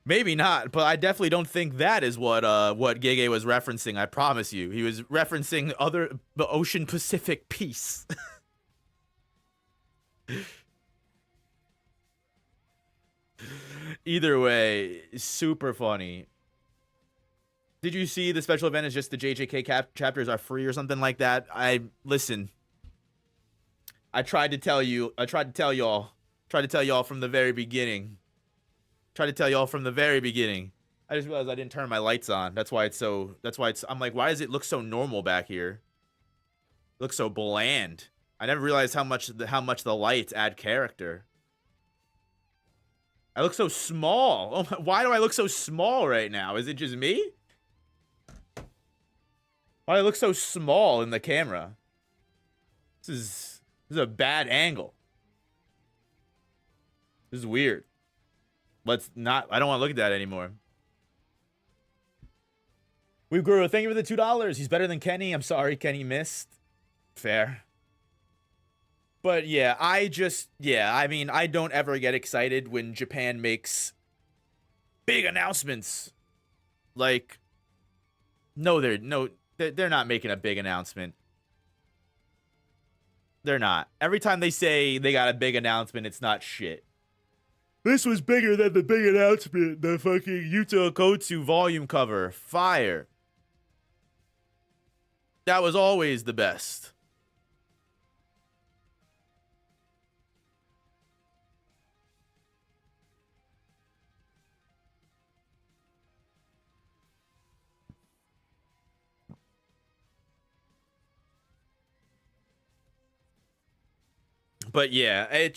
Maybe not, but I definitely don't think that is what Gege was referencing. I promise you, he was referencing the Ocean Pacific Peace. Either way, super funny. Did you see the special event is just the JJK chapters are free or something like that? Listen. I tried to tell y'all from the very beginning. I just realized I didn't turn my lights on. I'm like, why does it look so normal back here? It looks so bland. I never realized how much the lights add character. I look so small. Oh, why do I look so small right now? Is it just me? Why do I look so small in the camera? This is a bad angle. This is weird. I don't want to look at that anymore. We grew. Thank you for the $2. He's better than Kenny. I'm sorry Kenny missed. Fair. But yeah, I mean, I don't ever get excited when Japan makes big announcements. Like, they're not making a big announcement. They're not. Every time they say they got a big announcement, it's not shit. This was bigger than the big announcement. The fucking Yuta Okotsu volume cover. Fire. That was always the best. But yeah, I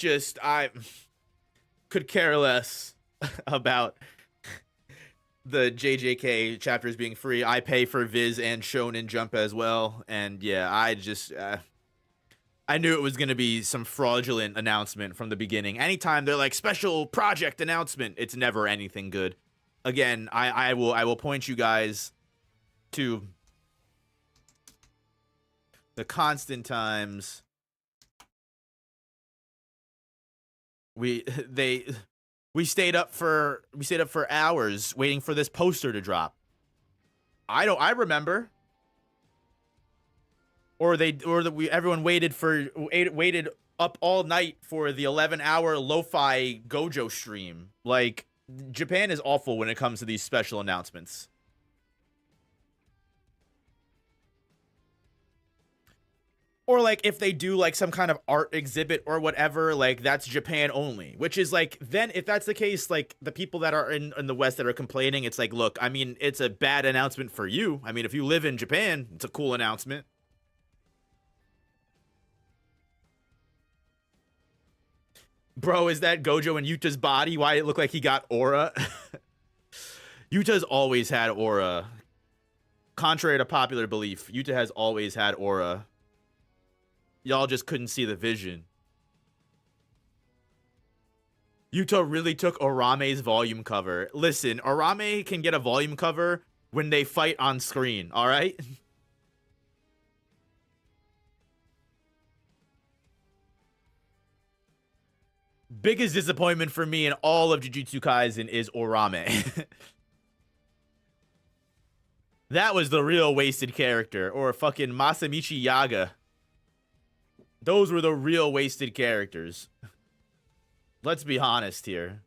could care less about the JJK chapters being free. I pay for Viz and Shonen Jump as well. And yeah, I knew it was going to be some fraudulent announcement from the beginning. Anytime they're like special project announcement, it's never anything good. Again, I will point you guys to the constant times We stayed up for hours waiting for this poster to drop. I remember. Everyone waited up all night for the 11-hour lo-fi Gojo stream. Like, Japan is awful when it comes to these special announcements. Or, like, if they do, like, some kind of art exhibit or whatever, like, that's Japan only. Which is, like, then, if that's the case, like, the people that are in the West that are complaining, it's like, look, I mean, it's a bad announcement for you. I mean, if you live in Japan, it's a cool announcement. Bro, is that Gojo in Yuta's body? Why it looked like he got aura? Yuta's always had aura. Contrary to popular belief, Yuta has always had aura. Y'all just couldn't see the vision. Yuta really took Arame's volume cover. Listen, Arame can get a volume cover when they fight on screen, alright? Biggest disappointment for me in all of Jujutsu Kaisen is Orame. That was the real wasted character. Or fucking Masamichi Yaga. Those were the real wasted characters. Let's be honest here.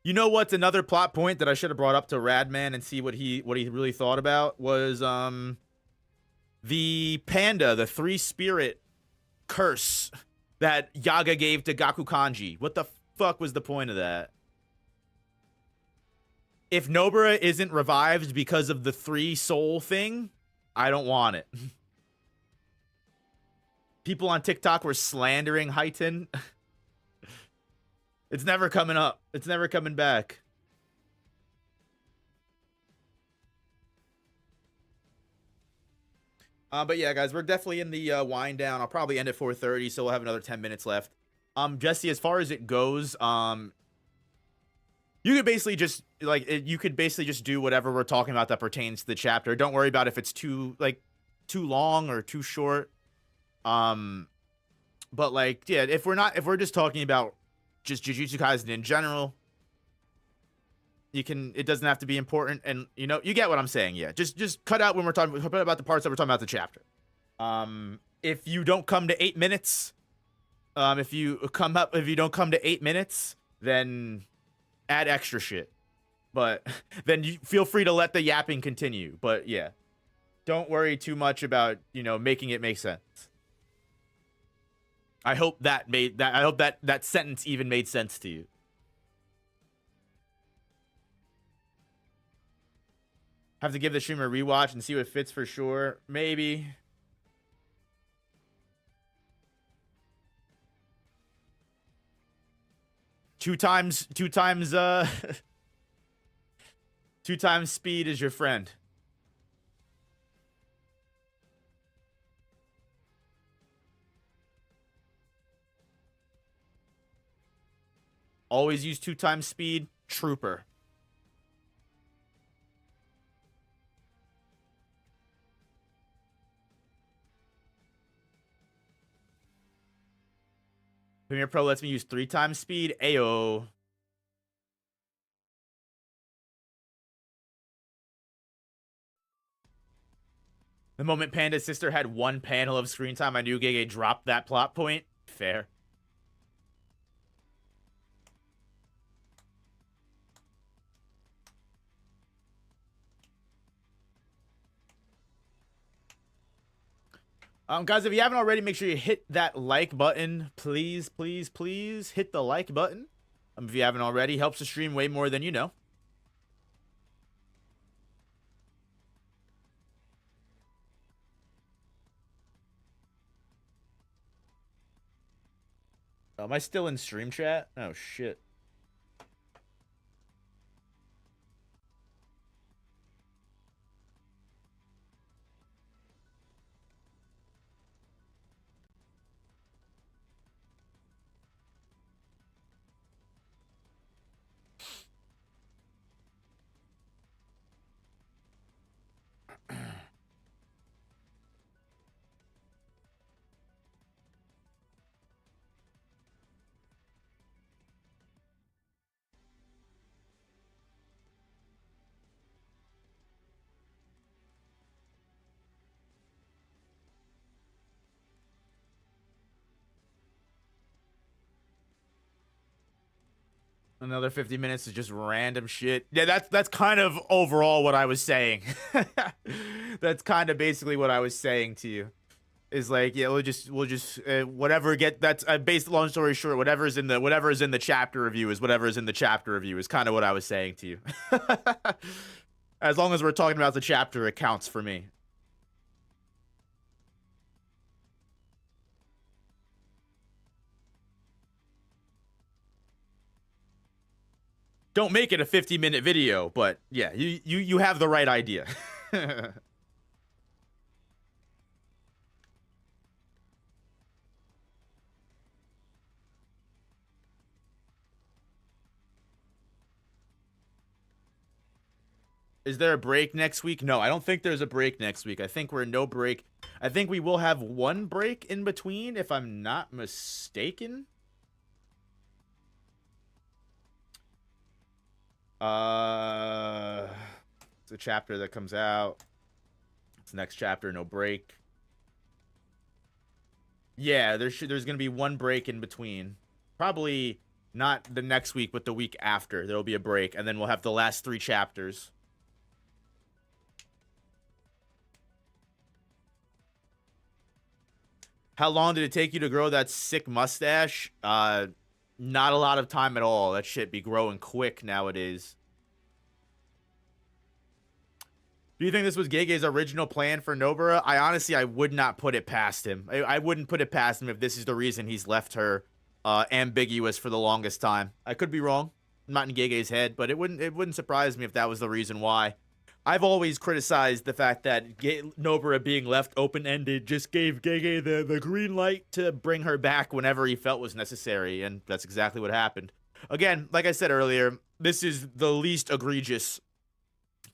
You know what's another plot point that I should have brought up to Radman and see what he really thought about was the panda, the 3-spirit curse that Yaga gave to Gaku Kanji. What the fuck was the point of that? If Nobara isn't revived because of the 3-soul thing, I don't want it. People on TikTok were slandering Haiten. It's never coming up. It's never coming back. But yeah, guys, we're definitely in the wind down. I'll probably end at 4:30, so we'll have another 10 minutes left. Jesse, as far as it goes, you could basically just do whatever we're talking about that pertains to the chapter. Don't worry about if it's too long or too short. But like, yeah, if we're just talking about just Jujutsu Kaisen in general, it doesn't have to be important, and you get what I'm saying. Yeah, just cut out when we're talking about the parts that we're talking about the chapter. If you don't come to 8 minutes, if you don't come to 8 minutes, then add extra shit. But then you feel free to let the yapping continue. But yeah, don't worry too much about making it make sense. I hope that sentence even made sense to you. Have to give the stream a rewatch and see what fits for sure. Maybe. Two times speed is your friend. Always use 2 times speed. Trooper. Premiere Pro lets me use 3 times speed. Ayo. The moment Panda's sister had 1 panel of screen time, I knew Gege dropped that plot point. Fair. Guys, if you haven't already, make sure you hit that like button. Please, please, please hit the like button. If you haven't already, helps the stream way more than you know. Am I still in stream chat? Oh, shit. Another 50 minutes is just random shit. Yeah, that's kind of overall what I was saying. That's kind of basically what I was saying to you. Is like, yeah, we'll just whatever get that's based, long story short, whatever is in the chapter review is whatever is in the chapter review is kind of what I was saying to you. As long as we're talking about the chapter, it counts for me. Don't make it a 50-minute video, but yeah, you have the right idea. Is there a break next week? No, I don't think there's a break next week. I think we're no break. I think we will have one break in between, if I'm not mistaken. It's a chapter that comes out. It's the next chapter, no break. Yeah, there's gonna be one break in between. Probably not the next week, but the week after. There'll be a break, and then we'll have the last 3 chapters. How long did it take you to grow that sick mustache? Not a lot of time at all. That shit be growing quick nowadays. Do you think this was Gege's original plan for Nobara? I would not put it past him. I wouldn't put it past him if this is the reason he's left her ambiguous for the longest time. I could be wrong. I'm not in Gege's head, but it wouldn't surprise me if that was the reason why. I've always criticized the fact that Nobara being left open-ended just gave Gege the green light to bring her back whenever he felt was necessary, and that's exactly what happened. Again, like I said earlier, this is the least egregious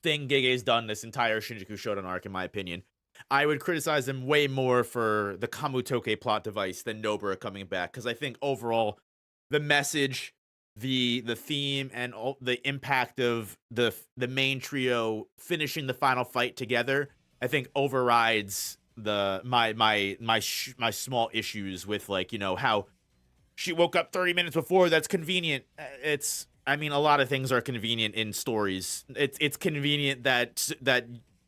thing Gege's done this entire Shinjuku Shodown arc, in my opinion. I would criticize him way more for the Kamutoke plot device than Nobara coming back, because I think overall, the message, the theme, and all the impact of the main trio finishing the final fight together, I think overrides my small issues with, like, you know, how she woke up 30 minutes before. That's convenient. I mean, a lot of things are convenient in stories. It's convenient that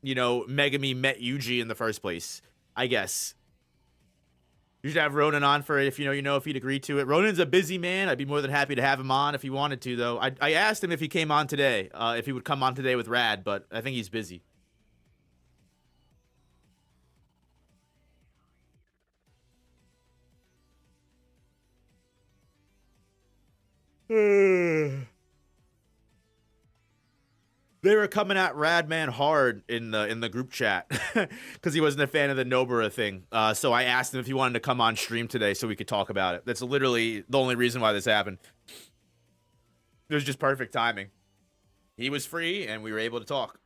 you know, Megami met Yuji in the first place, I guess. You should have Ronan on for it if if he'd agree to it. Ronan's a busy man. I'd be more than happy to have him on if he wanted to, though. I asked him if he came on today, if he would come on today with Rad, but I think he's busy. They were coming at Radman hard in the group chat because he wasn't a fan of the Nobara thing. So I asked him if he wanted to come on stream today so we could talk about it. That's literally the only reason why this happened. It was just perfect timing. He was free and we were able to talk.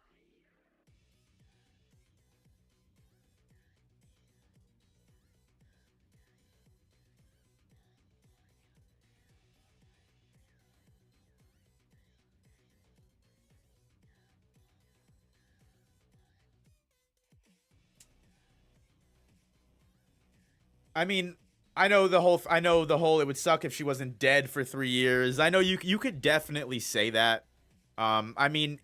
I mean, I know the whole it would suck if she wasn't dead for 3 years. I know you could definitely say that. I mean,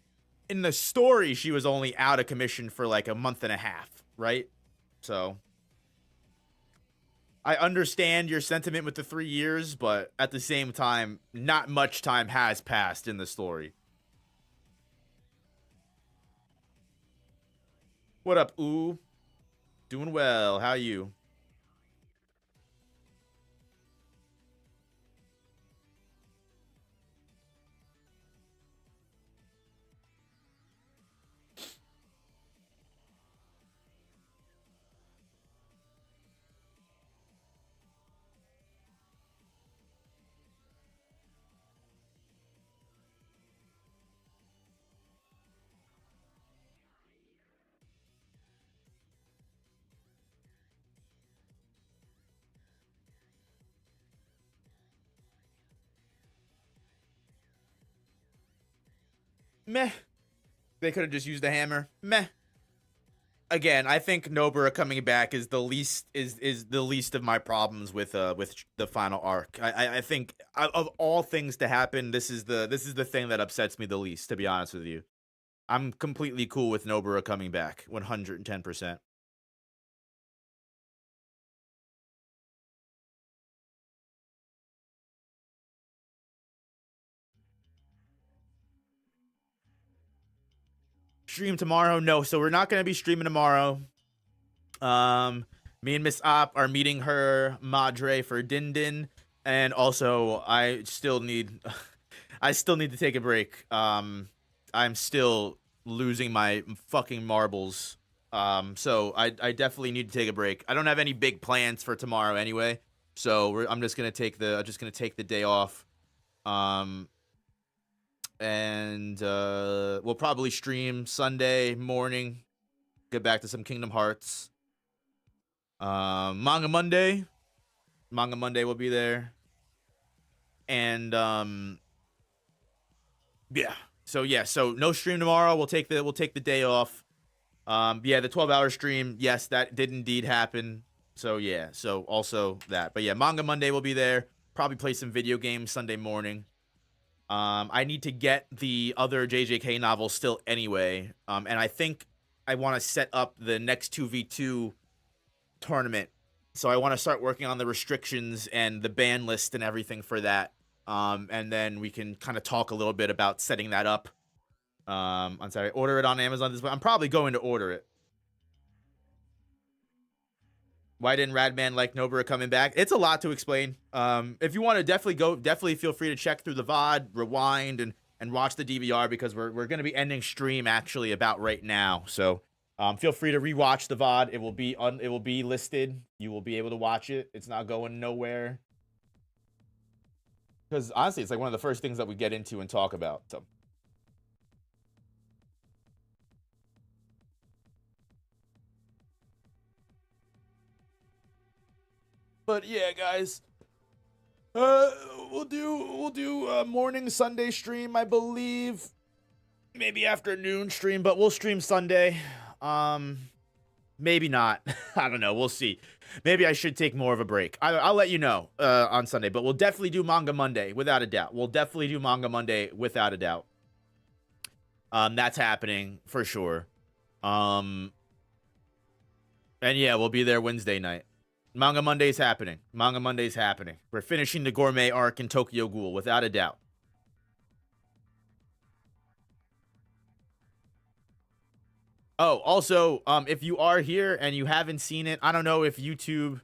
in the story, she was only out of commission for like a month and a half, right? So I understand your sentiment with the 3 years, but at the same time, not much time has passed in the story. What up, ooh? Doing well. How you? Meh. They could have just used a hammer. Meh. again, I think Nobara coming back is the least of my problems with the final arc. I think of all things to happen, this is the thing that upsets me the least, to be honest with you. I'm completely cool with Nobara coming back 110%. Stream tomorrow? No, so we're not going to be streaming tomorrow. Me and Miss Op are meeting her madre for Din Din, and also I still need to take a break. I'm still losing my fucking marbles. So I definitely need to take a break. I don't have any big plans for tomorrow anyway, so I'm just gonna take the day off. And we'll probably stream Sunday morning. Get back to some Kingdom Hearts. Manga Monday will be there. And yeah. So no stream tomorrow. We'll take the day off. Yeah, the 12-hour stream, yes, that did indeed happen. So yeah, so also that. But yeah, Manga Monday will be there. Probably play some video games Sunday morning. I need to get the other JJK novel still anyway. And I think I want to set up the next 2v2 tournament. So I want to start working on the restrictions and the ban list and everything for that. And then we can kind of talk a little bit about setting that up. On Saturday. Order it on Amazon this way. I'm probably going to order it. Why didn't Radman like Nobara coming back? It's a lot to explain. If you want to definitely feel free to check through the VOD, rewind, and watch the DVR, because we're going to be ending stream actually about right now. So feel free to rewatch the VOD. It will be listed. You will be able to watch it. It's not going nowhere. Because honestly, it's like one of the first things that we get into and talk about. So. But yeah, guys, we'll do a morning Sunday stream, I believe. Maybe afternoon stream, but we'll stream Sunday. Maybe not. I don't know. We'll see. Maybe I should take more of a break. I'll let you know on Sunday, but we'll definitely do Manga Monday without a doubt. That's happening for sure. And yeah, we'll be there Wednesday night. Manga Monday's happening. We're finishing the gourmet arc in Tokyo Ghoul, without a doubt. Oh, also, if you are here and you haven't seen it, I don't know if YouTube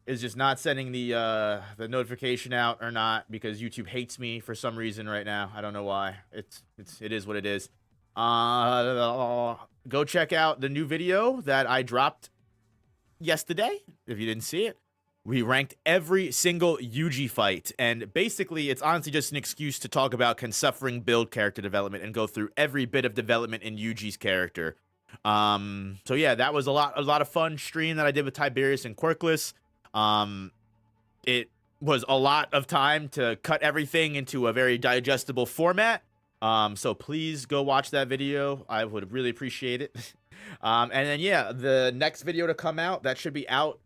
is just not sending the notification out or not, because YouTube hates me for some reason right now. I don't know why. It is what it is. Go check out the new video that I dropped yesterday, if you didn't see it. We ranked every single Yuji fight, and basically it's honestly just an excuse to talk about Suffering build character development and go through every bit of development in Yuji's character. So yeah, that was a lot of fun stream that I did with Tiberius and Quirkless. It was a lot of time to cut everything into a very digestible format. So please go watch that video. I would really appreciate it. And then yeah, the next video to come out, that should be out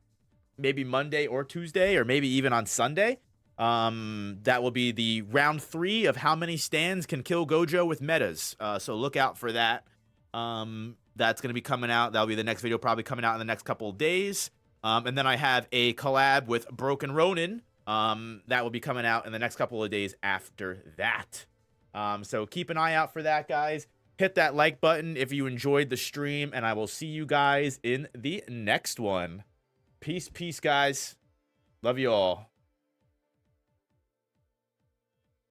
maybe Monday or Tuesday, or maybe even on Sunday. That will be the round 3 of how many stands can kill Gojo with metas. So look out for that. That's going to be coming out. That'll be the next video, probably coming out in the next couple of days. And then I have a collab with Broken Ronin. That will be coming out in the next couple of days after that. So keep an eye out for that, guys. Hit that like button if you enjoyed the stream, and I will see you guys in the next one. Peace, guys. Love you all.